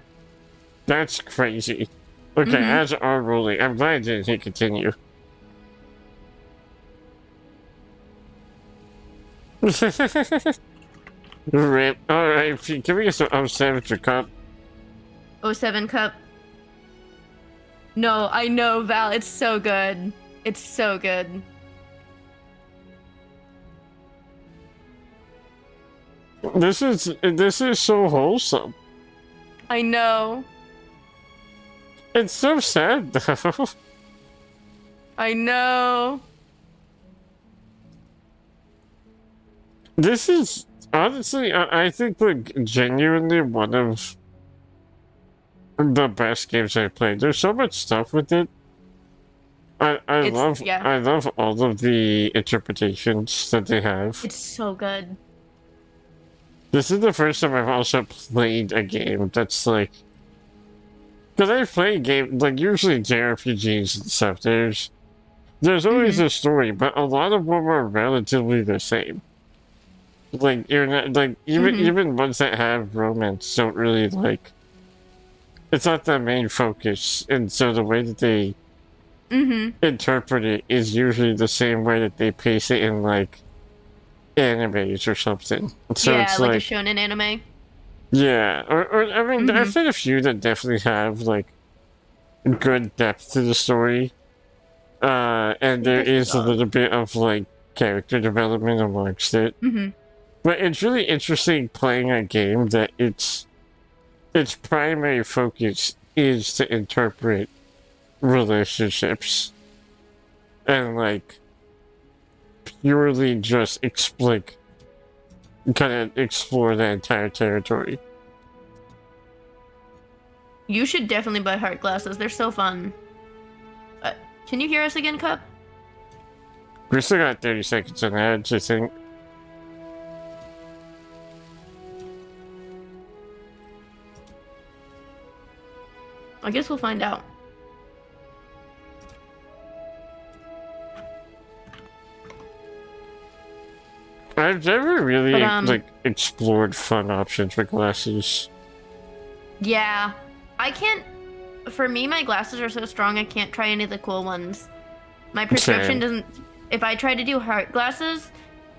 That's crazy. Okay, ads are rolling. I'm glad I didn't hit continue. Rip. Alright, can we get some Savage cup? 07 cup. No, I know, Val. It's so good. It's so good. This is so wholesome. I know. It's so sad though. I know. This is honestly, I think like genuinely one of the best games I've played. There's so much stuff with it. I love all of the interpretations that they have. It's so good. This is the first time I've also played a game that's like, because I've played games like usually JRPGs and stuff. There's always a story, but a lot of them are relatively the same. Like you're not like even ones that have romance don't really like. It's not the main focus, and so the way that they interpret it is usually the same way that they pace it in like animes or something. So yeah, it's like a shonen anime. Yeah, or I mean, I've seen a few that definitely have like good depth to the story, and there is a little bit of like character development amongst it. But it's really interesting playing a game that its primary focus is to interpret relationships and like purely just kind of explore the entire territory. You should definitely buy heart glasses. They're so fun. Can you hear us again, Cup? We still got 30 seconds on ads, I think. I guess we'll find out. I've never really But, like explored fun options with glasses. Yeah. I can't... For me, my glasses are so strong I can't try any of the cool ones. My prescription Same. doesn't. If I try to do heart glasses,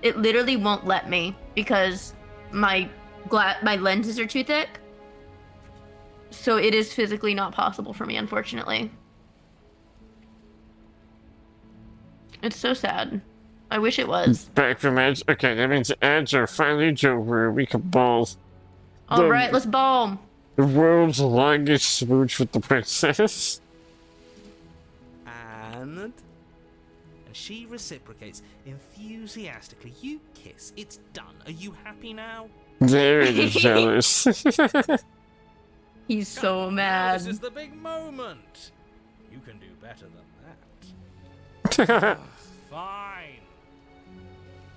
it literally won't let me because my lenses are too thick. So it is physically not possible for me, unfortunately. It's so sad. I wish it was. Back from Edge. Okay, that means Edge are finally over. We can ball. All right, let's ball. The world's longest smooch with the princess. And she reciprocates enthusiastically. You kiss. It's done. Are you happy now? Very jealous. He's so mad. This is the big moment. You can do better than that. Fine.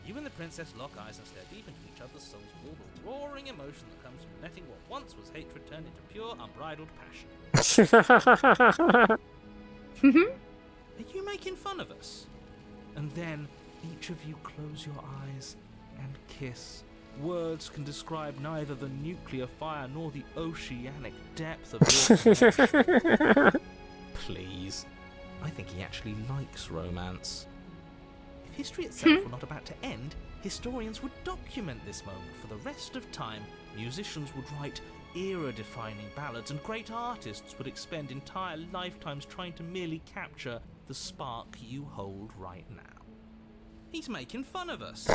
You and the princess lock eyes and stare deep into each other's souls with all the roaring emotion that comes from letting what once was hatred turn into pure, unbridled passion. Are you making fun of us? And then each of you close your eyes and kiss. Words can describe neither the nuclear fire nor the oceanic depth of your connection. Please. I think he actually likes romance. If history itself were not about to end, historians would document this moment for the rest of time. Musicians would write era-defining ballads, and great artists would expend entire lifetimes trying to merely capture the spark you hold right now. He's making fun of us.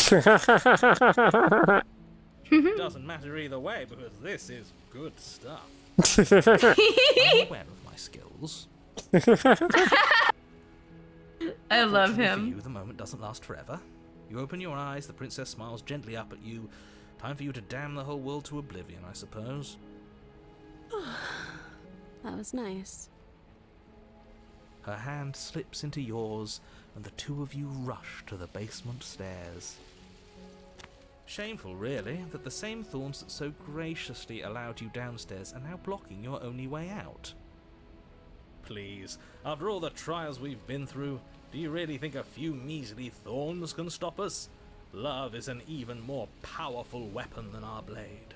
Doesn't matter either way, because this is good stuff. I'm aware of my skills. I love Fortunately him. For you, the moment doesn't last forever. You open your eyes, the princess smiles gently up at you. Time for you to damn the whole world to oblivion, I suppose. That was nice. Her hand slips into yours, and the two of you rush to the basement stairs. Shameful, really, that the same thorns that so graciously allowed you downstairs are now blocking your only way out. Please, after all the trials we've been through, do you really think a few measly thorns can stop us? Love is an even more powerful weapon than our blade.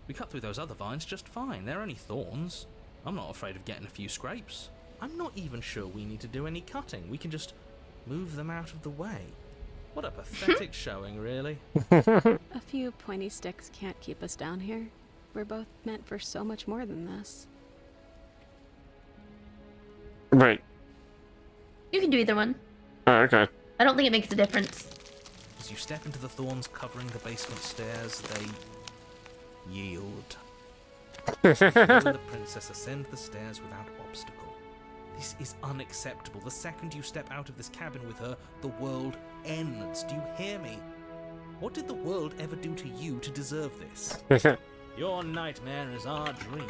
We cut through those other vines just fine, they're only thorns. I'm not afraid of getting a few scrapes. I'm not even sure we need to do any cutting, we can just move them out of the way. What a pathetic showing, really. A few pointy sticks can't keep us down here. We're both meant for so much more than this. Right. You can do either one. Oh, okay. I don't think it makes a difference. As you step into the thorns covering the basement stairs, they yield. You and the princess ascend the stairs without obstacle. This is unacceptable. The second you step out of this cabin with her, the world ends. Do you hear me? What did the world ever do to you to deserve this? Your nightmare is our dream.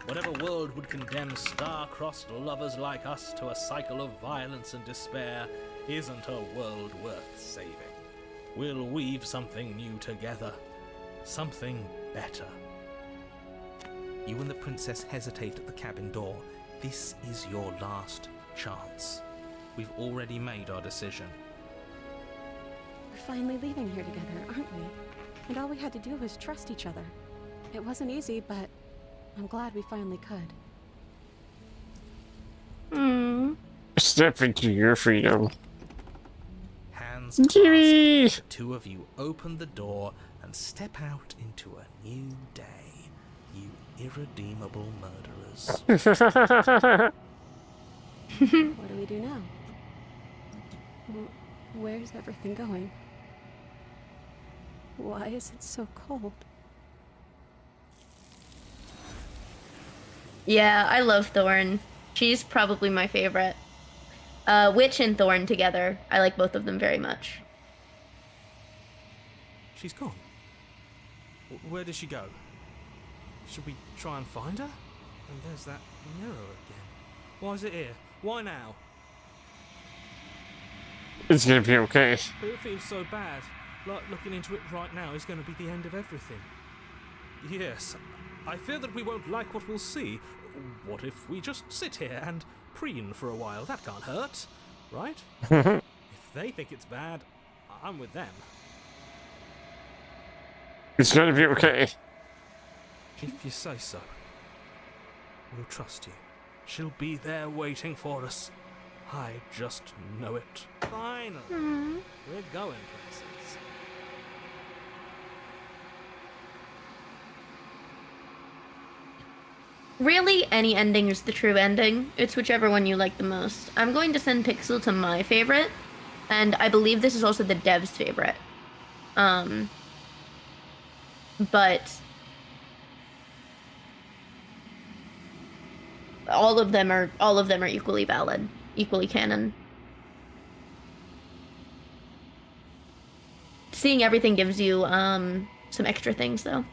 Whatever world would condemn star-crossed lovers like us to a cycle of violence and despair isn't a world worth saving. We'll weave something new together. Something better. You and the princess hesitate at the cabin door. This is your last chance. We've already made our decision. We're finally leaving here together, aren't we? And all we had to do was trust each other. It wasn't easy, but I'm glad we finally could. Step into your freedom. Hands Yippee! clasped, the two of you open the door and step out into a new day. You irredeemable murderers. What do we do now? Where's everything going? Why is it so cold? Yeah, I love Thorn. She's probably my favorite. Witch and Thorn together. I like both of them very much. She's gone. Where did she go? Should we try and find her? And there's that mirror again. Why is it here? Why now? It's gonna be okay. It feels so bad. Like looking into it right now is going to be the end of everything. Yes, I fear that we won't like what we'll see. What if we just sit here and preen for a while? That can't hurt, right? If they think it's bad, I'm with them. It's gonna be okay. If you say so. We'll trust you. She'll be there waiting for us. I just know it. Finally, we're going places. Really, any ending is the true ending. It's whichever one you like the most. I'm going to send Pixel to my favorite, and I believe this is also the dev's favorite. But all of them are equally valid, equally canon. Seeing everything gives you some extra things though.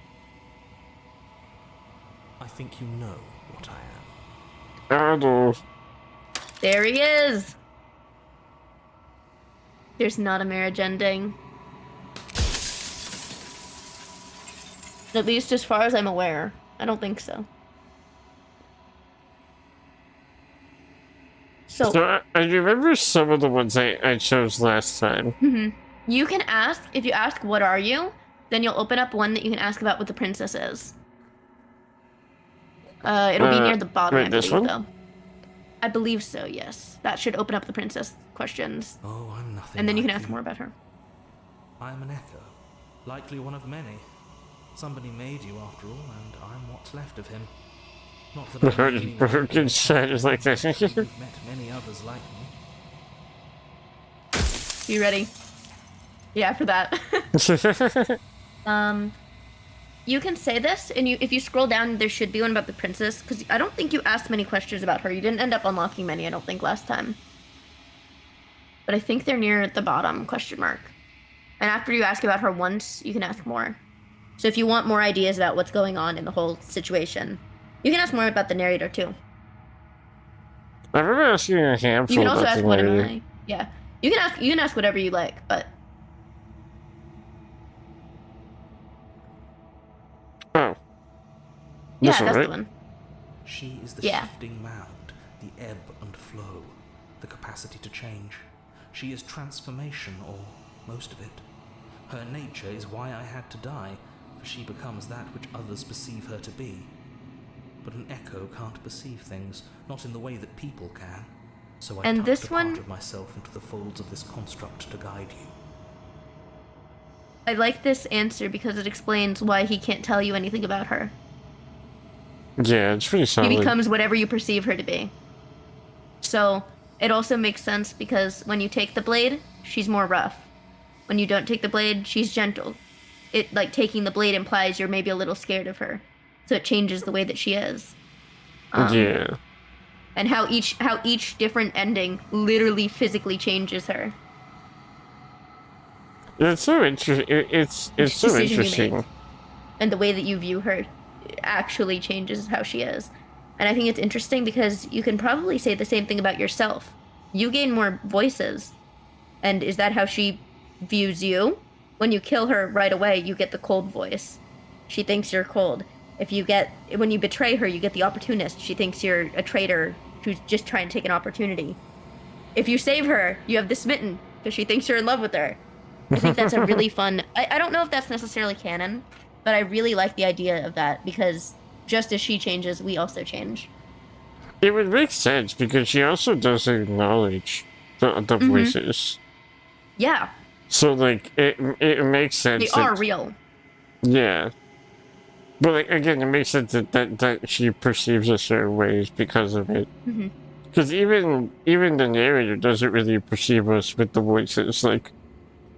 I think you know what I am. I know. There he is. There's not a marriage ending. At least as far as I'm aware. I don't think so. So I remember some of the ones I chose last time. you can ask, if you ask what are you, then you'll open up one that you can ask about what the princess is. It'll be near the bottom, wait, I this believe, one? though. I believe so, yes. That should open up the princess questions. Oh, I'm nothing. And then you like can ask more about her. I am an echo, likely one of many. Somebody made you after all, and I'm what's left of him. Not that I'm the only one. Broken shatters like that. You've met many others like me. You ready? Yeah, for that. You can say this, and if you scroll down, there should be one about the princess, because I don't think you asked many questions about her. You didn't end up unlocking many, I don't think, last time. But I think they're near the bottom, question mark. And after you ask about her once, you can ask more. So if you want more ideas about what's going on in the whole situation, you can ask more about the narrator, too. I remember asking a handful You can also about ask the what am narrator. I? Yeah. You can ask whatever you like, but Oh. yeah, This one, that's right? the one. She is the Yeah. shifting mound, the ebb and flow, the capacity to change. She is transformation, or most of it. Her nature is why I had to die, for she becomes that which others perceive her to be. But an echo can't perceive things, not in the way that people can. So I And tucked this a one- part of myself into the folds of this construct to guide you. I like this answer because it explains why he can't tell you anything about her. Yeah, it's pretty solid. She becomes whatever you perceive her to be. So it also makes sense because when you take the blade, she's more rough. When you don't take the blade, she's gentle. It like taking the blade implies you're maybe a little scared of her, so it changes the way that she is. Yeah. And how each different ending literally physically changes her. It's so interesting. It's Each so decision you interesting. make. And the way that you view her actually changes how she is. And I think it's interesting because you can probably say the same thing about yourself. You gain more voices. And is that how she views you? When you kill her right away, you get the cold voice. She thinks you're cold. When you betray her, you get the opportunist. She thinks you're a traitor who's just trying to take an opportunity. If you save her, you have the smitten because she thinks you're in love with her. I think that's a really fun... I don't know if that's necessarily canon, but I really like the idea of that because just as she changes, we also change. It would make sense because she also doesn't acknowledge the voices. Yeah, So like it makes sense. they are real. Yeah. But like, again, it makes sense that she perceives us certain ways because of it. Because even the narrator doesn't really perceive us with the voices. Like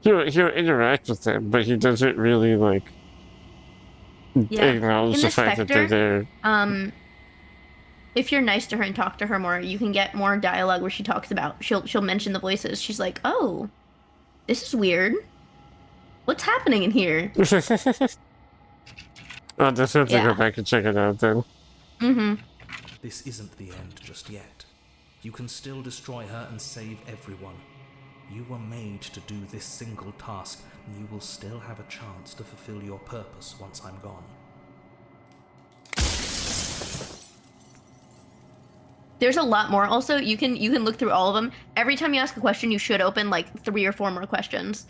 he'll interact with them, but he doesn't really like acknowledge In the this fact that they're vector, there. if you're nice to her and talk to her more, you can get more dialogue where she talks about she'll mention the voices. She's like, "Oh, this is weird. What's happening in here?" I'll just have to go back and check it out then. This isn't the end just yet. You can still destroy her and save everyone. You were made to do this single task, and you will still have a chance to fulfill your purpose once I'm gone. There's a lot more. Also, you can look through all of them. Every time you ask a question, you should open like 3 or 4 more questions.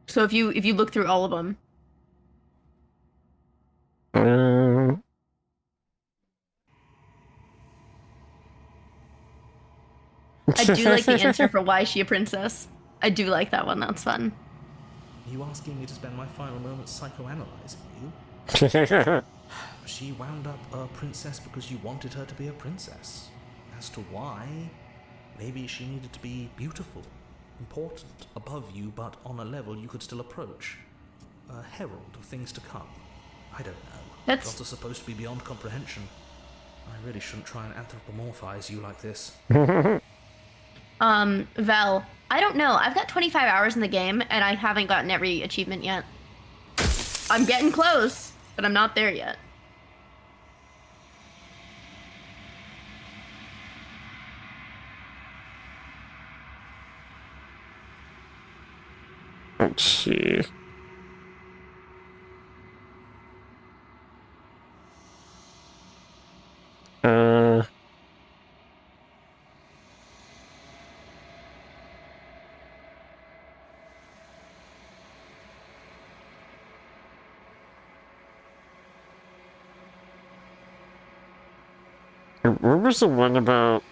So if you look through all of them. I do like the answer for why is she a princess. I do like that one. That's fun. Are you asking me to spend my final moments psychoanalyzing you? She wound up a princess because you wanted her to be a princess. As to why, maybe she needed to be beautiful, important, above you, but on a level you could still approach. A herald of things to come. I don't know. That's- Gods are supposed to be beyond comprehension. I really shouldn't try and anthropomorphize you like this. Vel, I don't know. I've got 25 hours in the game, and I haven't gotten every achievement yet. I'm getting close, but I'm not there yet. Let's see. Where was the one about?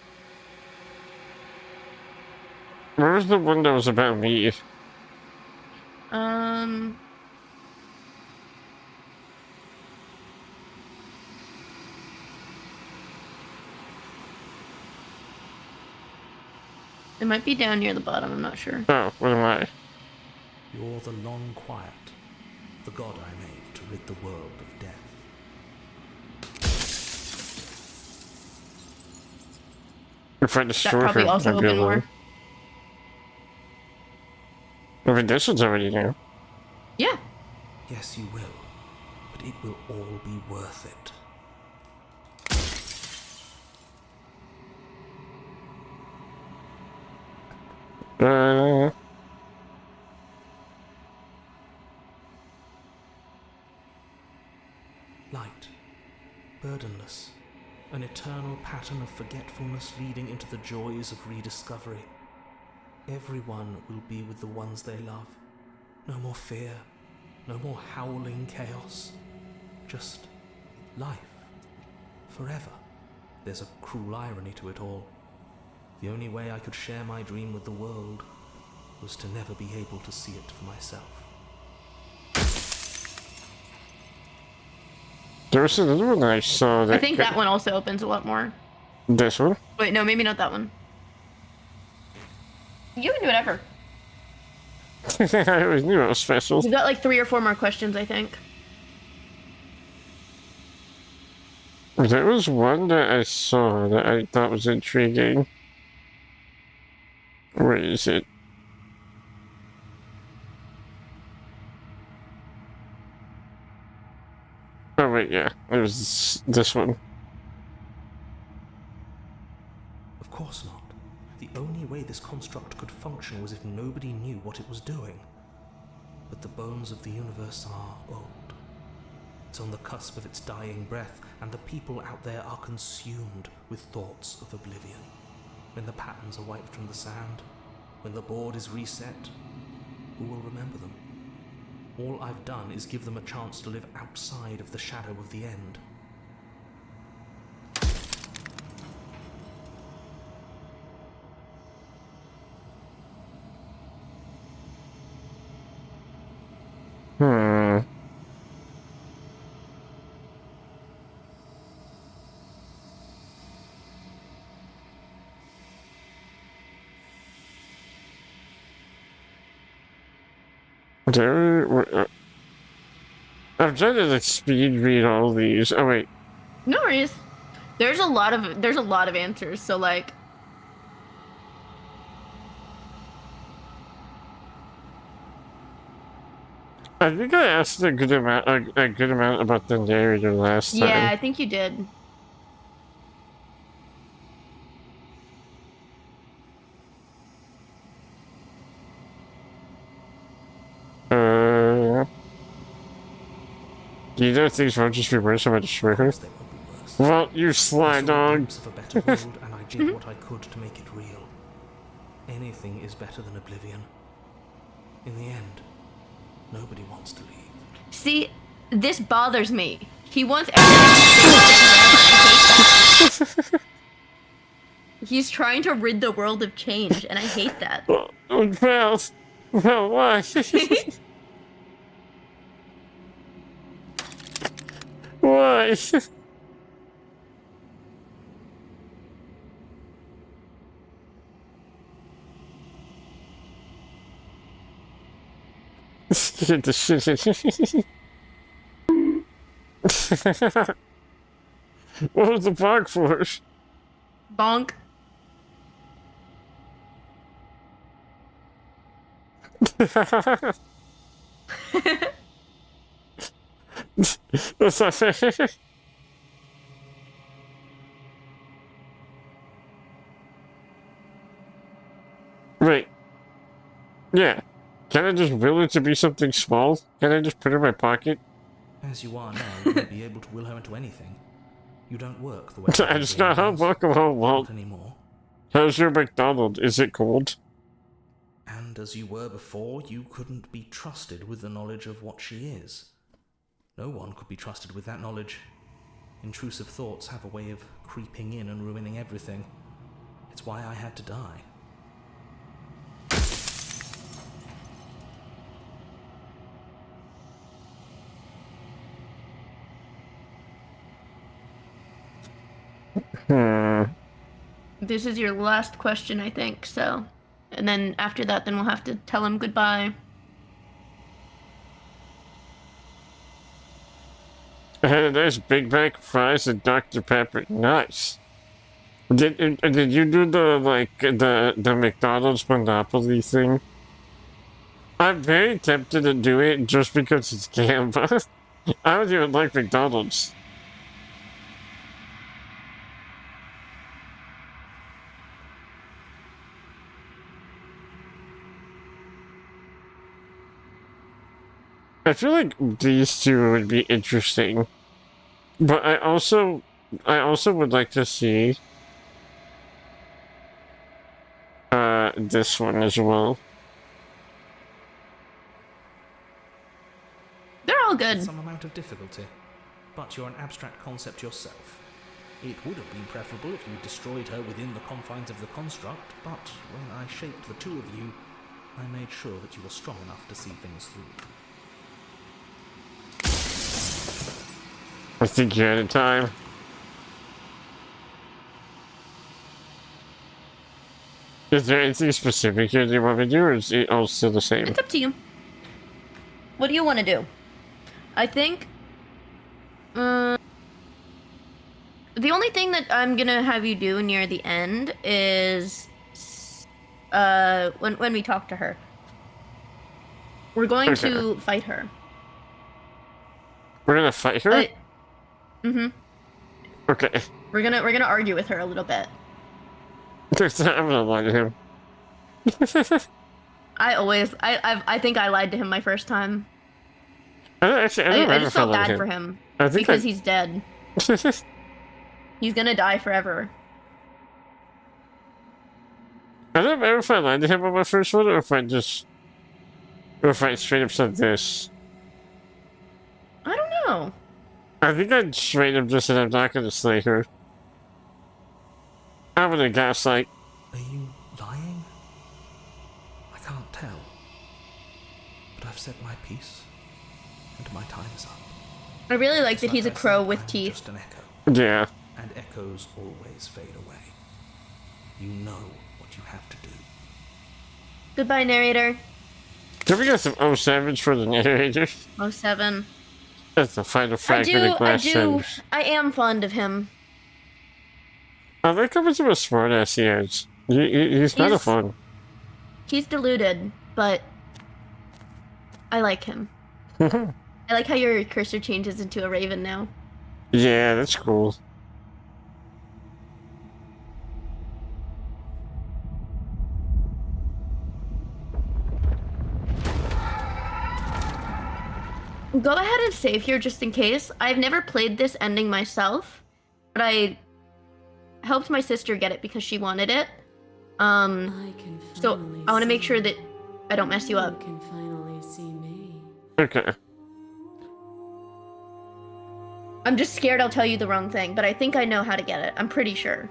Where was the one that was about me? It might be down near the bottom. I'm not sure. Oh, what am I? You're the long quiet, the god I made to rid the world of death. If I That destroy probably her, also I'll be open alone. more. I mean, this one's already there. Yeah. Yes, you will, but it will all be worth it. Light, burdenless, an eternal pattern of forgetfulness leading into the joys of rediscovery. Everyone will be with the ones they love. No more fear, no more howling chaos. Just life, forever. There's a cruel irony to it all. The only way I could share my dream with the world was to never be able to see it for myself. There was another one I saw that. I think that one also opens a lot more. This one? Wait, no, maybe not that one. You can do whatever. I always knew it was special. We've got like 3 or 4 more questions, I think. There was one that I saw that I thought was intriguing. Where is it? Oh wait, yeah, it was this one. Of course not. The only way this construct could function was if nobody knew what it was doing. But the bones of the universe are old. It's on the cusp of its dying breath, and the people out there are consumed with thoughts of oblivion. When the patterns are wiped from the sand, when the board is reset, who will remember them? All I've done is give them a chance to live outside of the shadow of the end. I'm trying to like speed read all these. Oh wait, No worries. There's a lot of answers, so like I think I asked a good amount about the narrator last time. yeah, I think you did. Do you know things won't just be worse if I destroy her? They won't be worse. Well, you I sly saw a dog. glimpse of a better world, and I did what I could to make it real. Anything is better than oblivion. In the end, nobody wants to leave. See, this bothers me. He wants everything to stay the same. He's trying to rid the world of change, and I hate that. Well, why? Why? Get the shit. What was the bug for? Bonk. That's not fair. Wait. Yeah. Can I just will it to be something small? Can I just put it in my pocket? As you are now, you won't be able to will her into anything. You don't work the way I just got home. Welcome home, Walt. Not anymore. How's your McDonald's? Is it cold? And as you were before, you couldn't be trusted with the knowledge of what she is. No one could be trusted with that knowledge. Intrusive thoughts have a way of creeping in and ruining everything. It's why I had to die. This is your last question, I think, so. And then after that, then we'll have to tell him goodbye. I had a nice Big Mac fries and Dr. Pepper. Nice. Did you do the McDonald's Monopoly thing? I'm very tempted to do it just because it's Canva. I don't even like McDonald's. I feel like these two would be interesting. But I also would like to see this one as well. They're all good. Some amount of difficulty, but you're an abstract concept yourself. It would have been preferable if you destroyed her within the confines of the construct, but when I shaped the two of you, I made sure that you were strong enough to see things through. I think you're out of time. Is there anything specific here that you want me to do, or is it all still the same? It's up to you. What do you want to do? I think... the only thing that I'm gonna have you do near the end is... when we talk to her. We're going to fight her. We're gonna fight her? Mm-hmm. Okay. We're gonna argue with her a little bit. I'm gonna lie to him. I think I lied to him my first time. I just felt bad for him. Because he's dead. He's gonna die forever. I don't remember if I lied to him on my first one, or if I straight up said this. I don't know. I think I straight up just said I'm not gonna slay her. I'm gonna gaslight. Are you lying? I can't tell. But I've said my piece, and my time is up. I really like that he's a crow with teeth. Just an echo. Yeah. And echoes always fade away. You know what you have to do. Goodbye, narrator. Can we get some O7s for the narrator? 07. That's the final fragment of glass sentence. I am fond of him. I like how much of a smartass he is. He's kind of fun. He's deluded, but I like him. I like how your cursor changes into a raven now. Yeah, that's cool. Go ahead and save here just in case. I've never played this ending myself, but I helped my sister get it because she wanted it. So I want to make sure that I don't mess you up. Can finally see me. Okay. I'm just scared I'll tell you the wrong thing, but I think I know how to get it. I'm pretty sure.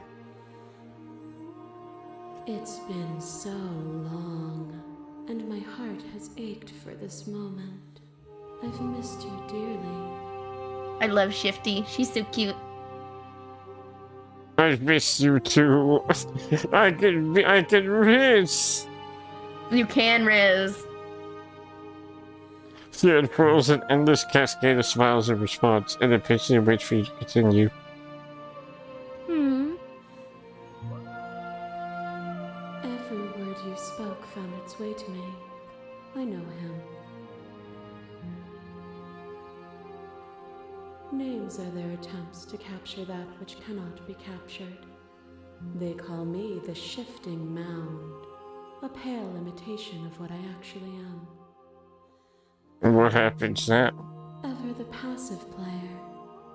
It's been so long, and my heart has ached for this moment. I've missed you dearly. I love Shifty. She's so cute. I miss you too. I can miss. You can, Riz. She unfurls an endless cascade of smiles in response, and impatiently waits for you to continue. Every word you spoke found its way to me. I know him. Names are their attempts to capture that which cannot be captured. They call me the shifting mound, a pale imitation of what I actually am. And what happens now? Ever the passive player,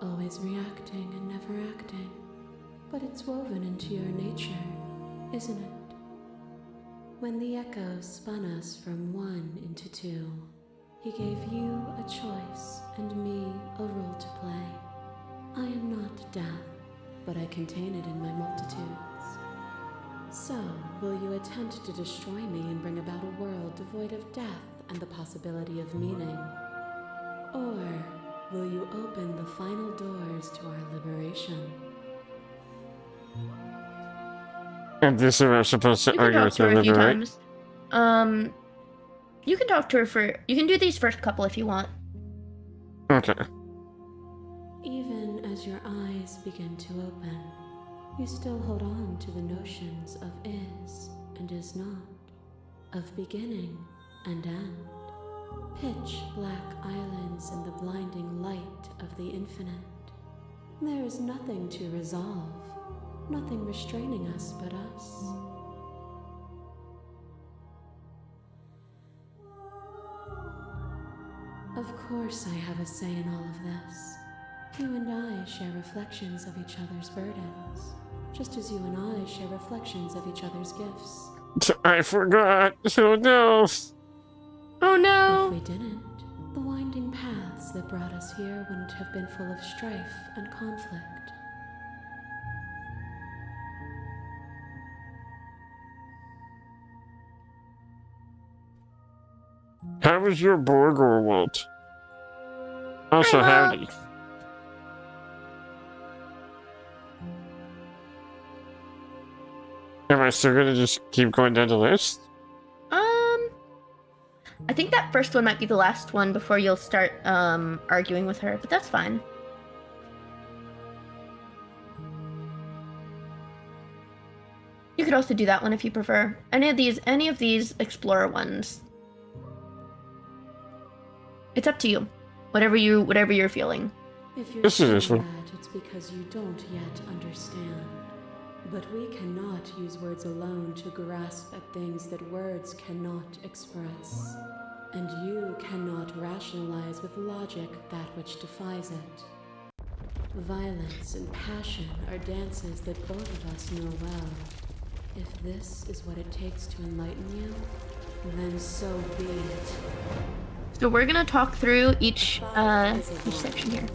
always reacting and never acting. But it's woven into your nature, isn't it? When the echoes spun us from one into two, he gave you a choice and me a role to play. I am not death, but I contain it in my multitudes. So, will you attempt to destroy me and bring about a world devoid of death and the possibility of meaning? Or will you open the final doors to our liberation? And this is where I'm supposed to You can argue talk with to her a few right? times. You can talk to her for. You can do these first couple if you want. Okay. Even as your eyes begin to open, you still hold on to the notions of is and is not, of beginning and end. Pitch black islands in the blinding light of the infinite. There is nothing to resolve, nothing restraining us but us. Of course I have a say in all of this. You and I share reflections of each other's burdens, just as you and I share reflections of each other's gifts. I forgot. Oh no. Oh If no! we didn't, the winding paths that brought us here wouldn't have been full of strife and conflict. How was your Borgor world? Also, Hi, howdy. Mox. Am I still gonna just keep going down the list? I think that first one might be the last one before you'll start arguing with her, but that's fine. You could also do that one if you prefer. Any of these explorer ones. It's up to you. Whatever you're feeling. If you're This is saying this one. that, it's because you don't yet understand. But we cannot use words alone to grasp at things that words cannot express. And you cannot rationalize with logic that which defies it. Violence and passion are dances that both of us know well. If this is what it takes to enlighten you, then so be it. So we're gonna talk through each section here.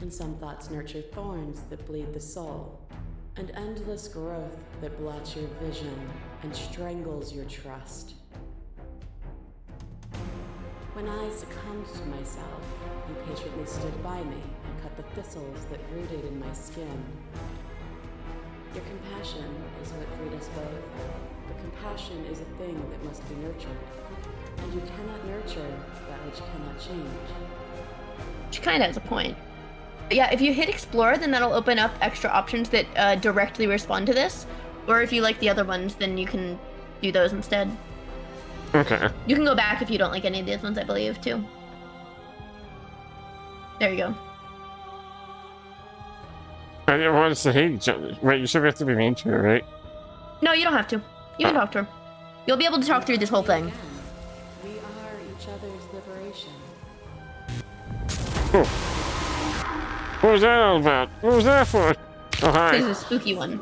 And some thoughts nurture thorns that bleed the soul, and endless growth that blots your vision and strangles your trust. When I succumbed to myself, you patiently stood by me and cut the thistles that rooted in my skin. Your compassion is what freed us both, but compassion is a thing that must be nurtured, and you cannot nurture that which cannot change. She kind of has a point. But yeah, if you hit explore, then that'll open up extra options that directly respond to this. Or if you like the other ones, then you can do those instead. Okay. You can go back if you don't like any of these ones, I believe, too. There you go. I didn't want us to hate each other. Wait, you still have to be mean to her, right? No, you don't have to. You can talk to her. You'll be able to talk through this whole thing. Again, we are each other's liberation. Oh. What was that all about? What was that for? Oh, hi. This is a spooky one.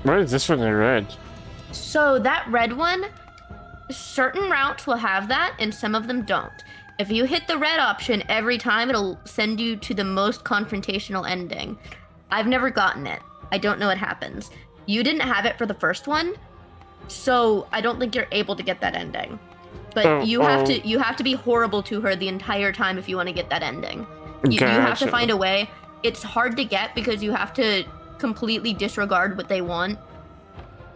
Why is this one in red? So that red one, certain routes will have that and some of them don't. If you hit the red option every time, it'll send you to the most confrontational ending. I've never gotten it. I don't know what happens. You didn't have it for the first one, so I don't think you're able to get that ending. But you have to be horrible to her the entire time if you want to get that ending. You have to find a way. It's hard to get because you have to completely disregard what they want.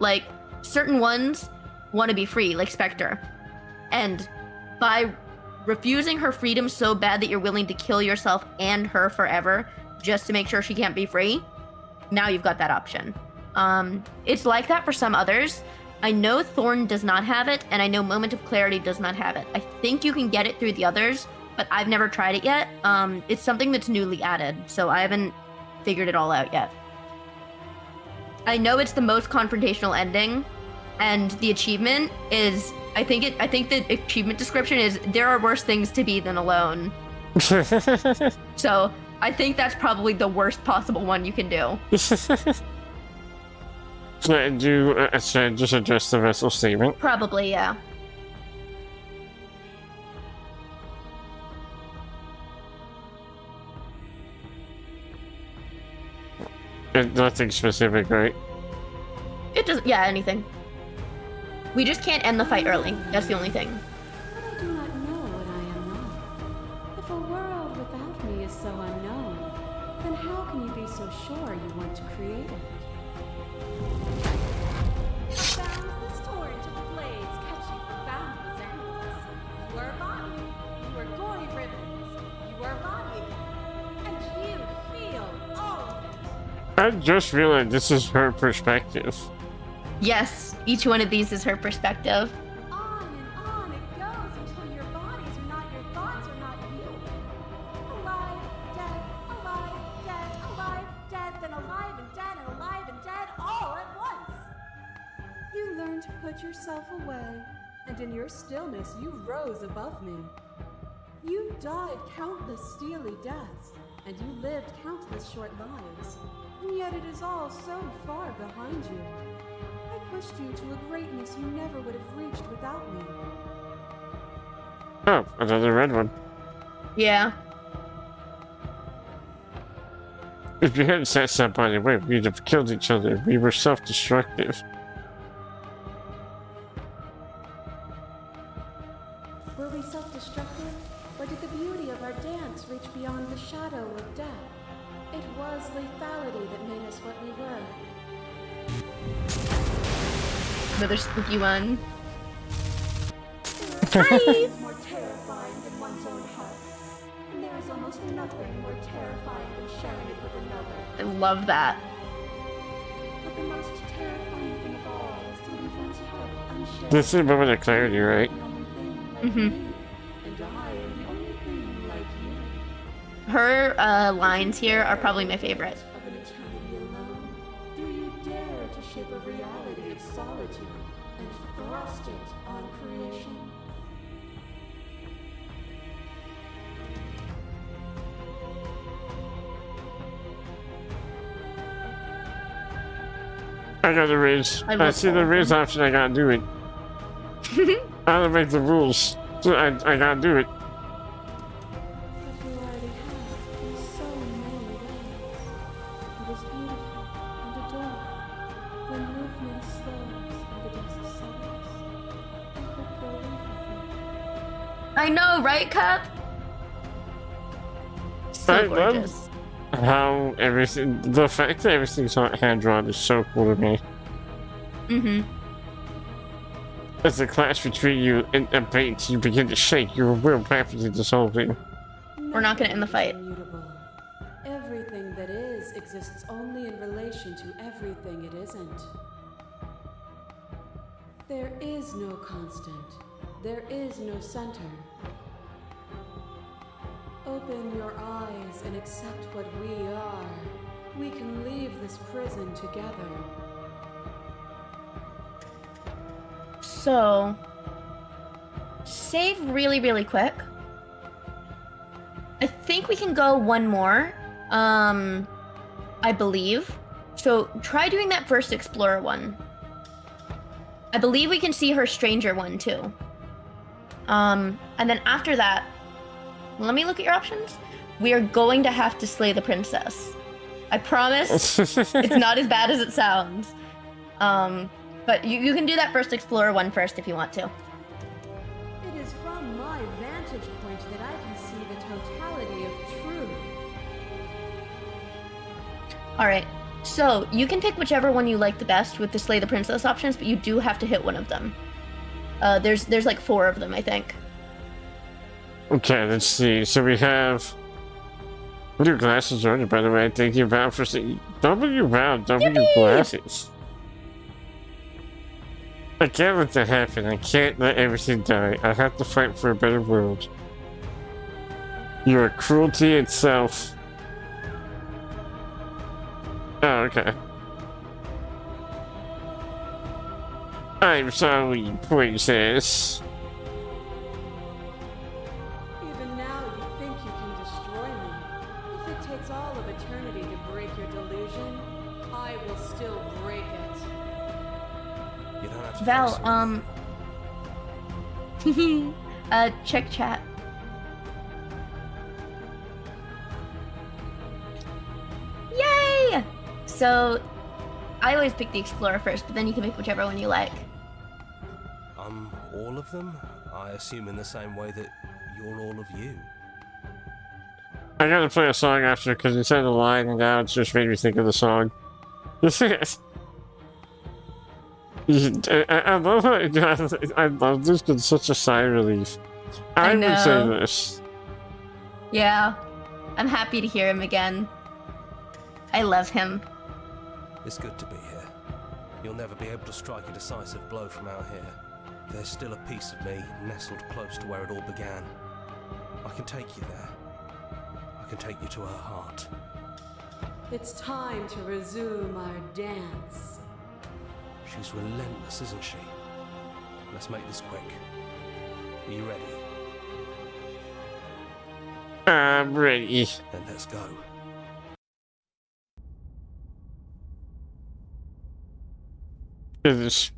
Like, certain ones want to be free, like Spectre. And by refusing her freedom so bad that you're willing to kill yourself and her forever just to make sure she can't be free, now you've got that option. It's like that for some others. I know Thorn does not have it, and I know Moment of Clarity does not have it. I think you can get it through the others, but I've never tried it yet. It's something that's newly added, so I haven't figured it all out yet. I know it's the most confrontational ending, and the achievement is, I think the achievement description is, there are worse things to be than alone. So I think that's probably the worst possible one you can do. Should I just address the vessel statement? Probably, yeah. Nothing specific, right? It does, yeah, anything. We just can't end the fight early. That's the only thing. But I do not know what I am not. If a world without me is so unknown, then how can you be so sure you want to create it? Bound this torrent of blades catch you for boundless angles. You are a body. You are gory ribbons. You are a body again. And you feel all of it. I just realized this is her perspective. Yes, each one of these is her perspective. On it goes until your bodies are not your thoughts or not you. Alive, dead, alive, dead, then alive and dead, all at once. You learn to put yourself away, and in your stillness you rose above me. You died countless steely deaths, and you lived countless short lives, and yet it is all so far behind you. I pushed you to a greatness you never would have reached without me. Oh, another red one. Yeah. If you hadn't set somebody away, we'd have killed each other. We were self-destructive. Were we self-destructive, or did the beauty of our dance reach beyond the shadow of death? It was lethality that made us what we were. Another spooky one. More terrifying than one's own heart. And there is almost nothing more terrifying than sharing it with another. I love that. But the most terrifying thing of all is to leave one's heart unshared. This is a moment of clarity, right? Mhm. And I am the only thing like you. Her lines here are probably my favorite. Of an eternity alone, do you dare to shape a reality of solitude and thrust it on creation? I gotta raise. I I love see all the of raise them. option, I gotta do it. I gotta make the rules. So I gotta do it. But you already have in so many ways. It is beautiful and adored when movement slows and the dust settles. I hope you'll leave with me. I know, right, Cup? So I love- gorgeous. How everything, the fact that everything's not hand drawn is so cool to me. Mm-hmm. As the clash between you and abates, you begin to shake, your will rapidly dissolving. We're not gonna end the fight. Immutable. Everything that is exists only in relation to everything it isn't. There is no constant. There is no center. Open your eyes and accept what we are. We can leave this prison together. So, save really, really quick. I think we can go one more. I believe. So try doing that first explorer one. I believe we can see her stranger one too. And then after that, let me look at your options. We are going to have to slay the princess. I promise. It's not as bad as it sounds. But you can do that first explorer one first if you want to. It is from my vantage point that I can see the totality of truth. All right. So you can pick whichever one you like the best with the slay the princess options, but you do have to hit one of them. There's like 4 of them, I think. Okay, let's see. So we have. What are your glasses on, by the way? Thank you, Val, for saying. W Yippee! glasses. I can't let that happen. I can't let everything die. I have to fight for a better world. You are cruelty itself. Oh, okay. I'm sorry, princess. Even now, you think you can destroy me. If it takes all of eternity to break your delusion, I will still break it. You don't have to Val, face it. check chat. Yay! So, I always pick the explorer first, but then you can pick whichever one you like. All of them? I assume in the same way that you're all of you. I gotta play a song after because it said a line and now it's just made me think of the song. I love it. I love this because it's such a sigh of relief. I would say know. this. Yeah, I'm happy to hear him again. I love him. It's good to be here. You'll never be able to strike a decisive blow from out here. There's still a piece of me nestled close to where it all began. I can take you there. I can take you to her heart. It's time to resume our dance. She's relentless, isn't she? Let's make this quick. Are you ready? I'm ready. Then let's go. This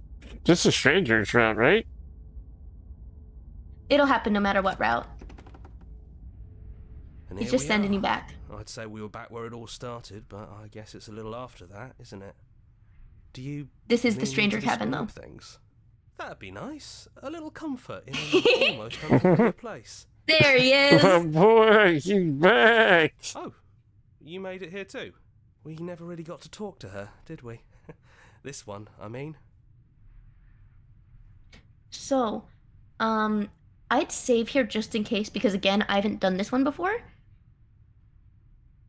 is a stranger's route, right? It'll happen no matter what route. And He's here just we sending are. you back. I'd say we were back where it all started, but I guess it's a little after that, isn't it? Do you... This is the need me stranger to cabin, though. describe things? That'd be nice. A little comfort in an almost unfamiliar place. There he Oh is! boy, he's back! Oh, you made it here too? We never really got to talk to her, did we? This one, I mean. So, I'd save here just in case, because again, I haven't done this one before.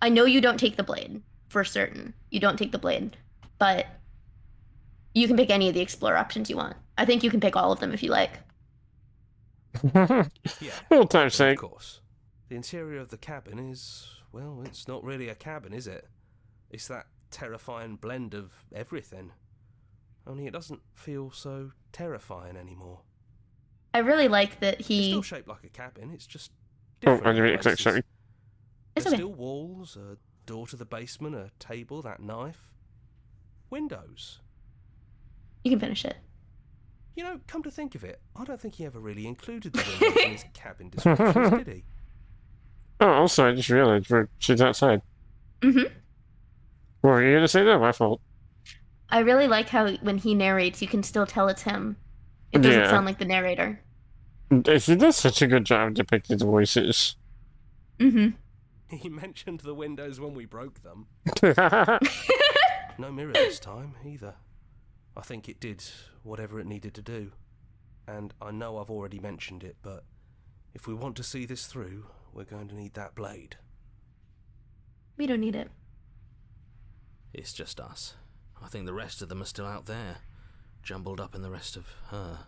I know you don't take the blade, for certain. You don't take the blade, but you can pick any of the Explorer options you want. I think you can pick all of them if you like. Yeah, Old time's of sake. course. The interior of the cabin is, well, it's not really a cabin, is it? It's that terrifying blend of everything. Only it doesn't feel so terrifying anymore. I really like that It's he... still shaped like a cabin, it's just Oh, different. I in didn't click, places. sorry. It's There's okay. still walls, a door to the basement, a table, that knife. Windows. You can finish it. You know, come to think of it, I don't think he ever really included the windows in his cabin descriptions, did he? Oh, also, I just realized she's outside. Mm-hmm. What were you gonna say? No, my fault. I really like how when he narrates, you can still tell it's him. It doesn't Yeah. sound like the narrator. He does such a good job depicting the voices. Mm-hmm. He mentioned the windows when we broke them. Oh, No mirror this time, either. I think it did whatever it needed to do. And I know I've already mentioned it, but if we want to see this through, we're going to need that blade. We don't need it. It's just us. I think the rest of them are still out there, jumbled up in the rest of her.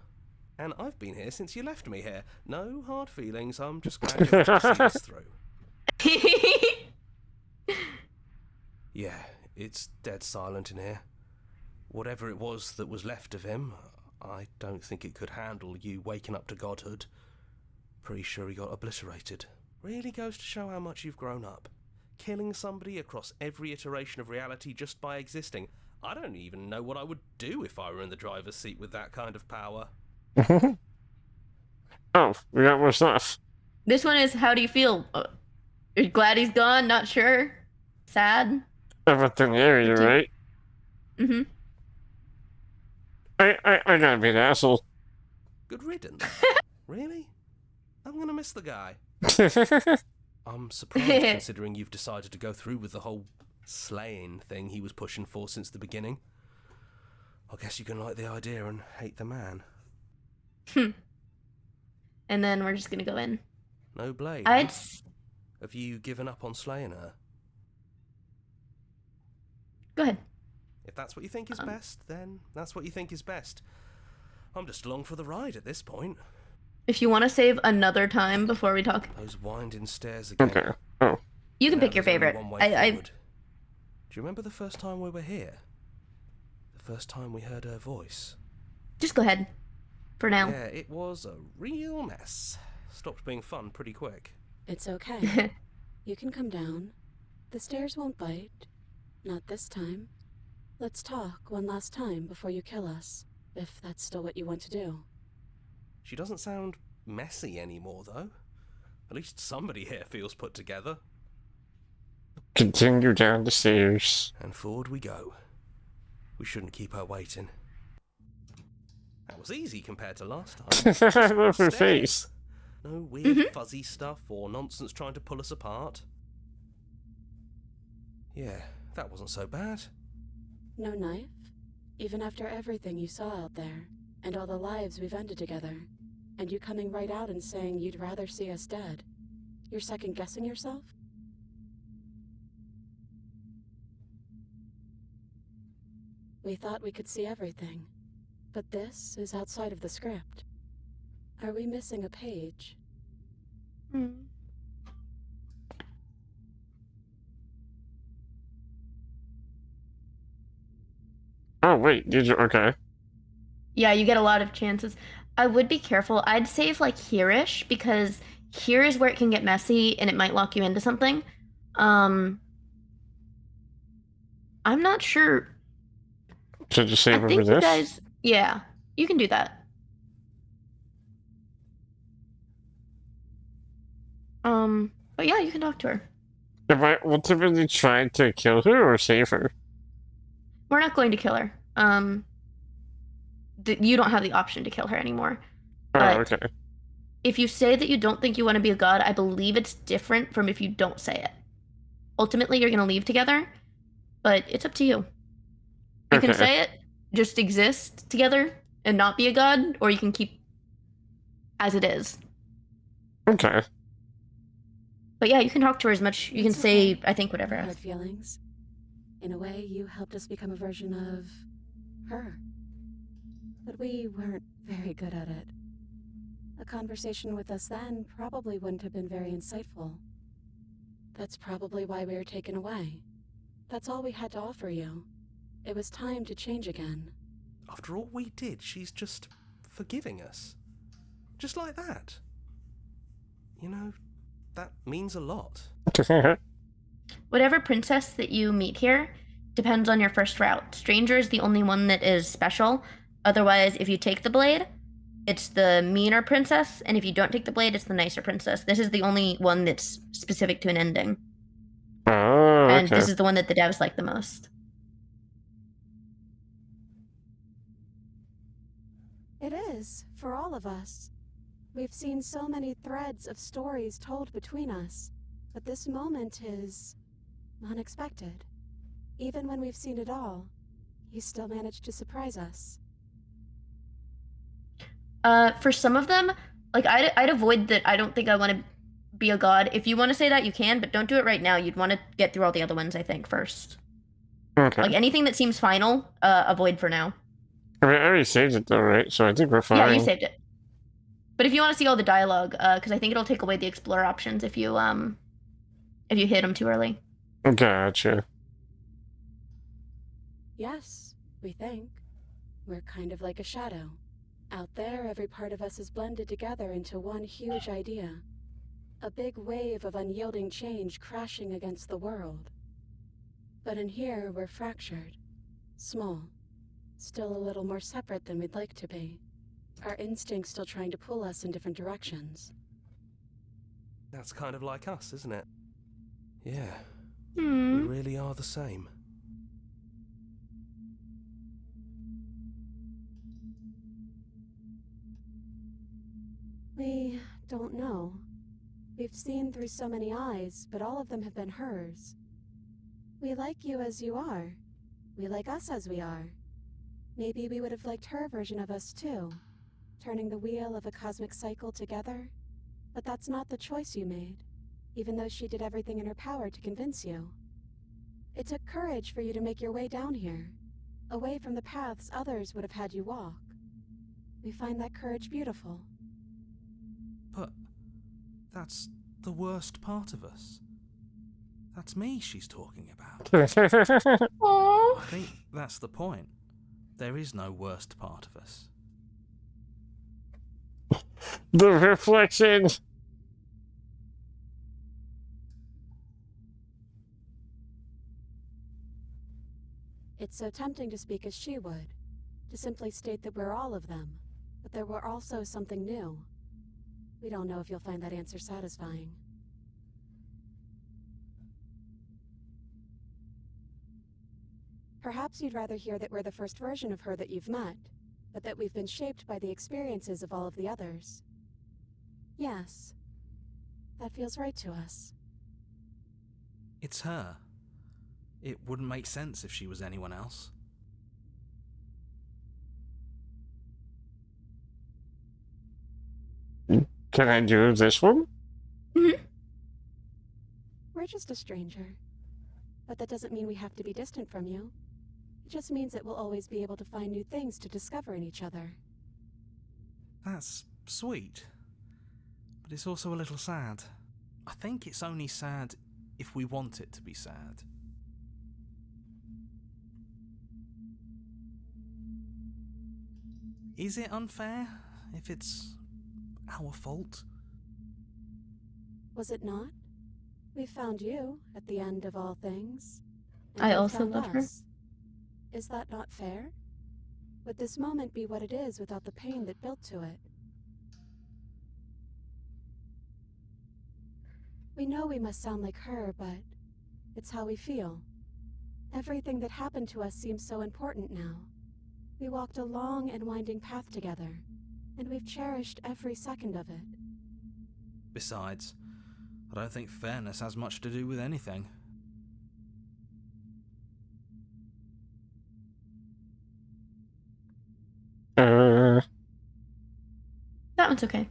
And I've been here since you left me here. No hard feelings, I'm just glad you got to see this through. Yeah, it's dead silent in here. Whatever it was that was left of him, I don't think it could handle you waking up to godhood. Pretty sure he got obliterated. Really goes to show how much you've grown up. killing somebody across every iteration of reality just by existing. I don't even know what I would do if I were in the driver's seat with that kind of power. Oh, we got more stuff. This one is, how do you feel? You're glad he's gone? Not sure? Sad? About the area, Did you- right? Mm-hmm. I gotta be an asshole. Good riddance. Really? I'm gonna miss the guy. I'm surprised considering you've decided to go through with the whole slaying thing he was pushing for since the beginning. I guess you can like the idea and hate the man. And then we're just gonna go in. No blade. I'd... Have you given up on slaying her? Go ahead. If that's what you think is best, then that's what you think is best. I'm just along for the ride at this point. If you want to save another time before we talk, Those winding stairs again. Okay. Oh. you can Now pick your there's only favorite. one way I forward. Do you remember the first time we were here? The first time we heard her voice? just go ahead. For now. Yeah, it was a real mess. Stopped being fun pretty quick. It's okay. You can come down. The stairs won't bite. Not this time. Let's talk one last time before you kill us, if that's still what you want to do. She doesn't sound messy anymore, though. At least somebody here feels put together. Continue down the stairs. And forward we go. We shouldn't keep her waiting. That was easy compared to last time. I love her Stairs. face. No weird fuzzy stuff or nonsense trying to pull us apart. Yeah, that wasn't so bad. No knife? Even after everything you saw out there, and all the lives we've ended together, and you coming right out and saying you'd rather see us dead, you're second-guessing yourself? We thought we could see everything, but this is outside of the script. Are we missing a page? Oh, wait. Did you? Okay. Yeah, you get a lot of chances. I would be careful. I'd save like here-ish, because here is where it can get messy and it might lock you into something. I'm not sure. Should you I save over think you this? guys, yeah, you can do that. But yeah, you can talk to her. Am I ultimately trying to kill her or save her? We're not going to kill her. You don't have the option to kill her anymore. Oh, But okay. if you say that you don't think you want to be a god, I believe it's different from if you don't say it. Ultimately, you're going to leave together, but it's up to you. You can Okay. say it, just exist together and not be a god, or you can keep as it is. Okay. But yeah, you can talk to her as much. You can It's say, okay. I think, whatever. Hard feelings. In a way, you helped us become a version of her. But we weren't very good at it. A conversation with us then probably wouldn't have been very insightful. That's probably why we were taken away. That's all we had to offer you. It was time to change again. After all we did, she's just forgiving us. Just like that. You know, that means a lot. Whatever princess that you meet here depends on your first route. Stranger is the only one that is special. Otherwise, if you take the blade, it's the meaner princess, and if you don't take the blade, it's the nicer princess. This is the only one that's specific to an ending. Oh, And okay. this is the one that the devs like the most. It is, for all of us. We've seen so many threads of stories told between us, but this moment is unexpected. Even when we've seen it all, you still managed to surprise us. For some of them, like I'd avoid that. I don't think I want to be a god. If you want to say that, you can, but don't do it right now. You'd want to get through all the other ones, I think, first. Okay. Like anything that seems final, avoid for now. I mean, I already saved it though, right? So I think we're fine. Yeah, you saved it. But if you want to see all the dialogue, because I think it'll take away the explore options if you hit them too early. Gotcha. Yes, we think. We're kind of like a shadow. Out there, every part of us is blended together into one huge idea. A big wave of unyielding change crashing against the world. But in here, we're fractured. Small. Still a little more separate than we'd like to be. Our instincts still trying to pull us in different directions. That's kind of like us, isn't it? Yeah, we Hmm. really are the same. We don't know. We've seen through so many eyes, but all of them have been hers. We like you as you are. We like us as we are. Maybe we would have liked her version of us too, turning the wheel of a cosmic cycle together. But that's not the choice you made, even though she did everything in her power to convince you. It took courage for you to make your way down here, away from the paths others would have had you walk. We find that courage beautiful. But that's the worst part of us. That's me she's talking about. I think that's the point. There is no worst part of us. The reflection. It's so tempting to speak as she would, to simply state that we're all of them, but there were also something new. We don't know if you'll find that answer satisfying. Perhaps you'd rather hear that we're the first version of her that you've met, but that we've been shaped by the experiences of all of the others. Yes, that feels right to us. It's her. It wouldn't make sense if she was anyone else. Can I do this one? Mm-hmm. We're just a stranger. But that doesn't mean we have to be distant from you. It just means that we'll always be able to find new things to discover in each other. That's sweet. But it's also a little sad. I think it's only sad if we want it to be sad. Is it unfair if it's our fault? Was it not? We found you at the end of all things. and I you also found love her. us. Is that not fair? Would this moment be what it is without the pain that built to it? We know we must sound like her, but it's how we feel. Everything that happened to us seems so important now. We walked a long and winding path together, and we've cherished every second of it. Besides, I don't think fairness has much to do with anything. That one's okay.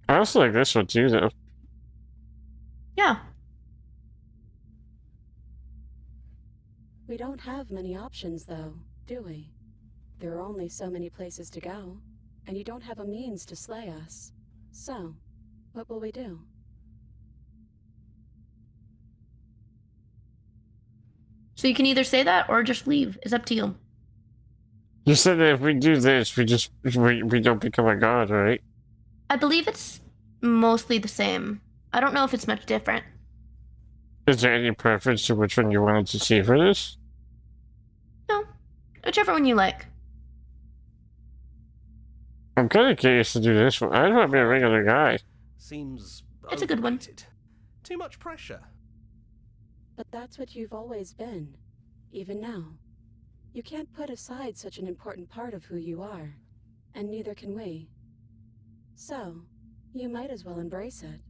I also like this one too, though. Yeah. We don't have many options, though, do we? There are only so many places to go, and you don't have a means to slay us. So, what will we do? So you can either say that or just leave. It's up to you. You said that if we do this, we don't become a god, right? I believe it's mostly the same. I don't know if it's much different. Is there any preference to which one you wanted to see for this? No. Whichever one you like. I'm kind of curious to do this one. I just want to be a regular guy. Seems It's a good one. overrated. Too much pressure. But that's what you've always been, even now. You can't put aside such an important part of who you are, and neither can we. So, you might as well embrace it.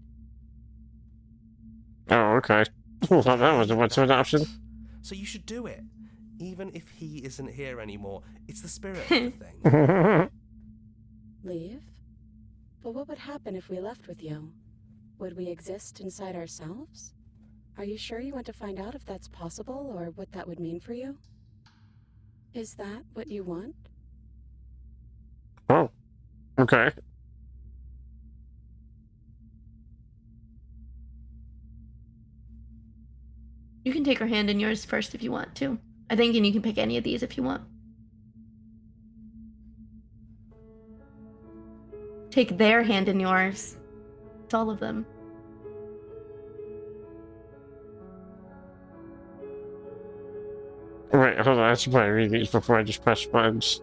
Oh, okay. Well, that wasn't much of an option. So you should do it. Even if he isn't here anymore, it's the spirit of the thing. Leave? But what would happen if we left with you? Would we exist inside ourselves? Are you sure you want to find out if that's possible, or what that would mean for you? Is that what you want? Oh, okay. You can take her hand in yours first if you want to. I think, and you can pick any of these if you want. take their hand in yours. It's all of them. Wait, hold on. I should probably read these before I just press buttons.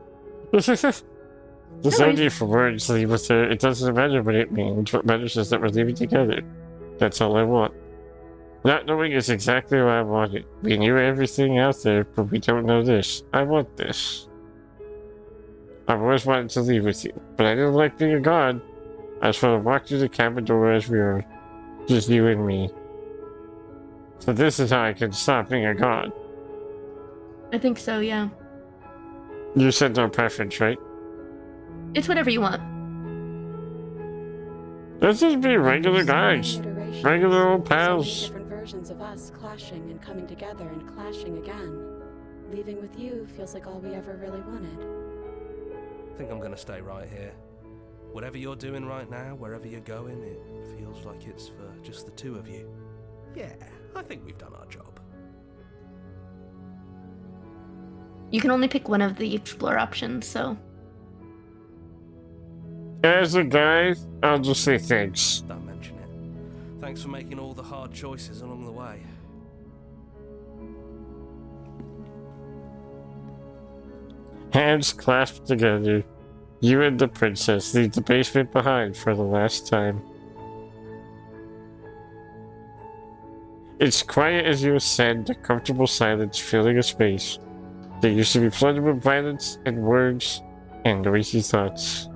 There's no worries. need for words to leave us there. It doesn't matter what it means. What matters is that we're leaving together. That's all I want. Not knowing is exactly what I wanted. We knew everything out there, but we don't know this. I want this. I've always wanted to leave with you, but I didn't like being a god. I just want to walk through the cabin door as we are. Just you and me. So this is how I can stop being a god. I think so, yeah. You said no preference, right? It's whatever you want. Let's just be regular guys. Regular old So many pals. different versions of us clashing and coming together and clashing again. Leaving with you feels like all we ever really wanted. I think I'm gonna stay right here. Whatever you're doing right now, wherever you're going, it feels like it's for just the two of you. Yeah, I think we've done our job. You can only pick one of the explore options, so. As a guy, I'll just say thanks. Don't mention it. Thanks for making all the hard choices along the way. Hands clasped together, you and the princess leave the basement behind for the last time. It's quiet as you ascend, a comfortable silence filling a space that used to be flooded with violence and words and noisy thoughts.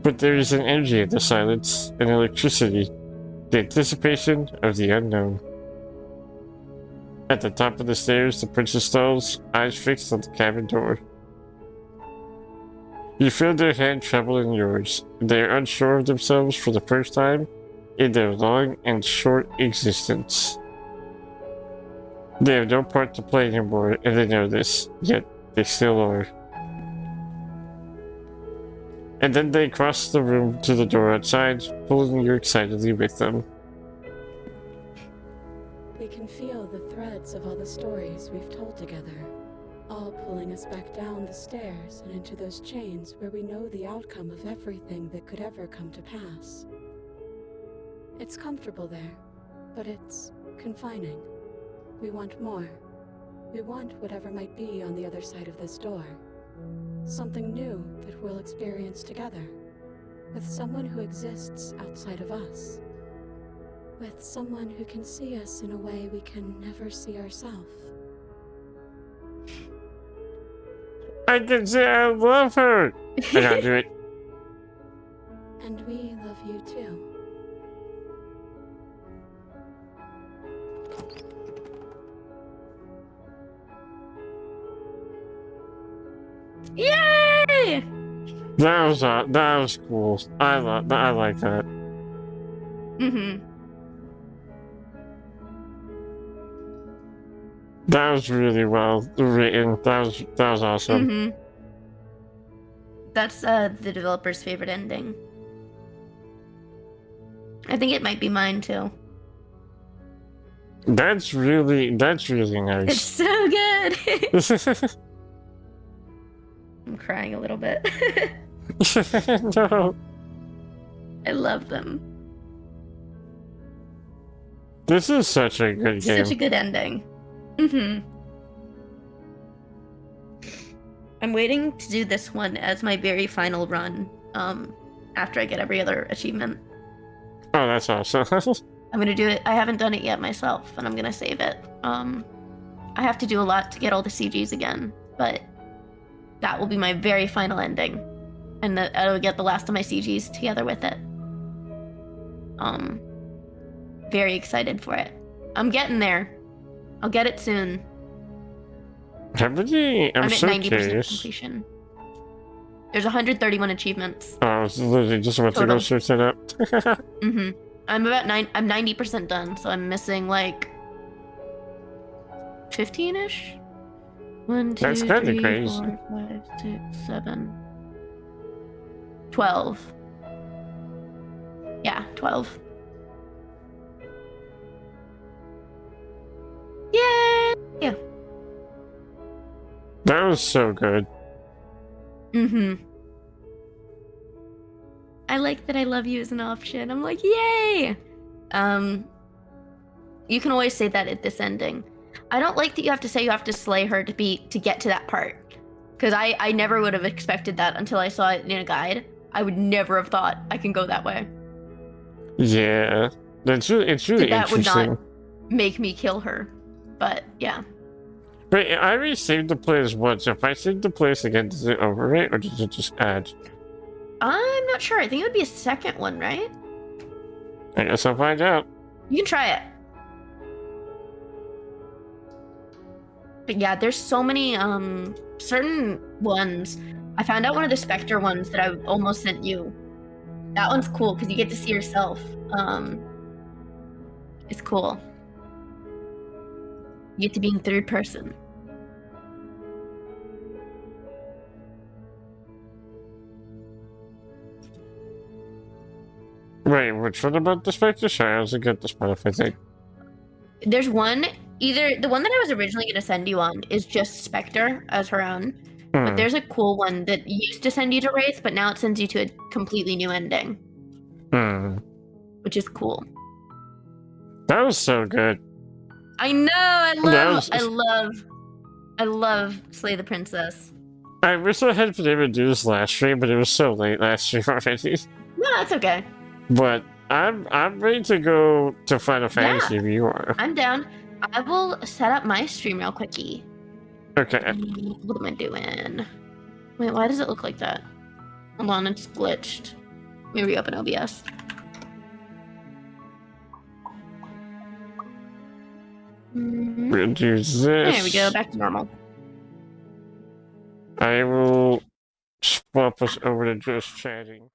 But there is an energy in the silence, an electricity, the anticipation of the unknown. At the top of the stairs, the princess stalls, eyes fixed on the cabin door. You feel their hand tremble in yours. They are unsure of themselves for the first time in their long and short existence. They have no part to play anymore, and they know this, yet they still are. And then they cross the room to the door outside, pulling you excitedly with them. We can feel the threads of all the stories we've told together, all pulling us back down the stairs and into those chains where we know the outcome of everything that could ever come to pass. It's comfortable there, but it's confining. We want more. We want whatever might be on the other side of this door. Something new that we'll experience together, with someone who exists outside of us. With someone who can see us in a way we can never see ourselves. I can say I love her! I gotta do it. And we love you too. Yay! That was cool. I like that. Mm-hmm. That was really well written. That was awesome. Mm-hmm. That's the developer's favorite ending. I think it might be mine too. That's really It's nice. so good. I'm crying a little bit. No. I love them. This is such a good game. Such a good ending. Mm-hmm. I'm waiting to do this one as my very final run. After I get every other achievement. Oh, that's awesome. I'm gonna do it. I haven't done it yet myself, and I'm gonna save it. I have to do a lot to get all the CGs again, but that will be my very final ending, and I'll get the last of my CGs together with it. Very excited for it. I'm getting there. I'll get it soon. I'm at so 90% curious. completion. There's 131 achievements. Oh, I was literally just about to go Total. search that up. Mm-hmm. I'm 90% done, so I'm missing like 15-ish. 1, 2, That's kinda 3, crazy. 4, 5, 6, 7, 12. Yeah, 12. Yay! Yeah. That was so good. Mm-hmm. like that I love you as an option. I'm like, yay! You can always say that at this ending. I don't like that you have to say you have to slay her to get to that part. Because I never would have expected that until I saw it in a guide. I would never have thought I can go that way. Yeah. It's really That would interesting. not make me kill her. But yeah. Wait, I already saved the place once. If I save the place again, does it overwrite or does it just add? I'm not sure. I think it would be a second one, right? I guess I'll find out. You can try it. But yeah, there's so many certain ones. I found out one of the Spectre ones that I almost sent you. That one's cool because you get to see yourself. It's cool. You get to be in third person. Wait, which one about the Spectre? Sorry, I wasn't get this part if I think. There's one, either the one that I was originally going to send you on is just Spectre as her own. But there's a cool one that used to send you to Wraith, but now it sends you to a completely new ending. Which is cool. That was so good. I know, I love Slay the Princess. I wish I had been able to do this last stream, but it was so late last stream already. No, that's okay. But I'm ready to go to Final Fantasy if you are. I'm down. I will set up my stream real quickie. Okay. What am I doing? Wait, why does it look like that? Hold on, it's glitched. Let me reopen OBS. We'll do this. There we go, back to normal. I will swap us over to just chatting.